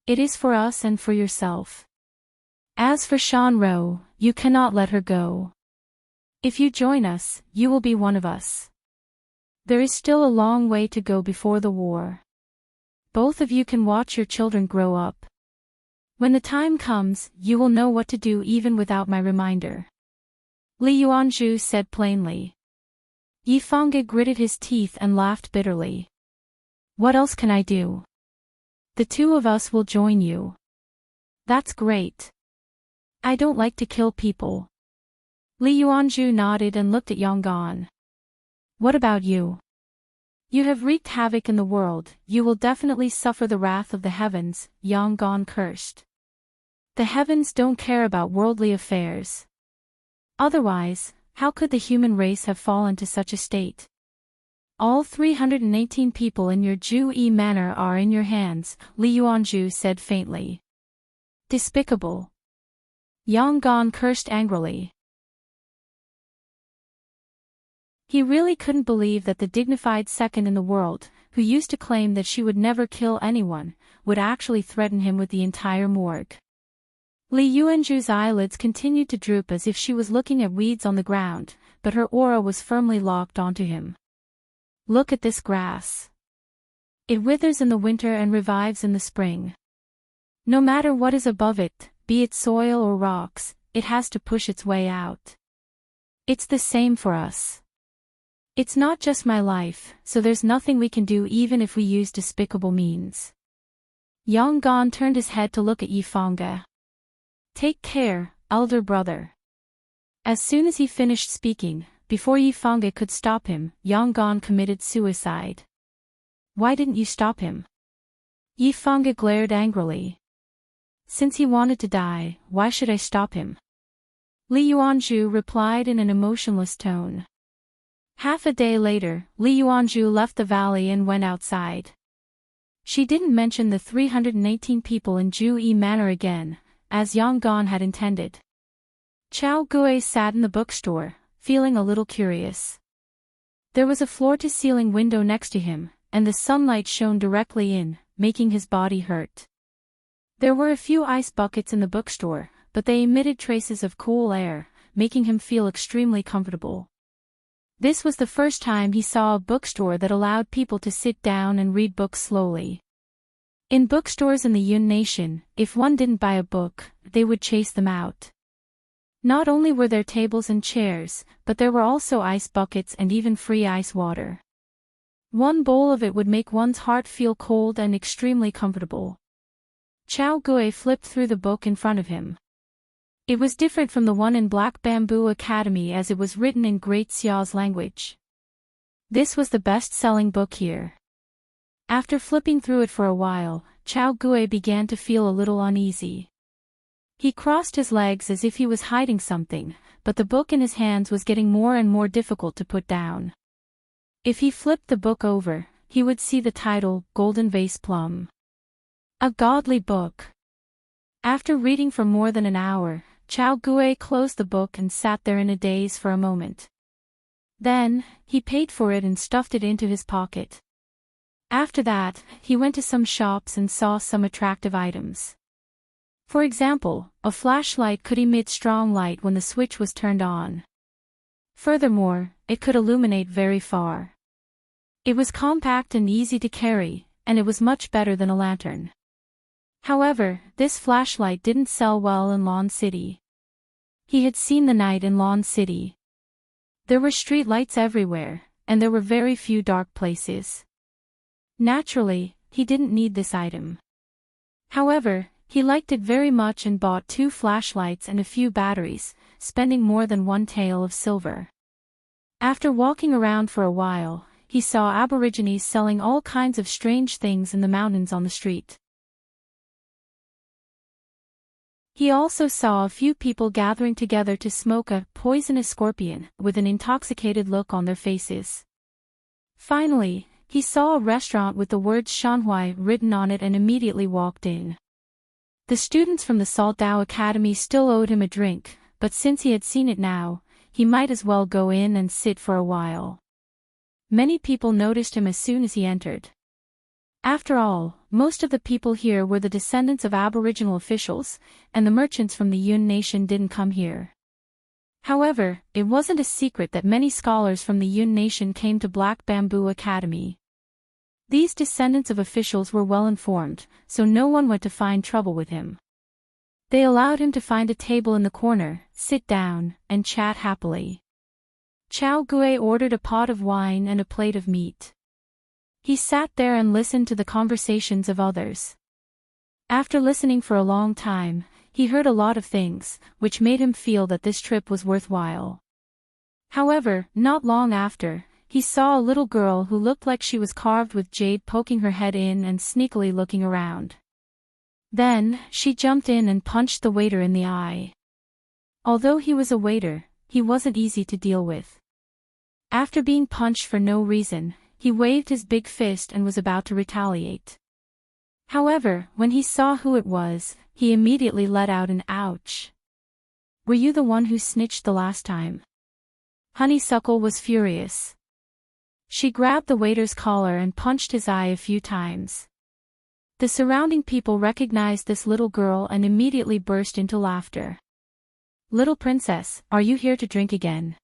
[SPEAKER 1] It is for us and for yourself. As for Shan Ro, you cannot let her go. If you join us, you will be one of us. There is still a long way to go before the war. Both of you can watch your children grow up. When the time comes, you will know what to do even without my reminder. Li Yuanzhu said plainly. Yi Fengge gritted his teeth and laughed bitterly. What else can I do? The two of us will join you. That's great. I don't like to kill people. Li Yuanzhu nodded and looked at Yang Gan. What about you? You have wreaked havoc in the world, you will definitely suffer the wrath of the heavens, Yang Gan cursed. The heavens don't care about worldly affairs. Otherwise, how could the human race have fallen to such a state? All 318 people in your Ju-Yi manor are in your hands, Li Yuanzhu said faintly. Despicable. Yang Gan cursed angrily. He really couldn't believe that the dignified second in the world, who used to claim that she would never kill anyone, would actually threaten him with the entire morgue. Li Yuanzhu's eyelids continued to droop as if she was looking at weeds on the ground, but her aura was firmly locked onto him. Look at this grass. It withers in the winter and revives in the spring. No matter what is above it, be it soil or rocks, it has to push its way out. It's the same for us. It's not just my life, so there's nothing we can do even if we use despicable means. Yang Gan turned his head to look at Yi Fengge. Take care, elder brother. As soon as he finished speaking, before Yi Fengge could stop him, Yang Gan committed suicide. Why didn't you stop him? Yi Fengge glared angrily. Since he wanted to die, why should I stop him? Li Yuanzhu replied in an emotionless tone. Half a day later, Li Yuanzhu left the valley and went outside. She didn't mention the 318 people in Ju-Yi Manor again, as Yang Gan had intended. Chao Gui sat in the bookstore, feeling a little curious. There was a floor-to-ceiling window next to him, and the sunlight shone directly in, making his body hurt. There were a few ice buckets in the bookstore, but they emitted traces of cool air, making him feel extremely comfortable. This was the first time he saw a bookstore that allowed people to sit down and read books slowly. In bookstores in the Yun Nation, if one didn't buy a book, they would chase them out. Not only were there tables and chairs, but there were also ice buckets and even free ice water. One bowl of it would make one's heart feel cold and extremely comfortable. Chao Gui flipped through the book in front of him. It was different from the one in Black Bamboo Academy as it was written in Great Xiao's language. This was the best-selling book here. After flipping through it for a while, Chao Gui began to feel a little uneasy. He crossed his legs as if he was hiding something, but the book in his hands was getting more and more difficult to put down. If he flipped the book over, he would see the title, Golden Vase Plum. A godly book. After reading for more than an hour, Chao Gui closed the book and sat there in a daze for a moment. Then, he paid for it and stuffed it into his pocket. After that, he went to some shops and saw some attractive items. For example, a flashlight could emit strong light when the switch was turned on. Furthermore, it could illuminate very far. It was compact and easy to carry, and it was much better than a lantern. However, this flashlight didn't sell well in Lawn City. He had seen the night in Lawn City. There were street lights everywhere, and there were very few dark places. Naturally, he didn't need this item. However, he liked it very much and bought 2 flashlights and a few batteries, spending more than 1 tael of silver. After walking around for a while, he saw aborigines selling all kinds of strange things in the mountains on the street. He also saw a few people gathering together to smoke a poisonous scorpion, with an intoxicated look on their faces. Finally, he saw a restaurant with the words Shanhui written on it and immediately walked in. The students from the Saltao Academy still owed him a drink, but since he had seen it now, he might as well go in and sit for a while. Many people noticed him as soon as he entered. After all, most of the people here were the descendants of Aboriginal officials, and the merchants from the Yun Nation didn't come here. However, it wasn't a secret that many scholars from the Yun Nation came to Black Bamboo Academy. These descendants of officials were well informed, so no one went to find trouble with him. They allowed him to find a table in the corner, sit down, and chat happily. Chao Gue ordered a pot of wine and a plate of meat. He sat there and listened to the conversations of others. After listening for a long time, he heard a lot of things, which made him feel that this trip was worthwhile. However, not long after, he saw a little girl who looked like she was carved with jade poking her head in and sneakily looking around. Then, she jumped in and punched the waiter in the eye. Although he was a waiter, he wasn't easy to deal with. After being punched for no reason, he waved his big fist and was about to retaliate. However, when he saw who it was, he immediately let out an ouch. "Were you the one who snitched the last time?" Honeysuckle was furious. She grabbed the waiter's collar and punched his eye a few times. The surrounding people recognized this little girl and immediately burst into laughter. "Little princess, are you here to drink again?"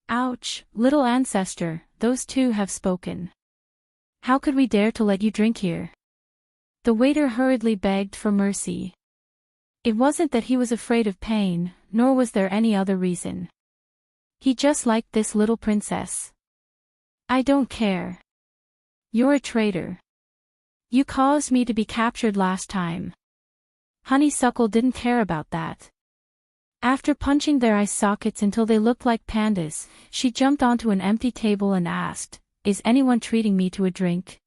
[SPEAKER 1] "Ouch, little ancestor, those two have spoken. How could we dare to let you drink here?" The waiter hurriedly begged for mercy. It wasn't that he was afraid of pain, nor was there any other reason. He just liked this little princess. "I don't care. You're a traitor. You caused me to be captured last time." Honeysuckle didn't care about that. After punching their eye sockets until they looked like pandas, she jumped onto an empty table and asked, "Is anyone treating me to a drink?"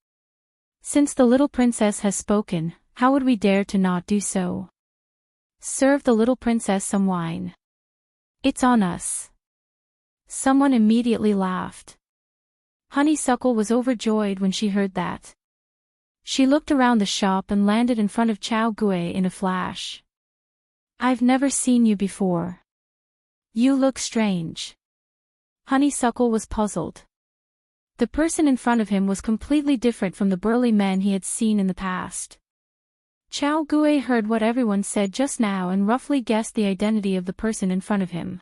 [SPEAKER 1] "Since the little princess has spoken, how would we dare to not do so? Serve the little princess some wine. It's on us." Someone immediately laughed. Honeysuckle was overjoyed when she heard that. She looked around the shop and landed in front of Chao Gue in a flash. "I've never seen you before. You look strange." Honeysuckle was puzzled. The person in front of him was completely different from the burly men he had seen in the past. Chao Gue heard what everyone said just now and roughly guessed the identity of the person in front of him.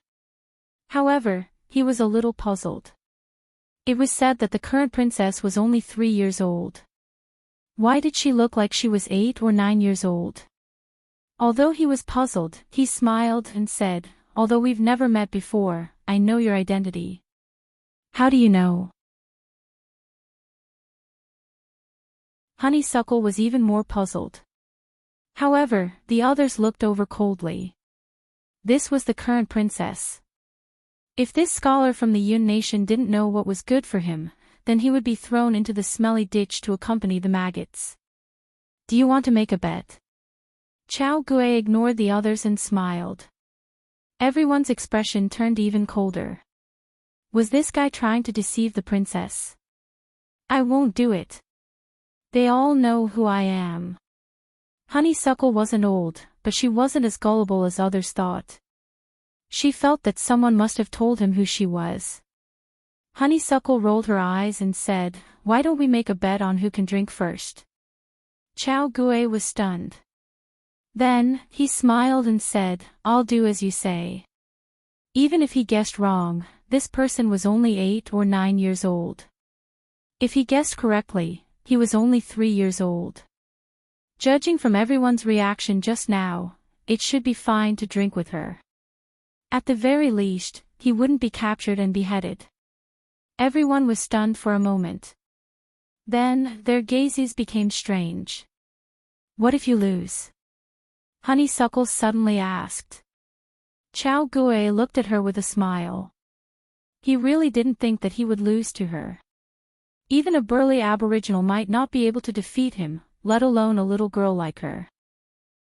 [SPEAKER 1] However, he was a little puzzled. It was said that the current princess was only 3 years old. Why did she look like she was 8 or 9 years old? Although he was puzzled, he smiled and said, "Although we've never met before, I know your identity." "How do you know?" Honeysuckle was even more puzzled. However, the others looked over coldly. This was the current princess. If this scholar from the Yun Nation didn't know what was good for him, then he would be thrown into the smelly ditch to accompany the maggots. "Do you want to make a bet?" Chao Gue ignored the others and smiled. Everyone's expression turned even colder. Was this guy trying to deceive the princess? "I won't do it. They all know who I am." Honeysuckle wasn't old, but she wasn't as gullible as others thought. She felt that someone must have told him who she was. Honeysuckle rolled her eyes and said, "Why don't we make a bet on who can drink first?" Chao Gue was stunned. Then, he smiled and said, "I'll do as you say." Even if he guessed wrong, this person was only 8 or 9 years old. If he guessed correctly, he was only 3 years old. Judging from everyone's reaction just now, it should be fine to drink with her. At the very least, he wouldn't be captured and beheaded. Everyone was stunned for a moment. Then, their gazes became strange. What if you lose? Honeysuckle suddenly asked. Chao Gui looked at her with a smile. He really didn't think that he would lose to her. Even a burly aboriginal might not be able to defeat him, let alone a little girl like her.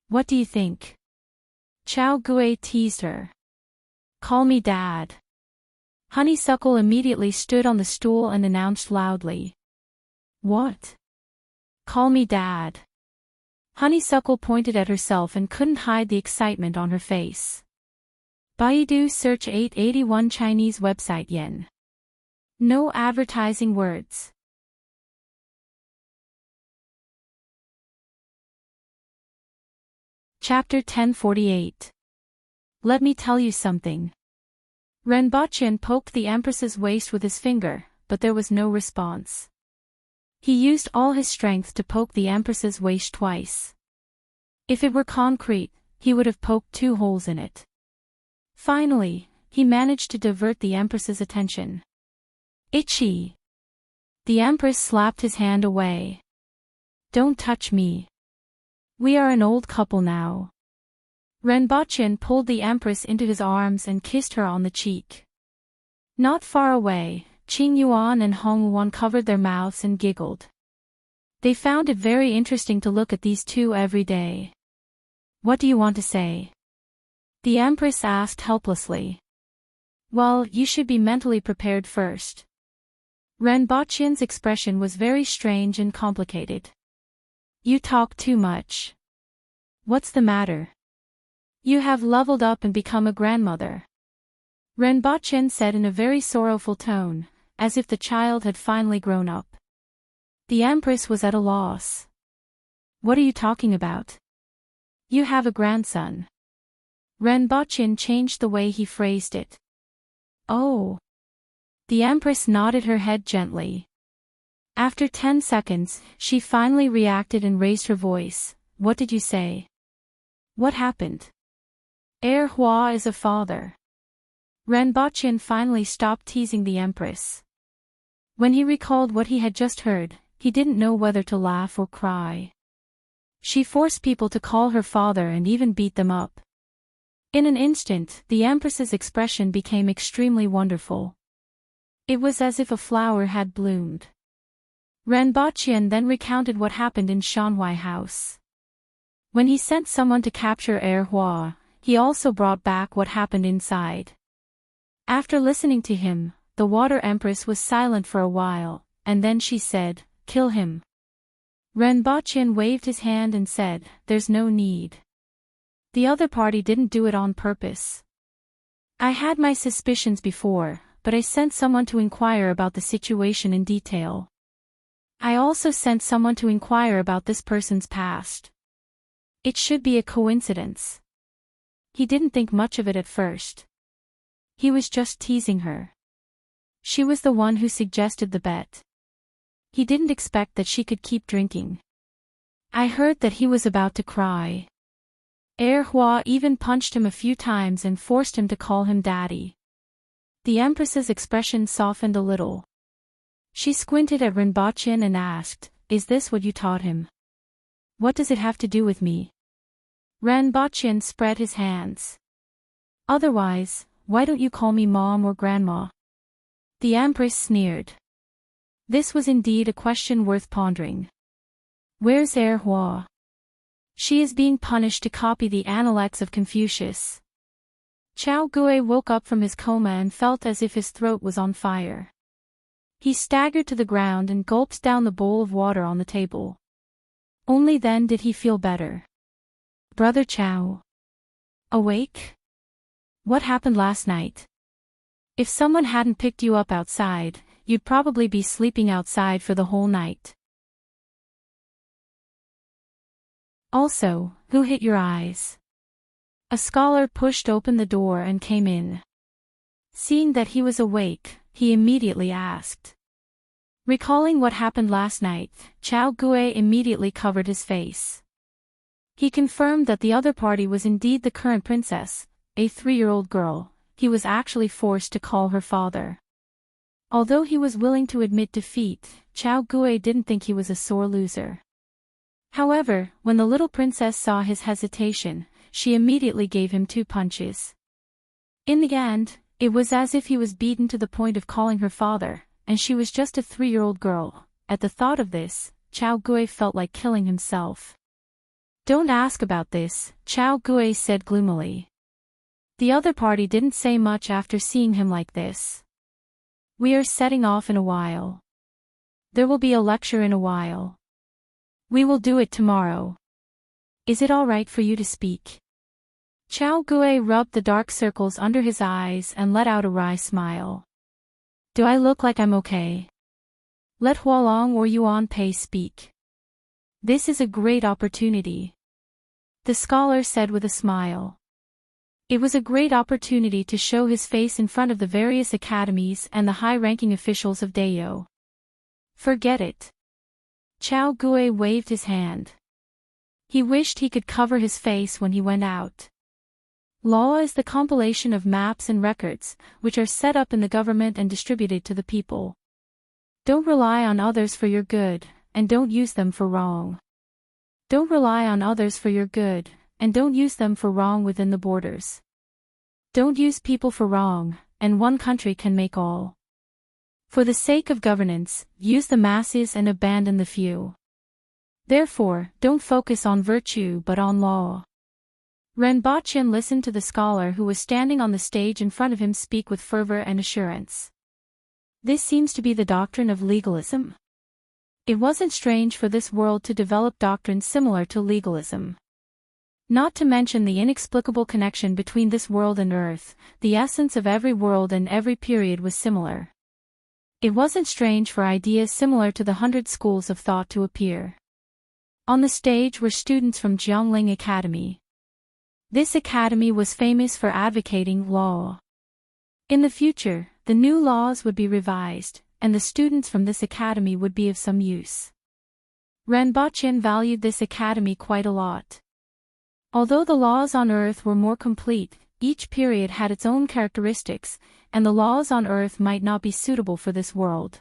[SPEAKER 1] What do you think? Chao Gui teased her. Call me Dad. Honeysuckle immediately stood on the stool and announced loudly. What? Call me Dad. Honeysuckle pointed at herself and couldn't hide the excitement on her face. Baidu search 881 Chinese website yen. No advertising words. Chapter 1048. Let me tell you something. Renbochin poked the Empress's waist with his finger, but there was no response. He used all his strength to poke the Empress's waist twice. If it were concrete, he would have poked 2 holes in it. Finally, he managed to divert the Empress's attention. Itchy. The Empress slapped his hand away. Don't touch me. We are an old couple now. Renbochin pulled the Empress into his arms and kissed her on the cheek. Not far away, Qing Yuan and Hong Wuan covered their mouths and giggled. They found it very interesting to look at these two every day. What do you want to say? The Empress asked helplessly. Well, you should be mentally prepared first. Renbochin's expression was very strange and complicated. You talk too much. What's the matter? You have leveled up and become a grandmother. Renbochin said in a very sorrowful tone, as if the child had finally grown up. The Empress was at a loss. What are you talking about? You have a grandson. Renbochin changed the way he phrased it. Oh. The Empress nodded her head gently. After 10 seconds, she finally reacted and raised her voice. What did you say? What happened? Hua is a father. Renbochin finally stopped teasing the Empress. When he recalled what he had just heard, he didn't know whether to laugh or cry. She forced people to call her father and even beat them up. In an instant, the Empress's expression became extremely wonderful. It was as if a flower had bloomed. Renbochin then recounted what happened in Shanhui House. When he sent someone to capture Hua, he also brought back what happened inside. After listening to him, the Water Empress was silent for a while, and then she said, "Kill him." Renbochin waved his hand and said, "There's no need. The other party didn't do it on purpose. I had my suspicions before, but I sent someone to inquire about the situation in detail. I also sent someone to inquire about this person's past. It should be a coincidence." He didn't think much of it at first. He was just teasing her. She was the one who suggested the bet. He didn't expect that she could keep drinking. I heard that he was about to cry. Hua even punched him a few times and forced him to call him daddy. The Empress's expression softened a little. She squinted at Renbochin and asked, "Is this what you taught him? What does it have to do with me?" Renbochin spread his hands. "Otherwise, why don't you call me mom or grandma?" The Empress sneered. This was indeed a question worth pondering. Where's Hua? She is being punished to copy the Analects of Confucius. Chao Gui woke up from his coma and felt as if his throat was on fire. He staggered to the ground and gulped down the bowl of water on the table. Only then did he feel better. Brother Chao. Awake? What happened last night? If someone hadn't picked you up outside, you'd probably be sleeping outside for the whole night. Also, who hit your eyes? A scholar pushed open the door and came in. Seeing that he was awake, he immediately asked. Recalling what happened last night, Chao Gui immediately covered his face. He confirmed that the other party was indeed the current princess, a 3-year-old girl. He was actually forced to call her father. Although he was willing to admit defeat, Chao Gui didn't think he was a sore loser. However, when the little princess saw his hesitation, she immediately gave him 2 punches. In the end, it was as if he was beaten to the point of calling her father, and she was just a 3-year-old girl. At the thought of this, Chao Gui felt like killing himself. "Don't ask about this," Chao Gui said gloomily. The other party didn't say much after seeing him like this. "We are setting off in a while. There will be a lecture in a while. We will do it tomorrow. Is it all right for you to speak?" Chao Gui rubbed the dark circles under his eyes and let out a wry smile. "Do I look like I'm okay? Let Hualong or Yuan Pei speak. This is a great opportunity," the scholar said with a smile. It was a great opportunity to show his face in front of the various academies and the high-ranking officials of Dayo. "Forget it." Chao Gui waved his hand. He wished he could cover his face when he went out. Law is the compilation of maps and records, which are set up in the government and distributed to the people. Don't rely on others for your good, and don't use them for wrong. Don't rely on others for your good, and don't use them for wrong within the borders. Don't use people for wrong, and one country can make all. For the sake of governance, use the masses and abandon the few. Therefore, don't focus on virtue but on law. Renbaqian listened to the scholar who was standing on the stage in front of him speak with fervor and assurance. This seems to be the doctrine of legalism. It wasn't strange for this world to develop doctrines similar to legalism. Not to mention the inexplicable connection between this world and Earth, the essence of every world and every period was similar. It wasn't strange for ideas similar to the 100 schools of thought to appear. On the stage were students from Jiangling Academy. This academy was famous for advocating law. In the future, the new laws would be revised, and the students from this academy would be of some use. Renbaqian valued this academy quite a lot. Although the laws on Earth were more complete, each period had its own characteristics, and the laws on Earth might not be suitable for this world.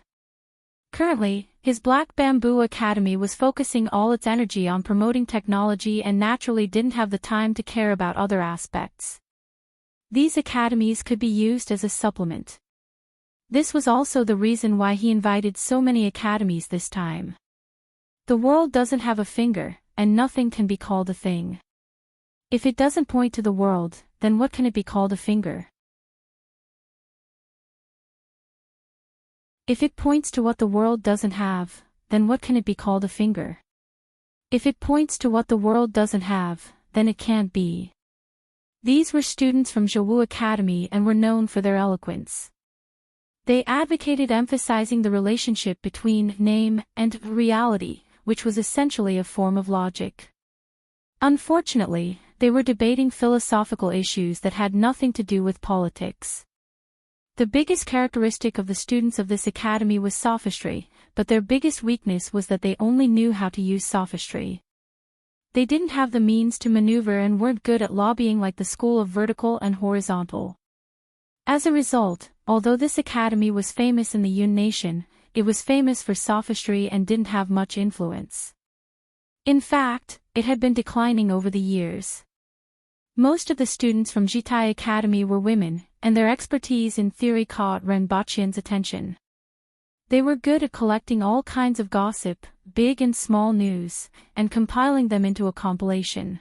[SPEAKER 1] Currently, his Black Bamboo Academy was focusing all its energy on promoting technology and naturally didn't have the time to care about other aspects. These academies could be used as a supplement. This was also the reason why he invited so many academies this time. The world doesn't have a finger, and nothing can be called a thing. If it doesn't point to the world, then what can it be called a finger? If it points to what the world doesn't have, then what can it be called a finger? If it points to what the world doesn't have, then it can't be. These were students from Zhouwu Academy and were known for their eloquence. They advocated emphasizing the relationship between name and reality, which was essentially a form of logic. Unfortunately, they were debating philosophical issues that had nothing to do with politics. The biggest characteristic of the students of this academy was sophistry, but their biggest weakness was that they only knew how to use sophistry. They didn't have the means to maneuver and weren't good at lobbying like the school of vertical and horizontal. As a result, although this academy was famous in the Yun nation, it was famous for sophistry and didn't have much influence. In fact, it had been declining over the years. Most of the students from Jitai Academy were women, and their expertise in theory caught Renbaqian's attention. They were good at collecting all kinds of gossip, big and small news, and compiling them into a compilation.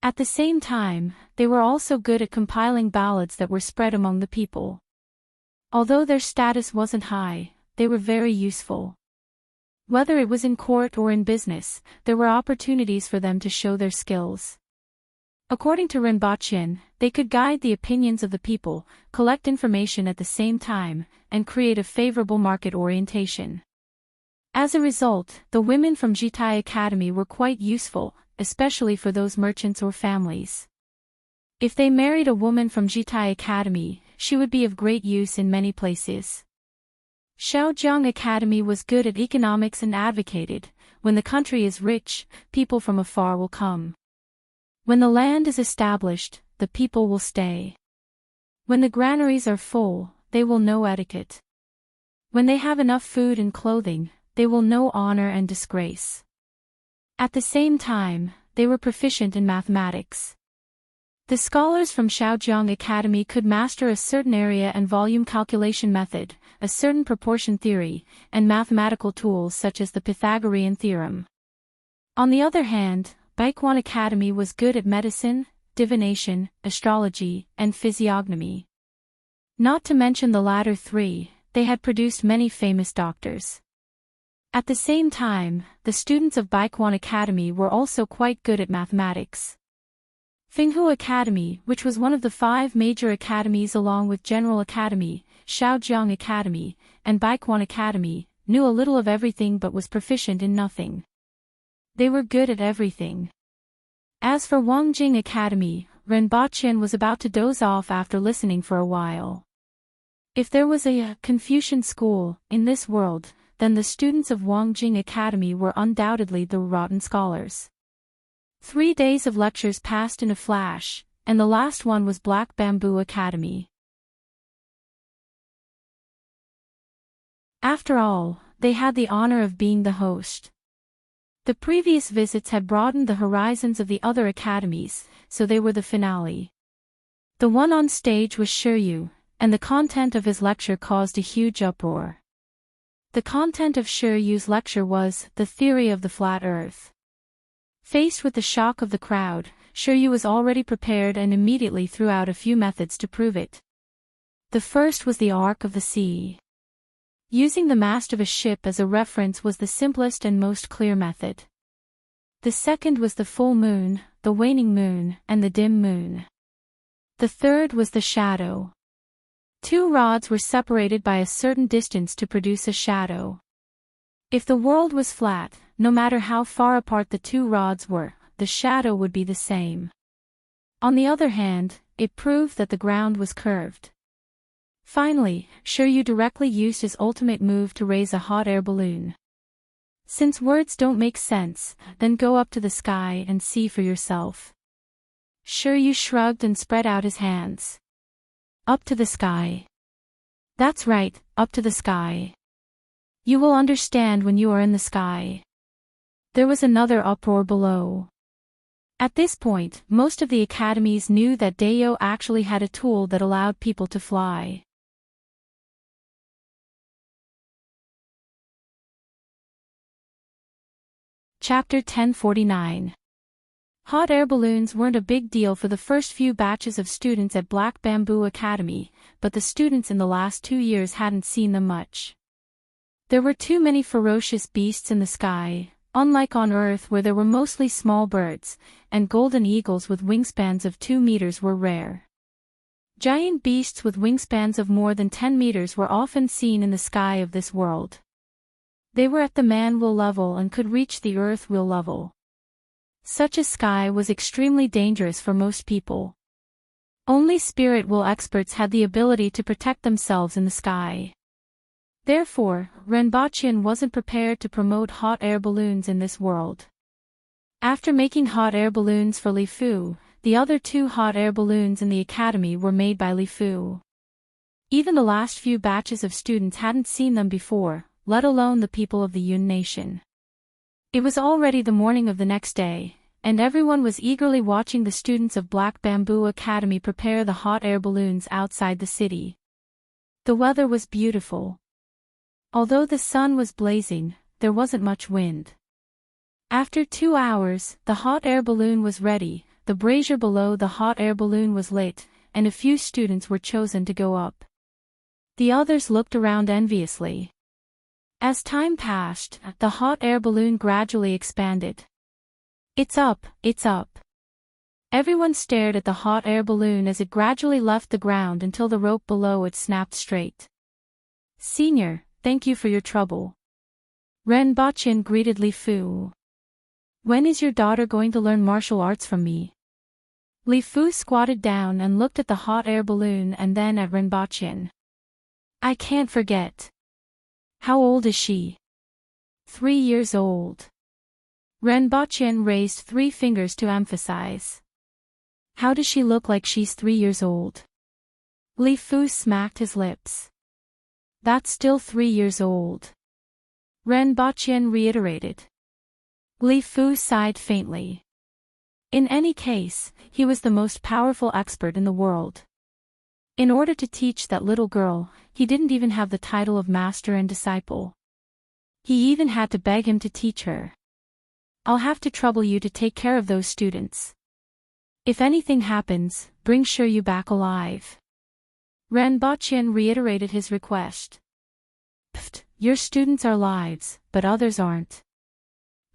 [SPEAKER 1] At the same time, they were also good at compiling ballads that were spread among the people. Although their status wasn't high, they were very useful. Whether it was in court or in business, there were opportunities for them to show their skills. According to Renbaqian, they could guide the opinions of the people, collect information at the same time, and create a favorable market orientation. As a result, the women from Jitai Academy were quite useful, especially for those merchants or families. If they married a woman from Jitai Academy, she would be of great use in many places. Shaojiang Academy was good at economics and advocated, when the country is rich, people from afar will come. When the land is established, the people will stay. When the granaries are full, they will know etiquette. When they have enough food and clothing, they will know honor and disgrace. At the same time, they were proficient in mathematics. The scholars from Shaojiang Academy could master a certain area and volume calculation method, a certain proportion theory, and mathematical tools such as the Pythagorean theorem. On the other hand, Baikuan Academy was good at medicine, divination, astrology, and physiognomy. Not to mention the latter three, they had produced many famous doctors. At the same time, the students of Baikuan Academy were also quite good at mathematics. Fenghu Academy, which was one of the 5 major academies along with General Academy, Shaojiang Academy, and Baikuan Academy, knew a little of everything but was proficient in nothing. They were good at everything. As for Wangjing Academy, Renbaqian was about to doze off after listening for a while. If there was a Confucian school in this world, then the students of Wangjing Academy were undoubtedly the rotten scholars. 3 days of lectures passed in a flash, and the last one was Black Bamboo Academy. After all, they had the honor of being the host. The previous visits had broadened the horizons of the other academies, so they were the finale. The one on stage was Shiryu, and the content of his lecture caused a huge uproar. The content of Shiryu's lecture was the theory of the flat earth. Faced with the shock of the crowd, Shiryu was already prepared and immediately threw out a few methods to prove it. The first was the arc of the sea. Using the mast of a ship as a reference was the simplest and most clear method. The second was the full moon, the waning moon, and the dim moon. The third was the shadow. 2 rods were separated by a certain distance to produce a shadow. If the world was flat, no matter how far apart the 2 rods were, the shadow would be the same. On the other hand, it proved that the ground was curved. Finally, Shiryu directly used his ultimate move to raise a hot air balloon. Since words don't make sense, then go up to the sky and see for yourself. Shiryu shrugged and spread out his hands. Up to the sky. That's right, up to the sky. You will understand when you are in the sky. There was another uproar below. At this point, most of the academies knew that Dayo actually had a tool that allowed people to fly. Chapter 1049. Hot air balloons weren't a big deal for the first few batches of students at Black Bamboo Academy, but the students in the last 2 years hadn't seen them much. There were too many ferocious beasts in the sky, unlike on Earth where there were mostly small birds, and golden eagles with wingspans of 2 meters were rare. Giant beasts with wingspans of more than 10 meters were often seen in the sky of this world. They were at the man-will level and could reach the earth-will level. Such a sky was extremely dangerous for most people. Only spirit-will experts had the ability to protect themselves in the sky. Therefore, Renbaqian wasn't prepared to promote hot air balloons in this world. After making hot air balloons for Li Fu, the other 2 hot air balloons in the academy were made by Li Fu. Even the last few batches of students hadn't seen them before, let alone the people of the Yun nation. It was already the morning of the next day, and everyone was eagerly watching the students of Black Bamboo Academy prepare the hot air balloons outside the city. The weather was beautiful. Although the sun was blazing, there wasn't much wind. After 2 hours, the hot air balloon was ready, the brazier below the hot air balloon was lit, and a few students were chosen to go up. The others looked around enviously. As time passed, the hot air balloon gradually expanded. It's up, it's up. Everyone stared at the hot air balloon as it gradually left the ground until the rope below it snapped straight. Senior, thank you for your trouble. Renbaqian greeted Li Fu. When is your daughter going to learn martial arts from me? Li Fu squatted down and looked at the hot air balloon and then at Renbaqian. I can't forget. How old is she? 3 years old. Renbaqian raised 3 fingers to emphasize. How does she look like she's 3 years old? Li Fu smacked his lips. That's still 3 years old. Ren Baqian reiterated. Li Fu sighed faintly. In any case, he was the most powerful expert in the world. In order to teach that little girl, he didn't even have the title of master and disciple. He even had to beg him to teach her. I'll have to trouble you to take care of those students. If anything happens, bring Shiyu back alive. Ren Baqian reiterated his request. Pfft, your students are lives, but others aren't.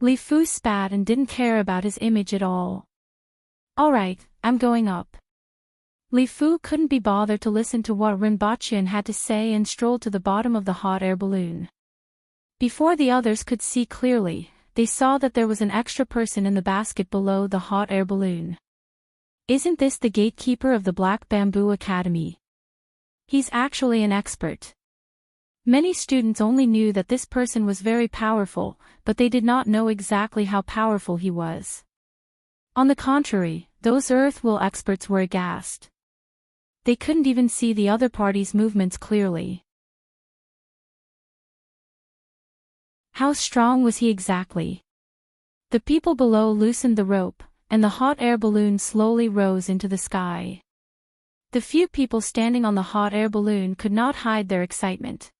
[SPEAKER 1] Li Fu spat and didn't care about his image at all. Alright, I'm going up. Li Fu couldn't be bothered to listen to what Ren Baqian had to say and strolled to the bottom of the hot air balloon. Before the others could see clearly, they saw that there was an extra person in the basket below the hot air balloon. Isn't this the gatekeeper of the Black Bamboo Academy? He's actually an expert. Many students only knew that this person was very powerful, but they did not know exactly how powerful he was. On the contrary, those Earth Will experts were aghast. They couldn't even see the other party's movements clearly. How strong was he exactly? The people below loosened the rope, and the hot air balloon slowly rose into the sky. The few people standing on the hot air balloon could not hide their excitement.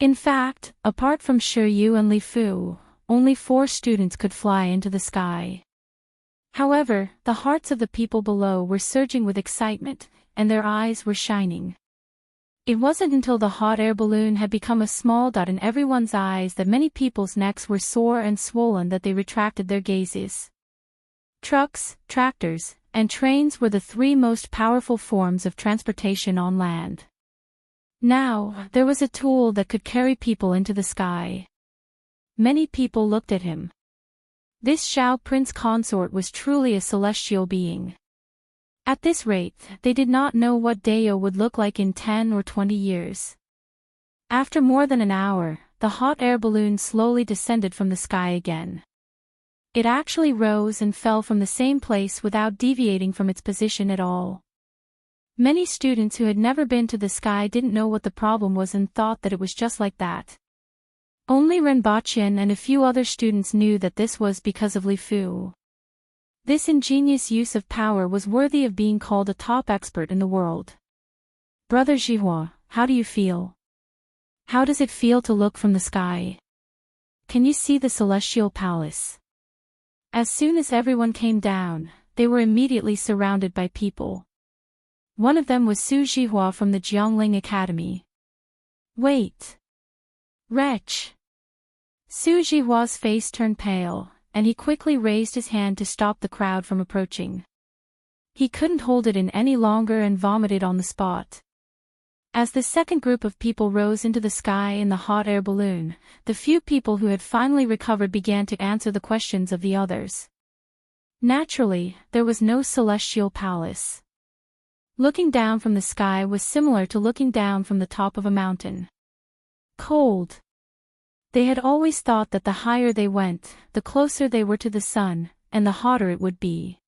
[SPEAKER 1] In fact, apart from Shiyu and Li Fu, only 4 students could fly into the sky. However, the hearts of the people below were surging with excitement, and their eyes were shining. It wasn't until the hot air balloon had become a small dot in everyone's eyes that many people's necks were sore and swollen that they retracted their gazes. Trucks, tractors, and trains were the 3 most powerful forms of transportation on land. Now, there was a tool that could carry people into the sky. Many people looked at him. This Xiao Prince consort was truly a celestial being. At this rate, they did not know what Deo would look like in 10 or 20 years. After more than an hour, the hot air balloon slowly descended from the sky again. It actually rose and fell from the same place without deviating from its position at all. Many students who had never been to the sky didn't know what the problem was and thought that it was just like that. Only Ren Baqian and a few other students knew that this was because of Li Fu. This ingenious use of power was worthy of being called a top expert in the world. Brother Jihua, how do you feel? How does it feel to look from the sky? Can you see the celestial palace? As soon as everyone came down, they were immediately surrounded by people. One of them was Su Jihua from the Jiangling Academy. Wait! Wretch! Su Jihua's face turned pale, and he quickly raised his hand to stop the crowd from approaching. He couldn't hold it in any longer and vomited on the spot. As the second group of people rose into the sky in the hot air balloon, the few people who had finally recovered began to answer the questions of the others. Naturally, there was no celestial palace. Looking down from the sky was similar to looking down from the top of a mountain. Cold. They had always thought that the higher they went, the closer they were to the sun, and the hotter it would be.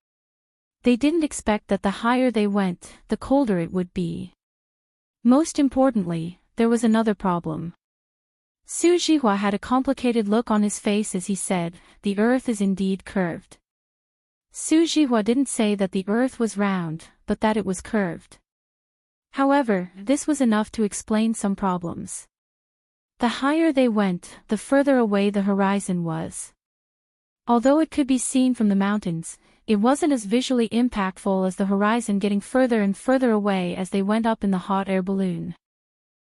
[SPEAKER 1] They didn't expect that the higher they went, the colder it would be. Most importantly, there was another problem. Su Jihua had a complicated look on his face as he said, "The earth is indeed curved." Su Jihua didn't say that the earth was round, but that it was curved. However, this was enough to explain some problems. The higher they went, the further away the horizon was. Although it could be seen from the mountains, it wasn't as visually impactful as the horizon getting further and further away as they went up in the hot air balloon.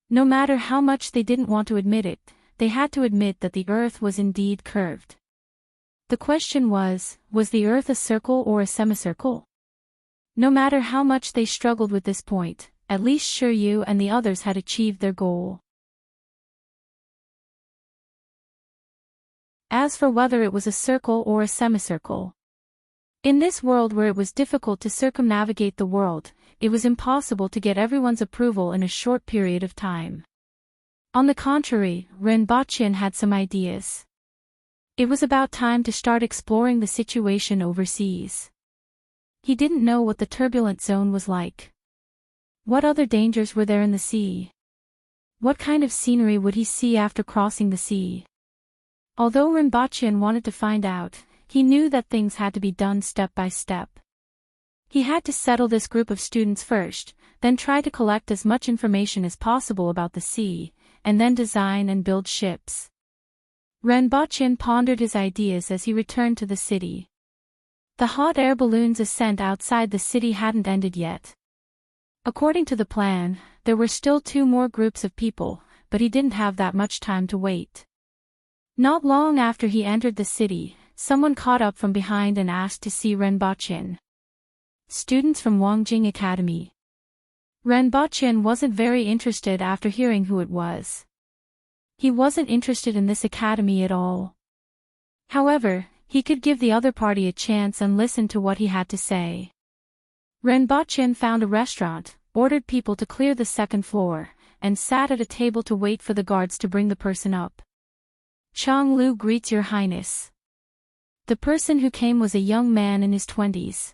[SPEAKER 1] No matter how much they didn't want to admit it, they had to admit that the earth was indeed curved. The question was the earth a circle or a semicircle? No matter how much they struggled with this point, at least Shiyu and the others had achieved their goal. As for whether it was a circle or a semicircle. In this world where it was difficult to circumnavigate the world, it was impossible to get everyone's approval in a short period of time. On the contrary, Ren Baqian had some ideas. It was about time to start exploring the situation overseas. He didn't know what the turbulent zone was like. What other dangers were there in the sea? What kind of scenery would he see after crossing the sea? Although Rinpoche wanted to find out, he knew that things had to be done step by step. He had to settle this group of students first, then try to collect as much information as possible about the sea, and then design and build ships. Rinpoche pondered his ideas as he returned to the city. The hot air balloon's ascent outside the city hadn't ended yet. According to the plan, there were still 2 more groups of people, but he didn't have that much time to wait. Not long after he entered the city, someone caught up from behind and asked to see Rinpoche. Students from Wangjing Academy. Rinpoche wasn't very interested after hearing who it was. He wasn't interested in this academy at all. However, he could give the other party a chance and listen to what he had to say. Rinpoche found a restaurant, ordered people to clear the 2nd floor, and sat at a table to wait for the guards to bring the person up. Chang Lu greets Your Highness. The person who came was a young man in his 20s.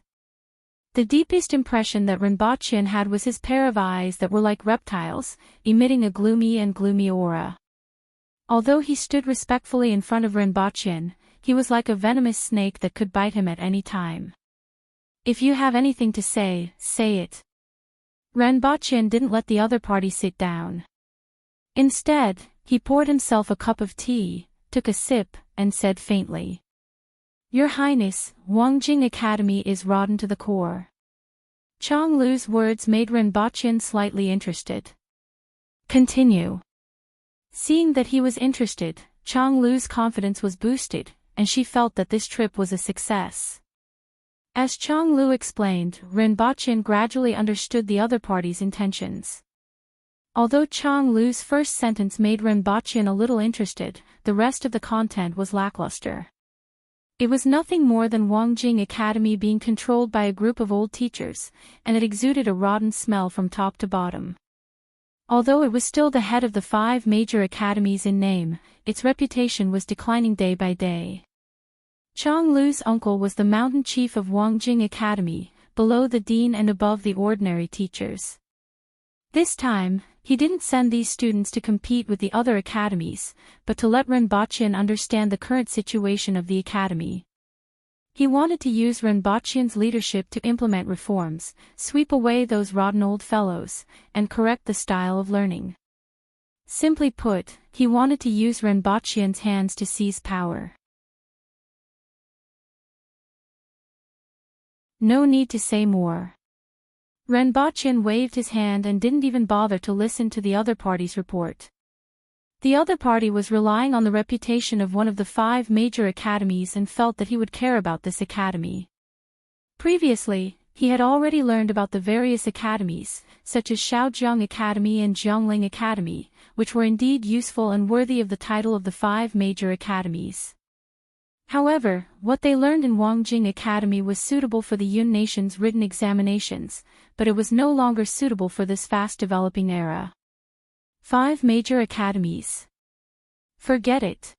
[SPEAKER 1] The deepest impression that Rinpoche had was his pair of eyes that were like reptiles, emitting a gloomy aura. Although he stood respectfully in front of Rinpoche, he was like a venomous snake that could bite him at any time. If you have anything to say, say it. Rinpoche didn't let the other party sit down. Instead, he poured himself a cup of tea, took a sip, and said faintly, Your Highness, Wangjing Academy is rotten to the core. Chang Lu's words made Rinpoche slightly interested. Continue. Seeing that he was interested, Chang Lu's confidence was boosted, and she felt that this trip was a success. As Chang Lu explained, Rinpoche gradually understood the other party's intentions. Although Chang Lu's first sentence made Rinpoche a little interested, the rest of the content was lackluster. It was nothing more than Wangjing Academy being controlled by a group of old teachers, and it exuded a rotten smell from top to bottom. Although it was still the head of the 5 major academies in name, its reputation was declining day by day. Chang Lu's uncle was the mountain chief of Wangjing Academy, below the dean and above the ordinary teachers. This time, he didn't send these students to compete with the other academies, but to let Rinpoche understand the current situation of the academy. He wanted to use Rinpoche's leadership to implement reforms, sweep away those rotten old fellows, and correct the style of learning. Simply put, he wanted to use Rinpoche's hands to seize power. No need to say more. Rinpoche waved his hand and didn't even bother to listen to the other party's report. The other party was relying on the reputation of one of the 5 major academies and felt that he would care about this academy. Previously, he had already learned about the various academies, such as Shaojiang Academy and Jiangling Academy, which were indeed useful and worthy of the title of the 5 major academies. However, what they learned in Wangjing Academy was suitable for the Yun Nation's written examinations, but it was no longer suitable for this fast-developing era. 5 major academies. Forget it.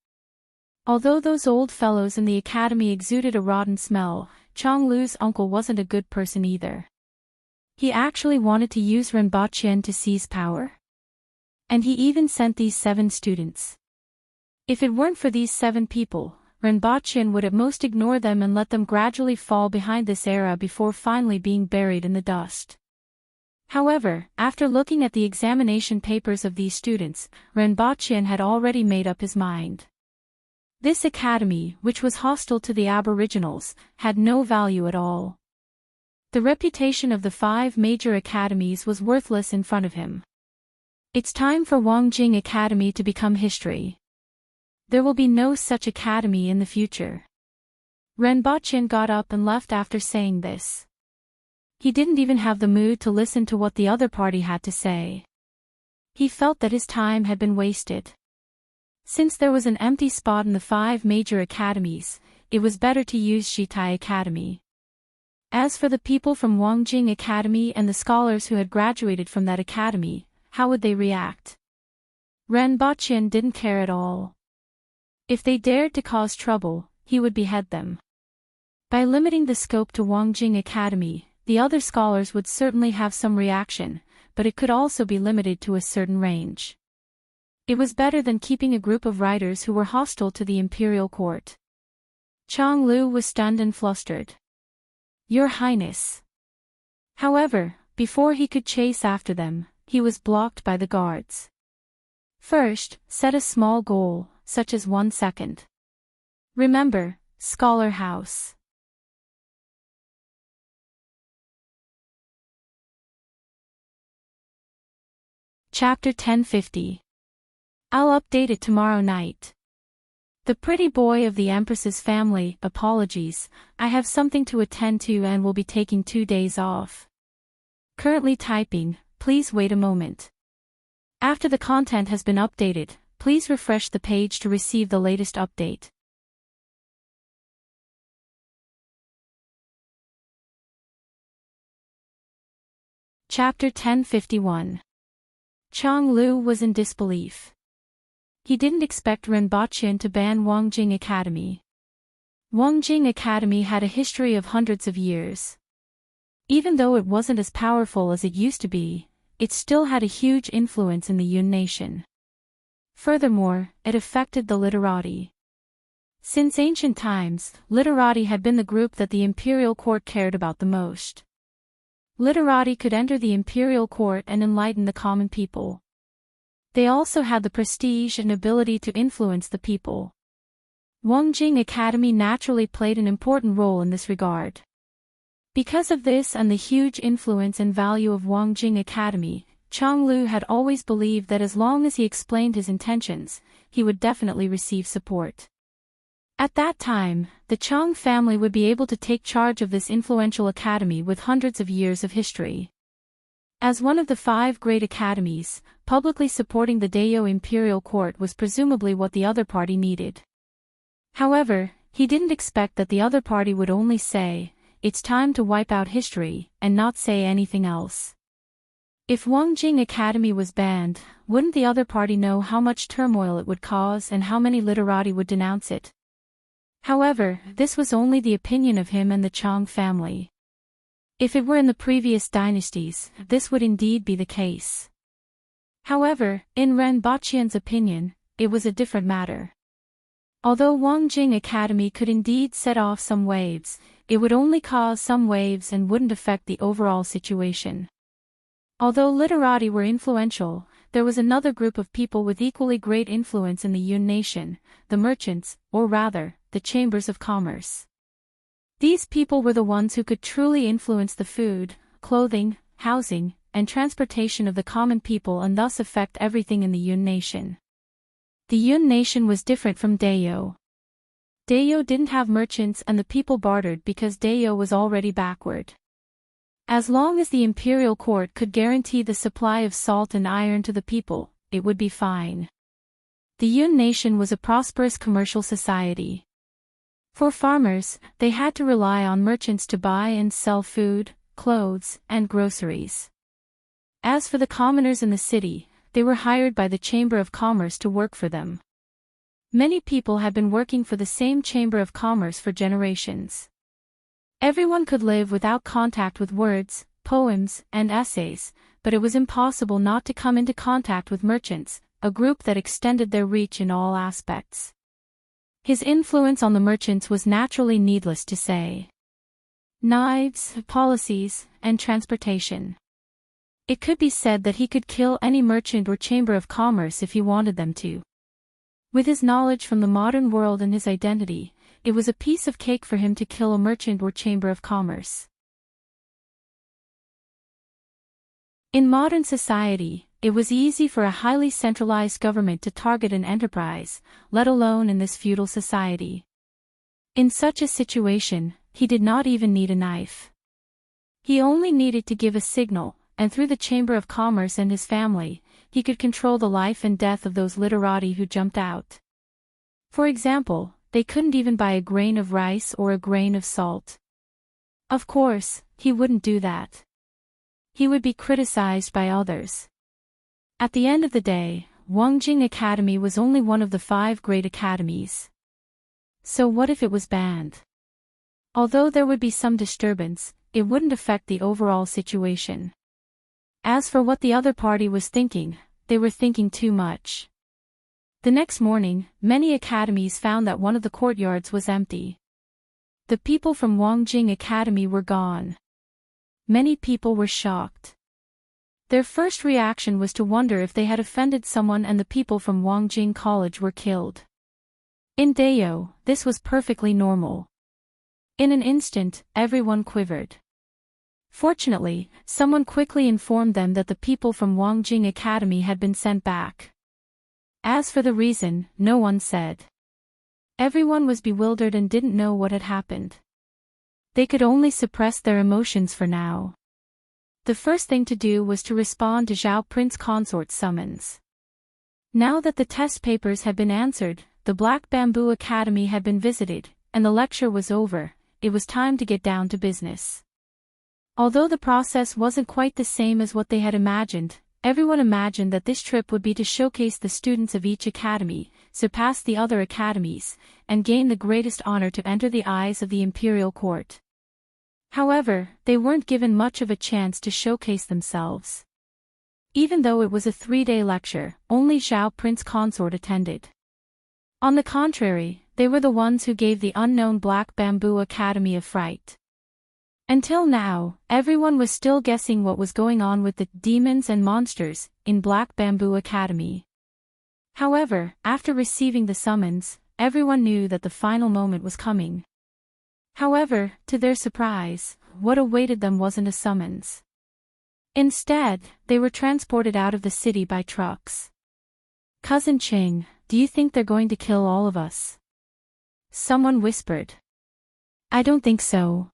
[SPEAKER 1] Although those old fellows in the academy exuded a rotten smell, Chang Lu's uncle wasn't a good person either. He actually wanted to use Rinpoche to seize power. And he even sent these 7 students. If it weren't for these 7 people, Rinpoche would at most ignore them and let them gradually fall behind this era before finally being buried in the dust. However, after looking at the examination papers of these students, Rinpoche had already made up his mind. This academy, which was hostile to the aboriginals, had no value at all. The reputation of the 5 major academies was worthless in front of him. It's time for Wangjing Academy to become history. There will be no such academy in the future. Rinpoche got up and left after saying this. He didn't even have the mood to listen to what the other party had to say. He felt that his time had been wasted. Since there was an empty spot in the 5 major academies, it was better to use Shitai Academy. As for the people from Wangjing Academy and the scholars who had graduated from that academy, how would they react? Rinpoche didn't care at all. If they dared to cause trouble, he would behead them. By limiting the scope to Wangjing Academy, the other scholars would certainly have some reaction, but it could also be limited to a certain range. It was better than keeping a group of writers who were hostile to the imperial court. Chang Lu was stunned and flustered. Your Highness. However, before he could chase after them, he was blocked by the guards. First, set a small goal, such as 1 second. Remember, Scholar House. Chapter 1050. I'll update it tomorrow night. The pretty boy of the Empress's family, apologies, I have something to attend to and will be taking 2 days off. Currently typing, please wait a moment. After the content has been updated, please refresh the page to receive the latest update. Chapter 1051. Chang Lu was in disbelief. He didn't expect Renbaqian to ban Wangjing Academy. Wangjing Academy had a history of hundreds of years. Even though it wasn't as powerful as it used to be, it still had a huge influence in the Yun nation. Furthermore, it affected the literati. Since ancient times, literati had been the group that the imperial court cared about the most. Literati could enter the imperial court and enlighten the common people. They also had the prestige and ability to influence the people. Wangjing Academy naturally played an important role in this regard. Because of this and the huge influence and value of Wangjing Academy, Chang Lu had always believed that as long as he explained his intentions, he would definitely receive support. At that time, the Chang family would be able to take charge of this influential academy with hundreds of years of history. As one of the 5 great academies, publicly supporting the Dayo imperial court was presumably what the other party needed. However, he didn't expect that the other party would only say, "It's time to wipe out history," and not say anything else. If Wangjing Academy was banned, wouldn't the other party know how much turmoil it would cause and how many literati would denounce it? However, this was only the opinion of him and the Chang family. If it were in the previous dynasties, this would indeed be the case. However, in Renbaqian's opinion, it was a different matter. Although Wangjing Academy could indeed set off some waves, it would only cause some waves and wouldn't affect the overall situation. Although literati were influential, there was another group of people with equally great influence in the Yun nation, the merchants, or rather, the chambers of commerce. These people were the ones who could truly influence the food, clothing, housing, and transportation of the common people and thus affect everything in the Yun nation. The Yun nation was different from Dayo. Dayo didn't have merchants and the people bartered because Dayo was already backward. As long as the imperial court could guarantee the supply of salt and iron to the people, it would be fine. The Yun nation was a prosperous commercial society. For farmers, they had to rely on merchants to buy and sell food, clothes, and groceries. As for the commoners in the city, they were hired by the Chamber of Commerce to work for them. Many people had been working for the same Chamber of Commerce for generations. Everyone could live without contact with words, poems, and essays, but it was impossible not to come into contact with merchants, a group that extended their reach in all aspects. His influence on the merchants was naturally needless to say. Knives, policies, and transportation. It could be said that he could kill any merchant or chamber of commerce if he wanted them to. With his knowledge from the modern world and his identity, it was a piece of cake for him to kill a merchant or chamber of commerce. In modern society, it was easy for a highly centralized government to target an enterprise, let alone in this feudal society. In such a situation, he did not even need a knife. He only needed to give a signal, and through the Chamber of Commerce and his family, he could control the life and death of those literati who jumped out. For example, they couldn't even buy a grain of rice or a grain of salt. Of course, he wouldn't do that. He would be criticized by others. At the end of the day, Wangjing Academy was only one of the 5 great academies. So what if it was banned? Although there would be some disturbance, it wouldn't affect the overall situation. As for what the other party was thinking, they were thinking too much. The next morning, many academies found that one of the courtyards was empty. The people from Wangjing Academy were gone. Many people were shocked. Their first reaction was to wonder if they had offended someone, and the people from Wangjing College were killed. In Deo, this was perfectly normal. In an instant, everyone quivered. Fortunately, someone quickly informed them that the people from Wangjing Academy had been sent back. As for the reason, no one said. Everyone was bewildered and didn't know what had happened. They could only suppress their emotions for now. The first thing to do was to respond to Zhao Prince Consort's summons. Now that the test papers had been answered, the Black Bamboo Academy had been visited, and the lecture was over, it was time to get down to business. Although the process wasn't quite the same as what they had imagined, everyone imagined that this trip would be to showcase the students of each academy, surpass the other academies, and gain the greatest honor to enter the eyes of the imperial court. However, they weren't given much of a chance to showcase themselves. Even though it was a 3-day lecture, only Zhao Prince Consort attended. On the contrary, they were the ones who gave the unknown Black Bamboo Academy a fright. Until now, everyone was still guessing what was going on with the demons and monsters in Black Bamboo Academy. However, after receiving the summons, everyone knew that the final moment was coming. However, to their surprise, what awaited them wasn't a summons. Instead, they were transported out of the city by trucks. "Cousin Ching, do you think they're going to kill all of us?" Someone whispered. "I don't think so."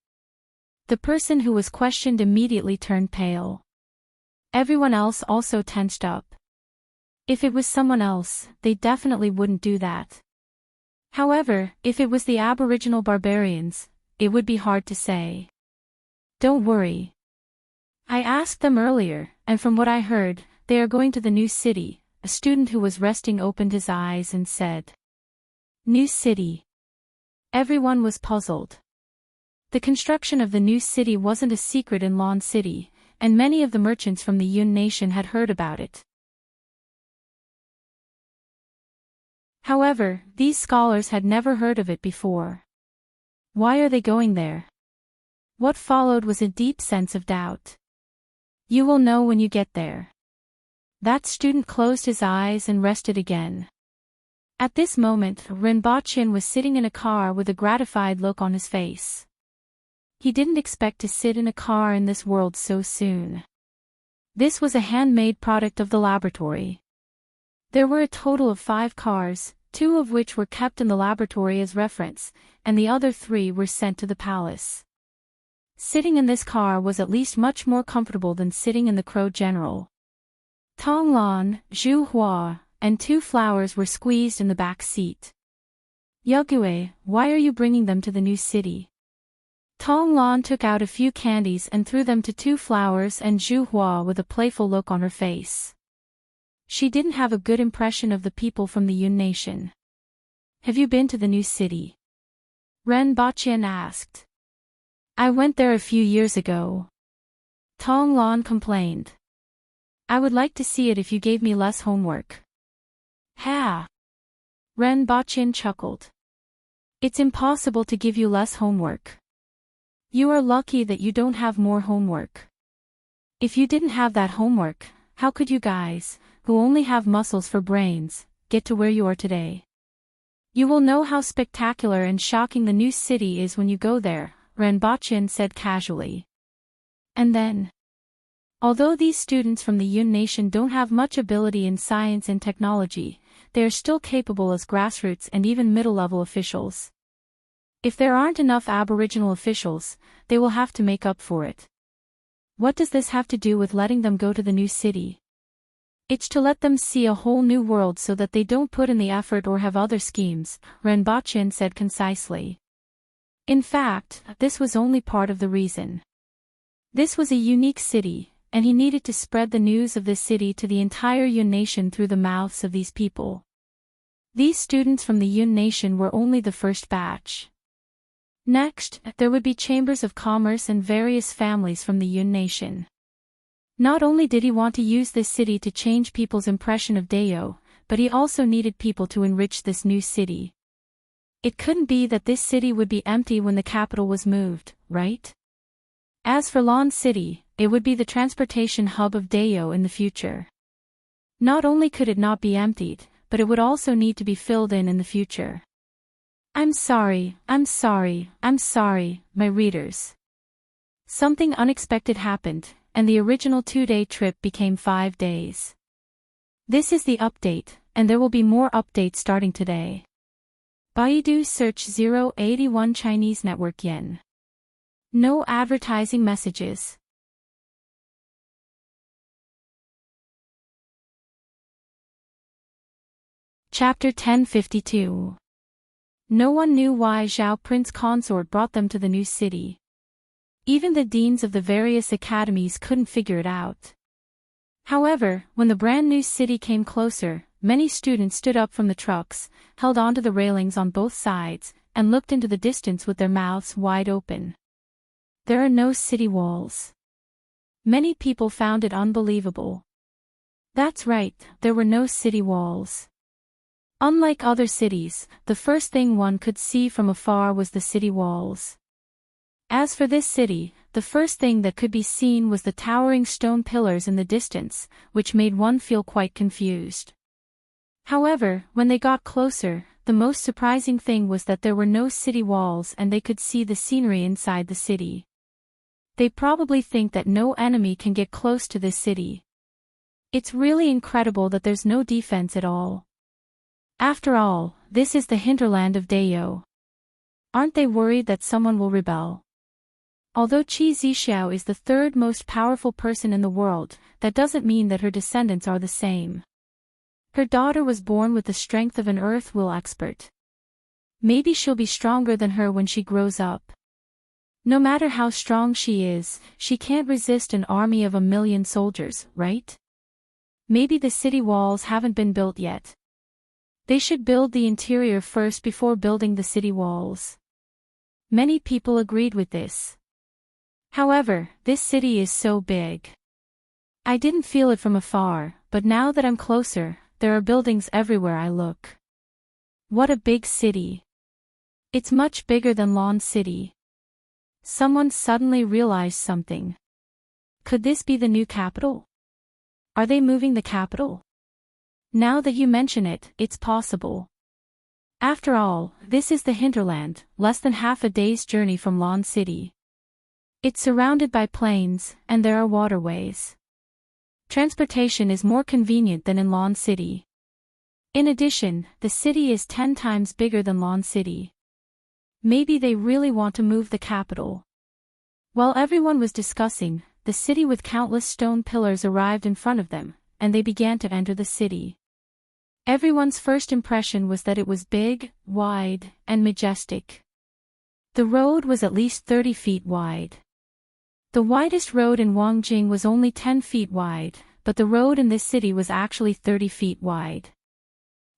[SPEAKER 1] The person who was questioned immediately turned pale. Everyone else also tensed up. If it was someone else, they definitely wouldn't do that. However, if it was the Aboriginal barbarians, it would be hard to say. "Don't worry. I asked them earlier, and from what I heard, they are going to the new city." A student who was resting opened his eyes and said, "New city?" Everyone was puzzled. The construction of the new city wasn't a secret in Lon City, and many of the merchants from the Yun Nation had heard about it. However, these scholars had never heard of it before. Why are they going there? What followed was a deep sense of doubt. "You will know when you get there." That student closed his eyes and rested again. At this moment, Rinpoche was sitting in a car with a gratified look on his face. He didn't expect to sit in a car in this world so soon. This was a handmade product of the laboratory. There were a total of 5 cars, 2 of which were kept in the laboratory as reference, and the other 3 were sent to the palace. Sitting in this car was at least much more comfortable than sitting in the Crow General. Tong Lan, Zhu Hua, and 2 flowers were squeezed in the back seat. "Yugue, why are you bringing them to the new city?" Tong Lan took out a few candies and threw them to 2 flowers and Zhu Hua with a playful look on her face. She didn't have a good impression of the people from the Yun Nation. "Have you been to the new city?" Ren Baqian asked. "I went there a few years ago." Tong Lan complained. "I would like to see it if you gave me less homework." "Ha!" Ren Baqian chuckled. "It's impossible to give you less homework. You are lucky that you don't have more homework. If you didn't have that homework, how could you guys, who only have muscles for brains, get to where you are today? You will know how spectacular and shocking the new city is when you go there," Ren Baqian said casually. And then, although these students from the Yun Nation don't have much ability in science and technology, they are still capable as grassroots and even middle-level officials. If there aren't enough Aboriginal officials, they will have to make up for it. What does this have to do with letting them go to the new city? It's to let them see a whole new world so that they don't put in the effort or have other schemes, Ren Baqian said concisely. In fact, this was only part of the reason. This was a unique city, and he needed to spread the news of this city to the entire Yun Nation through the mouths of these people. These students from the Yun Nation were only the first batch. Next, there would be chambers of commerce and various families from the Yun Nation. Not only did he want to use this city to change people's impression of Deo, but he also needed people to enrich this new city. It couldn't be that this city would be empty when the capital was moved, right? As for Lawn City, it would be the transportation hub of Dayo in the future. Not only could it not be emptied, but it would also need to be filled in the future. I'm sorry, my readers. Something unexpected happened, and the original 2-day trip became 5 days. This is the update, and there will be more updates starting today. Baidu search 081 Chinese network yen. No advertising messages. Chapter 1052. No one knew why Zhao Prince Consort brought them to the new city. Even the deans of the various academies couldn't figure it out. However, when the brand new city came closer, many students stood up from the trucks, held onto the railings on both sides, and looked into the distance with their mouths wide open. There are no city walls. Many people found it unbelievable. That's right, there were no city walls. Unlike other cities, the first thing one could see from afar was the city walls. As for this city, the first thing that could be seen was the towering stone pillars in the distance, which made one feel quite confused. However, when they got closer, the most surprising thing was that there were no city walls and they could see the scenery inside the city. They probably think that no enemy can get close to this city. It's really incredible that there's no defense at all. After all, this is the hinterland of Dayo. Aren't they worried that someone will rebel? Although Qi Zixiao is the third most powerful person in the world, that doesn't mean that her descendants are the same. Her daughter was born with the strength of an earth will expert. Maybe she'll be stronger than her when she grows up. No matter how strong she is, she can't resist an army of 1 million soldiers, right? Maybe the city walls haven't been built yet. They should build the interior first before building the city walls. Many people agreed with this. However, this city is so big. I didn't feel it from afar, but now that I'm closer, there are buildings everywhere I look. What a big city. It's much bigger than Lawn City. Someone suddenly realized something. Could this be the new capital? Are they moving the capital? Now that you mention it, it's possible. After all, this is the hinterland, less than half a day's journey from Lawn City. It's surrounded by plains, and there are waterways. Transportation is more convenient than in Lawn City. In addition, the city is 10 times bigger than Lawn City. Maybe they really want to move the capital. While everyone was discussing, the city with countless stone pillars arrived in front of them, and they began to enter the city. Everyone's first impression was that it was big, wide, and majestic. The road was at least 30 feet wide. The widest road in Wangjing was only 10 feet wide, but the road in this city was actually 30 feet wide.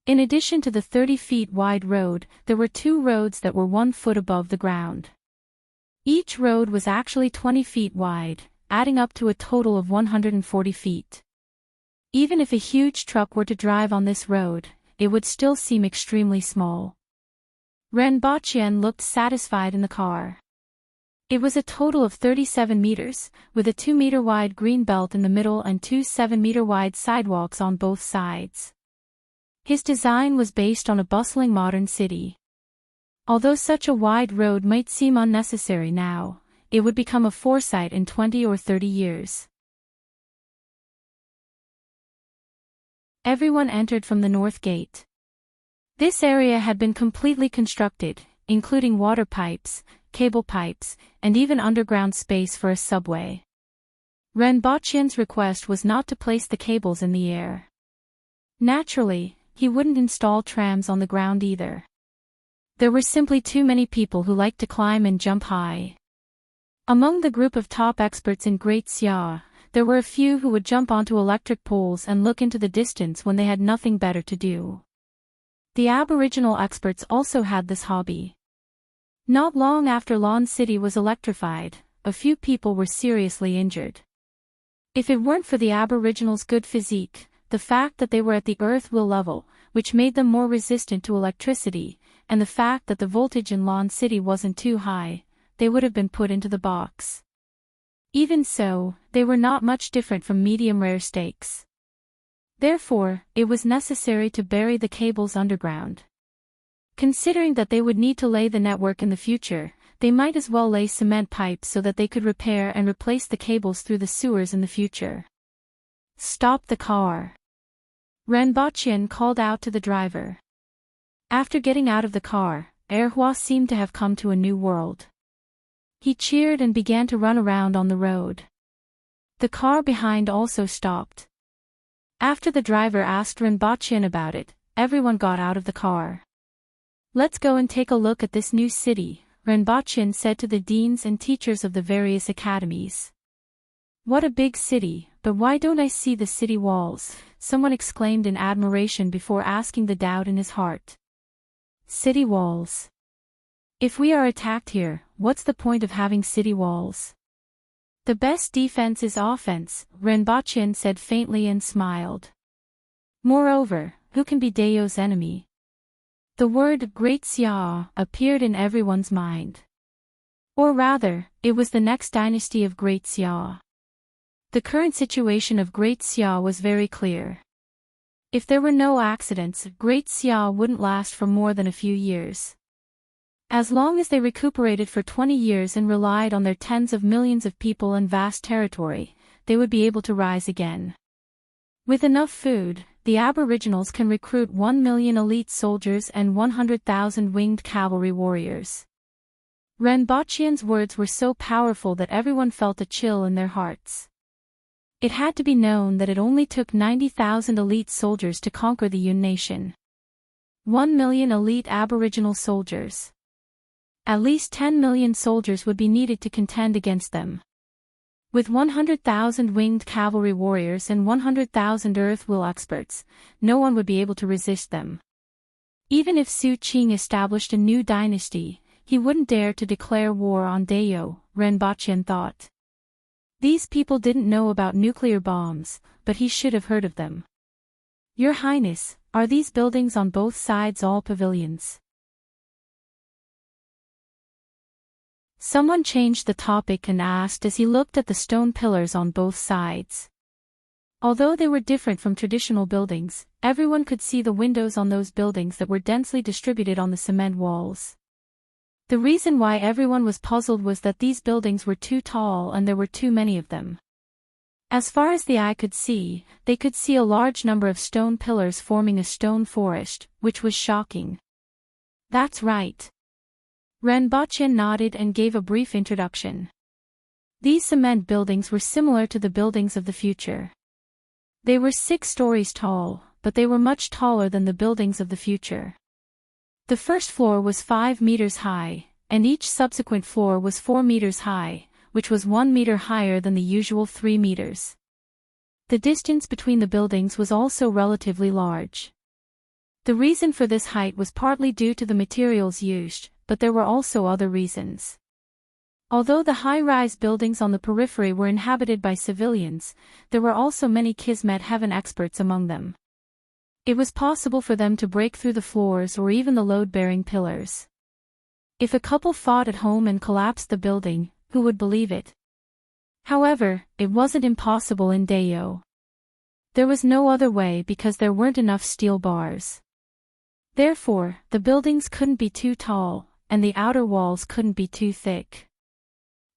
[SPEAKER 1] In addition to the 30 feet wide road, there were 2 roads that were 1 foot above the ground. Each road was actually 20 feet wide, adding up to a total of 140 feet. Even if a huge truck were to drive on this road, it would still seem extremely small. Ren Baqian looked satisfied in the car. It was a total of 37 meters, with a 2-meter wide green belt in the middle and 2 7-meter wide sidewalks on both sides. His design was based on a bustling modern city. Although such a wide road might seem unnecessary now, it would become a foresight in 20 or 30 years. Everyone entered from the north gate. This area had been completely constructed, including water pipes, cable pipes, and even underground space for a subway. Ren Baqian's request was not to place the cables in the air. Naturally, he wouldn't install trams on the ground either. There were simply too many people who liked to climb and jump high. Among the group of top experts in Great Xia, there were a few who would jump onto electric poles and look into the distance when they had nothing better to do. The Aboriginal experts also had this hobby. Not long after Lawn City was electrified, a few people were seriously injured. If it weren't for the Aboriginals' good physique, the fact that they were at the earth will level, which made them more resistant to electricity, and the fact that the voltage in Lawn City wasn't too high, they would have been put into the box. Even so, they were not much different from medium rare steaks. Therefore, it was necessary to bury the cables underground. Considering that they would need to lay the network in the future, they might as well lay cement pipes so that they could repair and replace the cables through the sewers in the future. Stop the car. Renbochin called out to the driver. After getting out of the car, Erhua seemed to have come to a new world. He cheered and began to run around on the road. The car behind also stopped. After the driver asked Renbochin about it, everyone got out of the car. Let's go and take a look at this new city, Renbochin said to the deans and teachers of the various academies. What a big city, but why don't I see the city walls? Someone exclaimed in admiration before asking the doubt in his heart. City walls. If we are attacked here, what's the point of having city walls? The best defense is offense, Renbochin said faintly and smiled. Moreover, who can be Dao's enemy? The word Great Xia appeared in everyone's mind. Or rather, it was the next dynasty of Great Xia. The current situation of Great Xia was very clear. If there were no accidents, Great Xia wouldn't last for more than a few years. As long as they recuperated for 20 years and relied on their tens of millions of people and vast territory, they would be able to rise again. With enough food, the Aboriginals can recruit 1 million elite soldiers and 100,000 winged cavalry warriors. Renbochin's words were so powerful that everyone felt a chill in their hearts. It had to be known that it only took 90,000 elite soldiers to conquer the Yun nation. 1 million elite Aboriginal soldiers. At least 10 million soldiers would be needed to contend against them. With 100,000 winged cavalry warriors and 100,000 earth will experts, no one would be able to resist them. Even if Su Qing established a new dynasty, he wouldn't dare to declare war on Dao, Renbochin thought. These people didn't know about nuclear bombs, but he should have heard of them. Your Highness, are these buildings on both sides all pavilions? Someone changed the topic and asked as he looked at the stone pillars on both sides. Although they were different from traditional buildings, everyone could see the windows on those buildings that were densely distributed on the cement walls. The reason why everyone was puzzled was that these buildings were too tall and there were too many of them. As far as the eye could see, they could see a large number of stone pillars forming a stone forest, which was shocking. That's right. Renbochin nodded and gave a brief introduction. These cement buildings were similar to the buildings of the future. They were 6 stories tall, but they were much taller than the buildings of the future. The first floor was 5 meters high, and each subsequent floor was 4 meters high, which was 1 meter higher than the usual 3 meters. The distance between the buildings was also relatively large. The reason for this height was partly due to the materials used, but there were also other reasons. Although the high-rise buildings on the periphery were inhabited by civilians, there were also many Kismet Heaven experts among them. It was possible for them to break through the floors or even the load-bearing pillars. If a couple fought at home and collapsed the building, who would believe it? However, it wasn't impossible in Dao. There was no other way because there weren't enough steel bars. Therefore, the buildings couldn't be too tall, and the outer walls couldn't be too thick.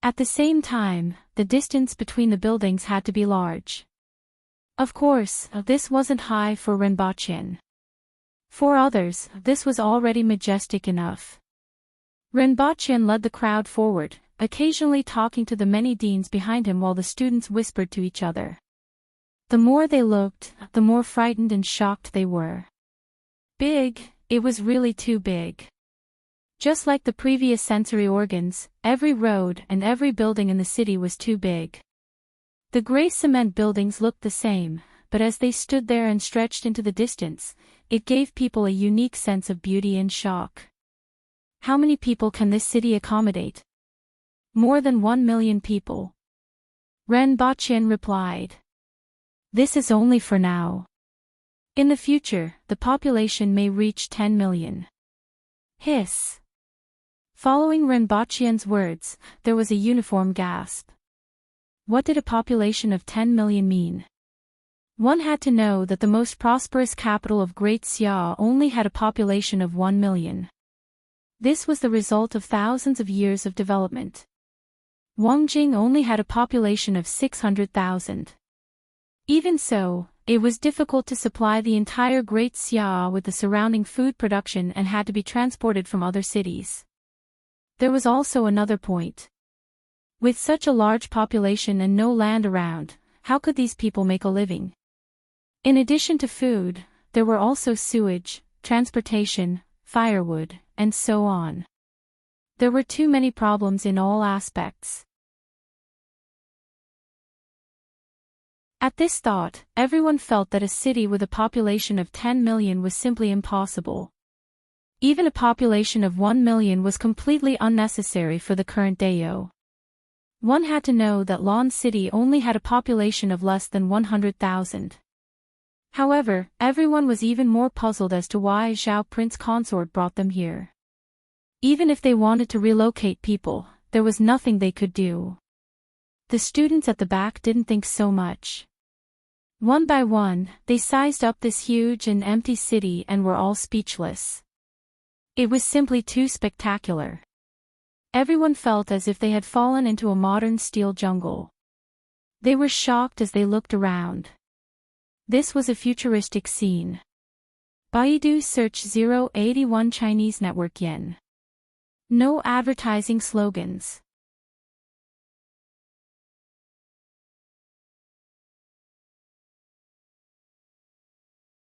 [SPEAKER 1] At the same time, the distance between the buildings had to be large. Of course, this wasn't high for Renbochin. For others, this was already majestic enough. Renbochin led the crowd forward, occasionally talking to the many deans behind him while the students whispered to each other. The more they looked, the more frightened and shocked they were. Big, it was really too big. Just like the previous sensory organs, every road and every building in the city was too big. The gray cement buildings looked the same, but as they stood there and stretched into the distance, it gave people a unique sense of beauty and shock. How many people can this city accommodate? More than 1 million people. Renbochin replied. This is only for now. In the future, the population may reach 10 million. Hiss. Following Rinpoche's words, there was a uniform gasp. What did a population of 10 million mean? One had to know that the most prosperous capital of Great Xia only had a population of 1 million. This was the result of thousands of years of development. Wangjing only had a population of 600,000. Even so, it was difficult to supply the entire Great Xia with the surrounding food production and had to be transported from other cities. There was also another point. With such a large population and no land around, how could these people make a living? In addition to food, there were also sewage, transportation, firewood, and so on. There were too many problems in all aspects. At this thought, everyone felt that a city with a population of 10 million was simply impossible. Even a population of 1 million was completely unnecessary for the current Dayo. One had to know that Lan City only had a population of less than 100,000. However, everyone was even more puzzled as to why Zhao Prince Consort brought them here. Even if they wanted to relocate people, there was nothing they could do. The students at the back didn't think so much. One by one, they sized up this huge and empty city and were all speechless. It was simply too spectacular. Everyone felt as if they had fallen into a modern steel jungle. They were shocked as they looked around. This was a futuristic scene. Baidu search 081 Chinese network yen. No advertising slogans.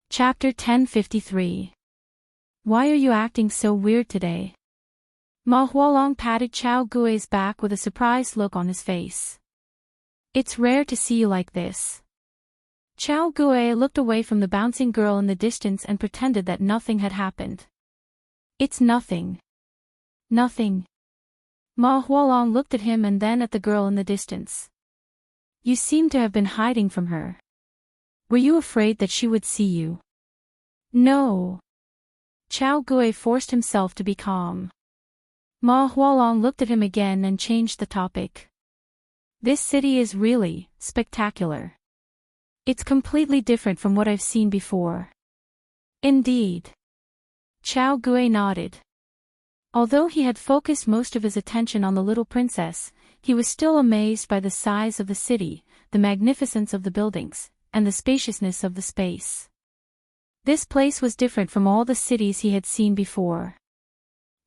[SPEAKER 1] Chapter 1053. Why are you acting so weird today? Ma Hualong patted Chao Gui's back with a surprised look on his face. It's rare to see you like this. Chao Gui looked away from the bouncing girl in the distance and pretended that nothing had happened. It's nothing. Nothing. Ma Hualong looked at him and then at the girl in the distance. You seem to have been hiding from her. Were you afraid that she would see you? No. Chao Gui forced himself to be calm. Ma Hualong looked at him again and changed the topic. This city is really spectacular. It's completely different from what I've seen before. Indeed. Chao Gui nodded. Although he had focused most of his attention on the little princess, he was still amazed by the size of the city, the magnificence of the buildings, and the spaciousness of the space. This place was different from all the cities he had seen before.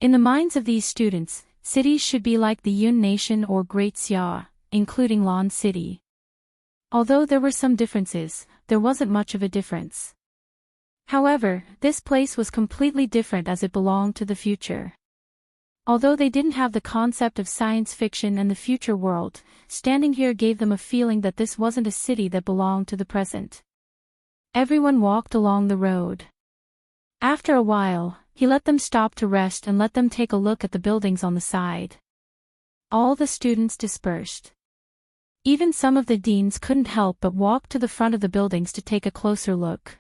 [SPEAKER 1] In the minds of these students, cities should be like the Yun Nation or Great Xia, including Lan City. Although there were some differences, there wasn't much of a difference. However, this place was completely different as it belonged to the future. Although they didn't have the concept of science fiction and the future world, standing here gave them a feeling that this wasn't a city that belonged to the present. Everyone walked along the road. After a while, he let them stop to rest and let them take a look at the buildings on the side. All the students dispersed. Even some of the deans couldn't help but walk to the front of the buildings to take a closer look.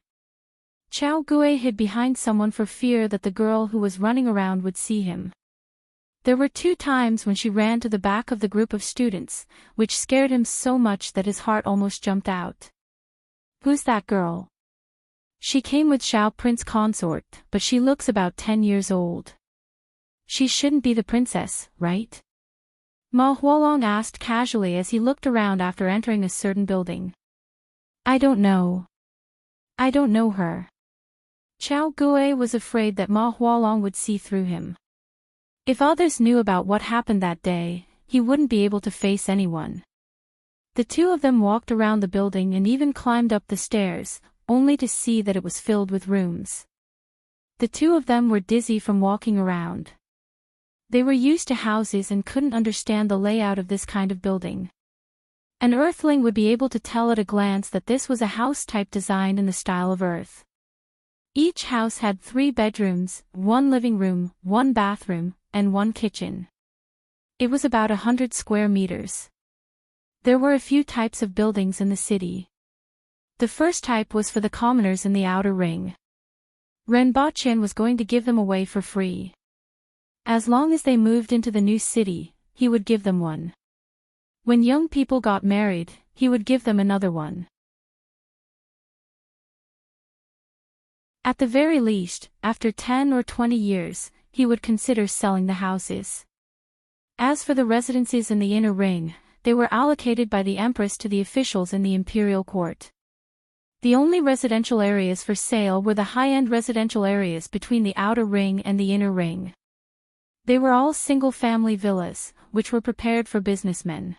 [SPEAKER 1] Chao Gui hid behind someone for fear that the girl who was running around would see him. There were 2 times when she ran to the back of the group of students, which scared him so much that his heart almost jumped out. Who's that girl? She came with Zhao Prince Consort, but she looks about 10 years old. She shouldn't be the princess, right? Ma Hualong asked casually as he looked around after entering a certain building. I don't know. I don't know her. Chao Gui was afraid that Ma Hualong would see through him. If others knew about what happened that day, he wouldn't be able to face anyone. The 2 of them walked around the building and even climbed up the stairs, only to see that it was filled with rooms. The 2 of them were dizzy from walking around. They were used to houses and couldn't understand the layout of this kind of building. An Earthling would be able to tell at a glance that this was a house type designed in the style of Earth. Each house had 3 bedrooms, 1 living room, 1 bathroom, and 1 kitchen. It was about 100 square meters. There were a few types of buildings in the city. The first type was for the commoners in the outer ring. Ren Baqian was going to give them away for free. As long as they moved into the new city, he would give them one. When young people got married, he would give them another one. At the very least, after 10 or 20 years, he would consider selling the houses. As for the residences in the inner ring, they were allocated by the Empress to the officials in the imperial court. The only residential areas for sale were the high-end residential areas between the outer ring and the inner ring. They were all single-family villas, which were prepared for businessmen.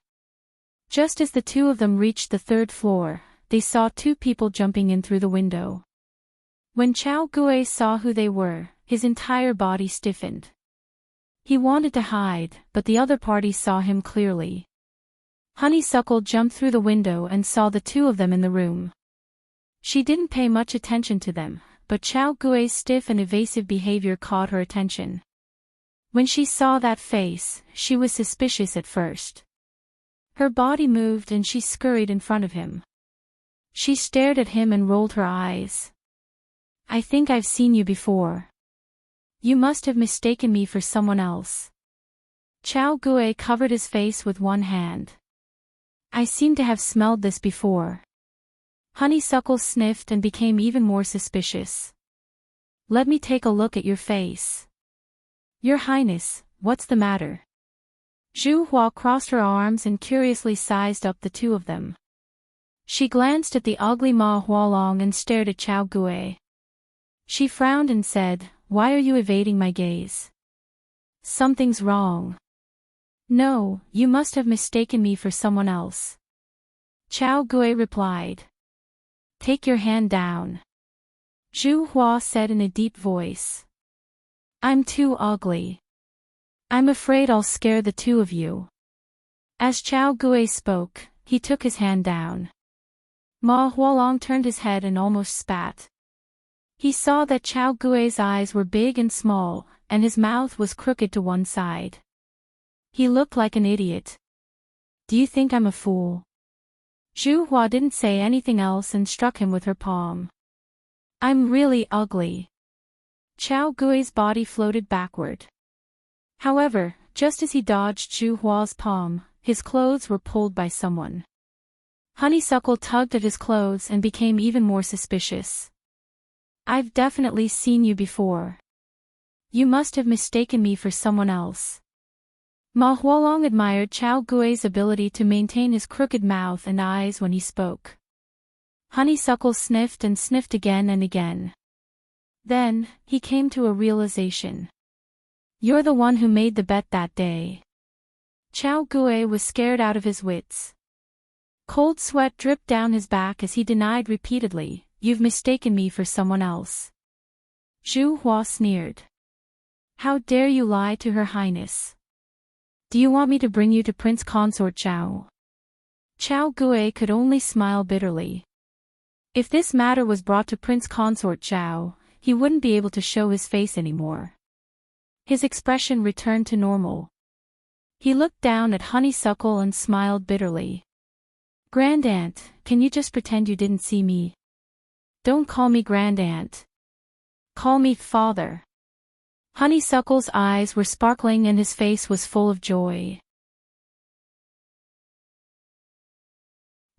[SPEAKER 1] Just as the two of them reached the third floor, they saw two people jumping in through the window. When Chao Gui saw who they were, his entire body stiffened. He wanted to hide, but the other party saw him clearly. Honeysuckle jumped through the window and saw the two of them in the room. She didn't pay much attention to them, but Chao Gui's stiff and evasive behavior caught her attention. When she saw that face, she was suspicious at first. Her body moved and she scurried in front of him. She stared at him and rolled her eyes. "I think I've seen you before. You must have mistaken me for someone else." Chao Gui covered his face with one hand. "I seem to have smelled this before." Honeysuckle sniffed and became even more suspicious. "Let me take a look at your face." "Your Highness, what's the matter?" Zhu Hua crossed her arms and curiously sized up the two of them. She glanced at the ugly Ma Hualong and stared at Chao Gui. She frowned and said, "Why are you evading my gaze?" "Something's wrong." "No, you must have mistaken me for someone else." Chao Gui replied. "Take your hand down," Zhu Hua said in a deep voice. "I'm too ugly. I'm afraid I'll scare the two of you." As Chao Gui spoke, he took his hand down. Ma Hualong turned his head and almost spat. He saw that Chao Gui's eyes were big and small, and his mouth was crooked to one side. He looked like an idiot. "Do you think I'm a fool?" Zhu Hua didn't say anything else and struck him with her palm. "I'm really ugly." Chao Gui's body floated backward. However, just as he dodged Zhu Hua's palm, his clothes were pulled by someone. Honeysuckle tugged at his clothes and became even more suspicious. "I've definitely seen you before. You must have mistaken me for someone else." Ma Hualong admired Chao Gui's ability to maintain his crooked mouth and eyes when he spoke. Honeysuckle sniffed and sniffed again and again. Then, he came to a realization. "You're the one who made the bet that day." Chao Gui was scared out of his wits. Cold sweat dripped down his back as he denied repeatedly, "You've mistaken me for someone else." Zhu Hua sneered. "How dare you lie to Her Highness? Do you want me to bring you to Prince Consort Chao?" Chao Gui could only smile bitterly. If this matter was brought to Prince Consort Chao, he wouldn't be able to show his face anymore. His expression returned to normal. He looked down at Honeysuckle and smiled bitterly. "Grandaunt, can you just pretend you didn't see me? Don't call me Grandaunt. Call me Father." Honeysuckle's eyes were sparkling and his face was full of joy.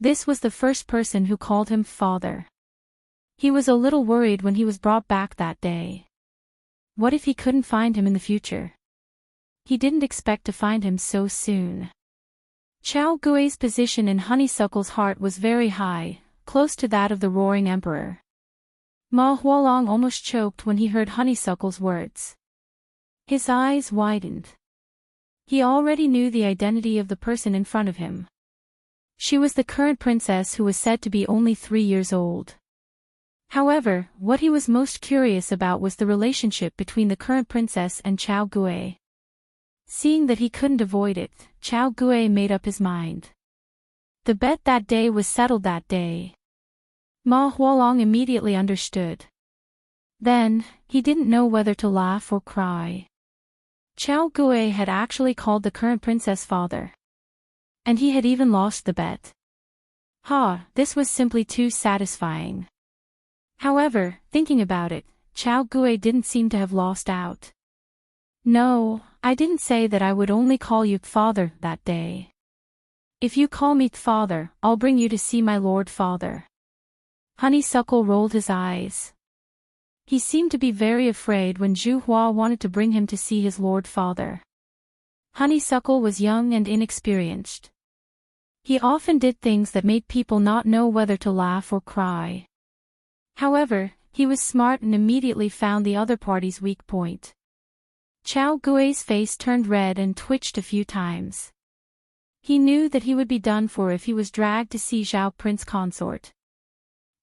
[SPEAKER 1] This was the first person who called him Father. He was a little worried when he was brought back that day. What if he couldn't find him in the future? He didn't expect to find him so soon. Chao Gui's position in Honeysuckle's heart was very high, close to that of the Roaring Emperor. Ma Hualong almost choked when he heard Honeysuckle's words. His eyes widened. He already knew the identity of the person in front of him. She was the current princess who was said to be only 3 years old. However, what he was most curious about was the relationship between the current princess and Chao Gui. Seeing that he couldn't avoid it, Chao Gui made up his mind. The bet that day was settled that day. Ma Hualong immediately understood. Then, he didn't know whether to laugh or cry. Chao Gui had actually called the current princess father. And he had even lost the bet. This was simply too satisfying. However, thinking about it, Chao Gui didn't seem to have lost out. No, I didn't say that I would only call you father that day. If you call me father, I'll bring you to see my lord father. Honeysuckle rolled his eyes. He seemed to be very afraid when Zhu Hua wanted to bring him to see his lord father. Honeysuckle was young and inexperienced. He often did things that made people not know whether to laugh or cry. However, he was smart and immediately found the other party's weak point. Chao Gui's face turned red and twitched a few times. He knew that he would be done for if he was dragged to see Zhao Prince Consort.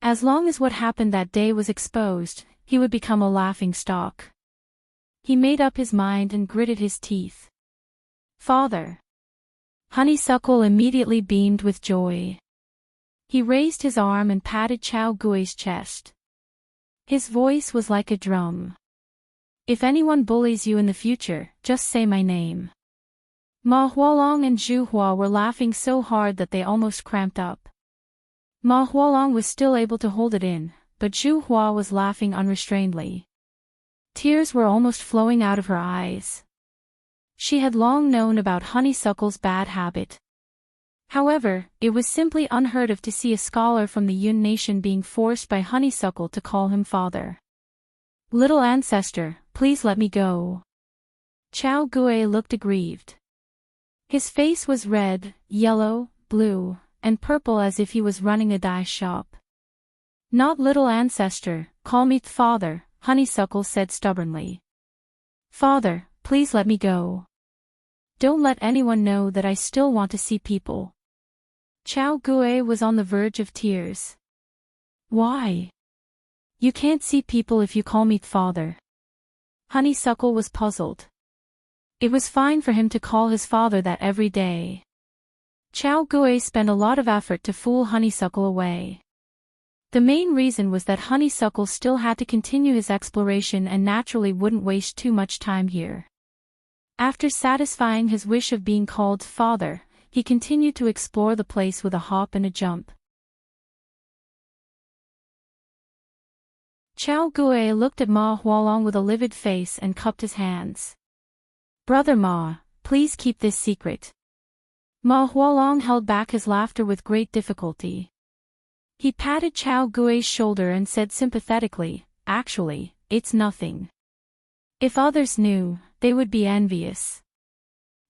[SPEAKER 1] As long as what happened that day was exposed, he would become a laughingstock. He made up his mind and gritted his teeth. Father. Honeysuckle immediately beamed with joy. He raised his arm and patted Chao Gui's chest. His voice was like a drum. If anyone bullies you in the future, just say my name. Ma Hualong and Zhu Hua were laughing so hard that they almost cramped up. Ma Hualong was still able to hold it in, but Zhu Hua was laughing unrestrainedly. Tears were almost flowing out of her eyes. She had long known about Honeysuckle's bad habit. However, it was simply unheard of to see a scholar from the Yun nation being forced by Honeysuckle to call him father. Little ancestor, please let me go. Chao Gui looked aggrieved. His face was red, yellow, blue, and purple as if he was running a dye shop. Not little ancestor, call me father, Honeysuckle said stubbornly. Father, please let me go. Don't let anyone know that I still want to see people. Chao Gui was on the verge of tears. Why? You can't see people if you call me father. Honeysuckle was puzzled. It was fine for him to call his father that every day. Chao Gui spent a lot of effort to fool Honeysuckle away. The main reason was that Honeysuckle still had to continue his exploration and naturally wouldn't waste too much time here. After satisfying his wish of being called father, he continued to explore the place with a hop and a jump. Chao Gui looked at Ma Hualong with a livid face and cupped his hands. Brother Ma, please keep this secret. Ma Hualong held back his laughter with great difficulty. He patted Chao Gui's shoulder and said sympathetically, actually, it's nothing. If others knew, they would be envious.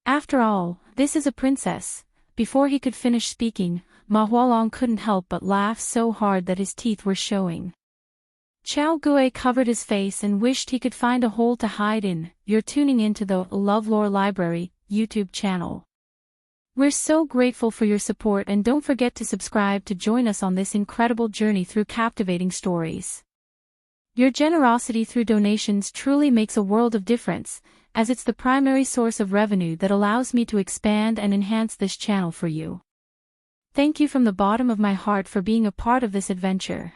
[SPEAKER 1] After all, this is a princess. Before he could finish speaking, Ma Hualong couldn't help but laugh so hard that his teeth were showing. Chao Gui covered his face and wished he could find a hole to hide in. You're tuning into the LoveLore Library YouTube channel. We're so grateful for your support and don't forget to subscribe to join us on this incredible journey through captivating stories. Your generosity through donations truly makes a world of difference, as it's the primary source of revenue that allows me to expand and enhance this channel for you. Thank you from the bottom of my heart for being a part of this adventure.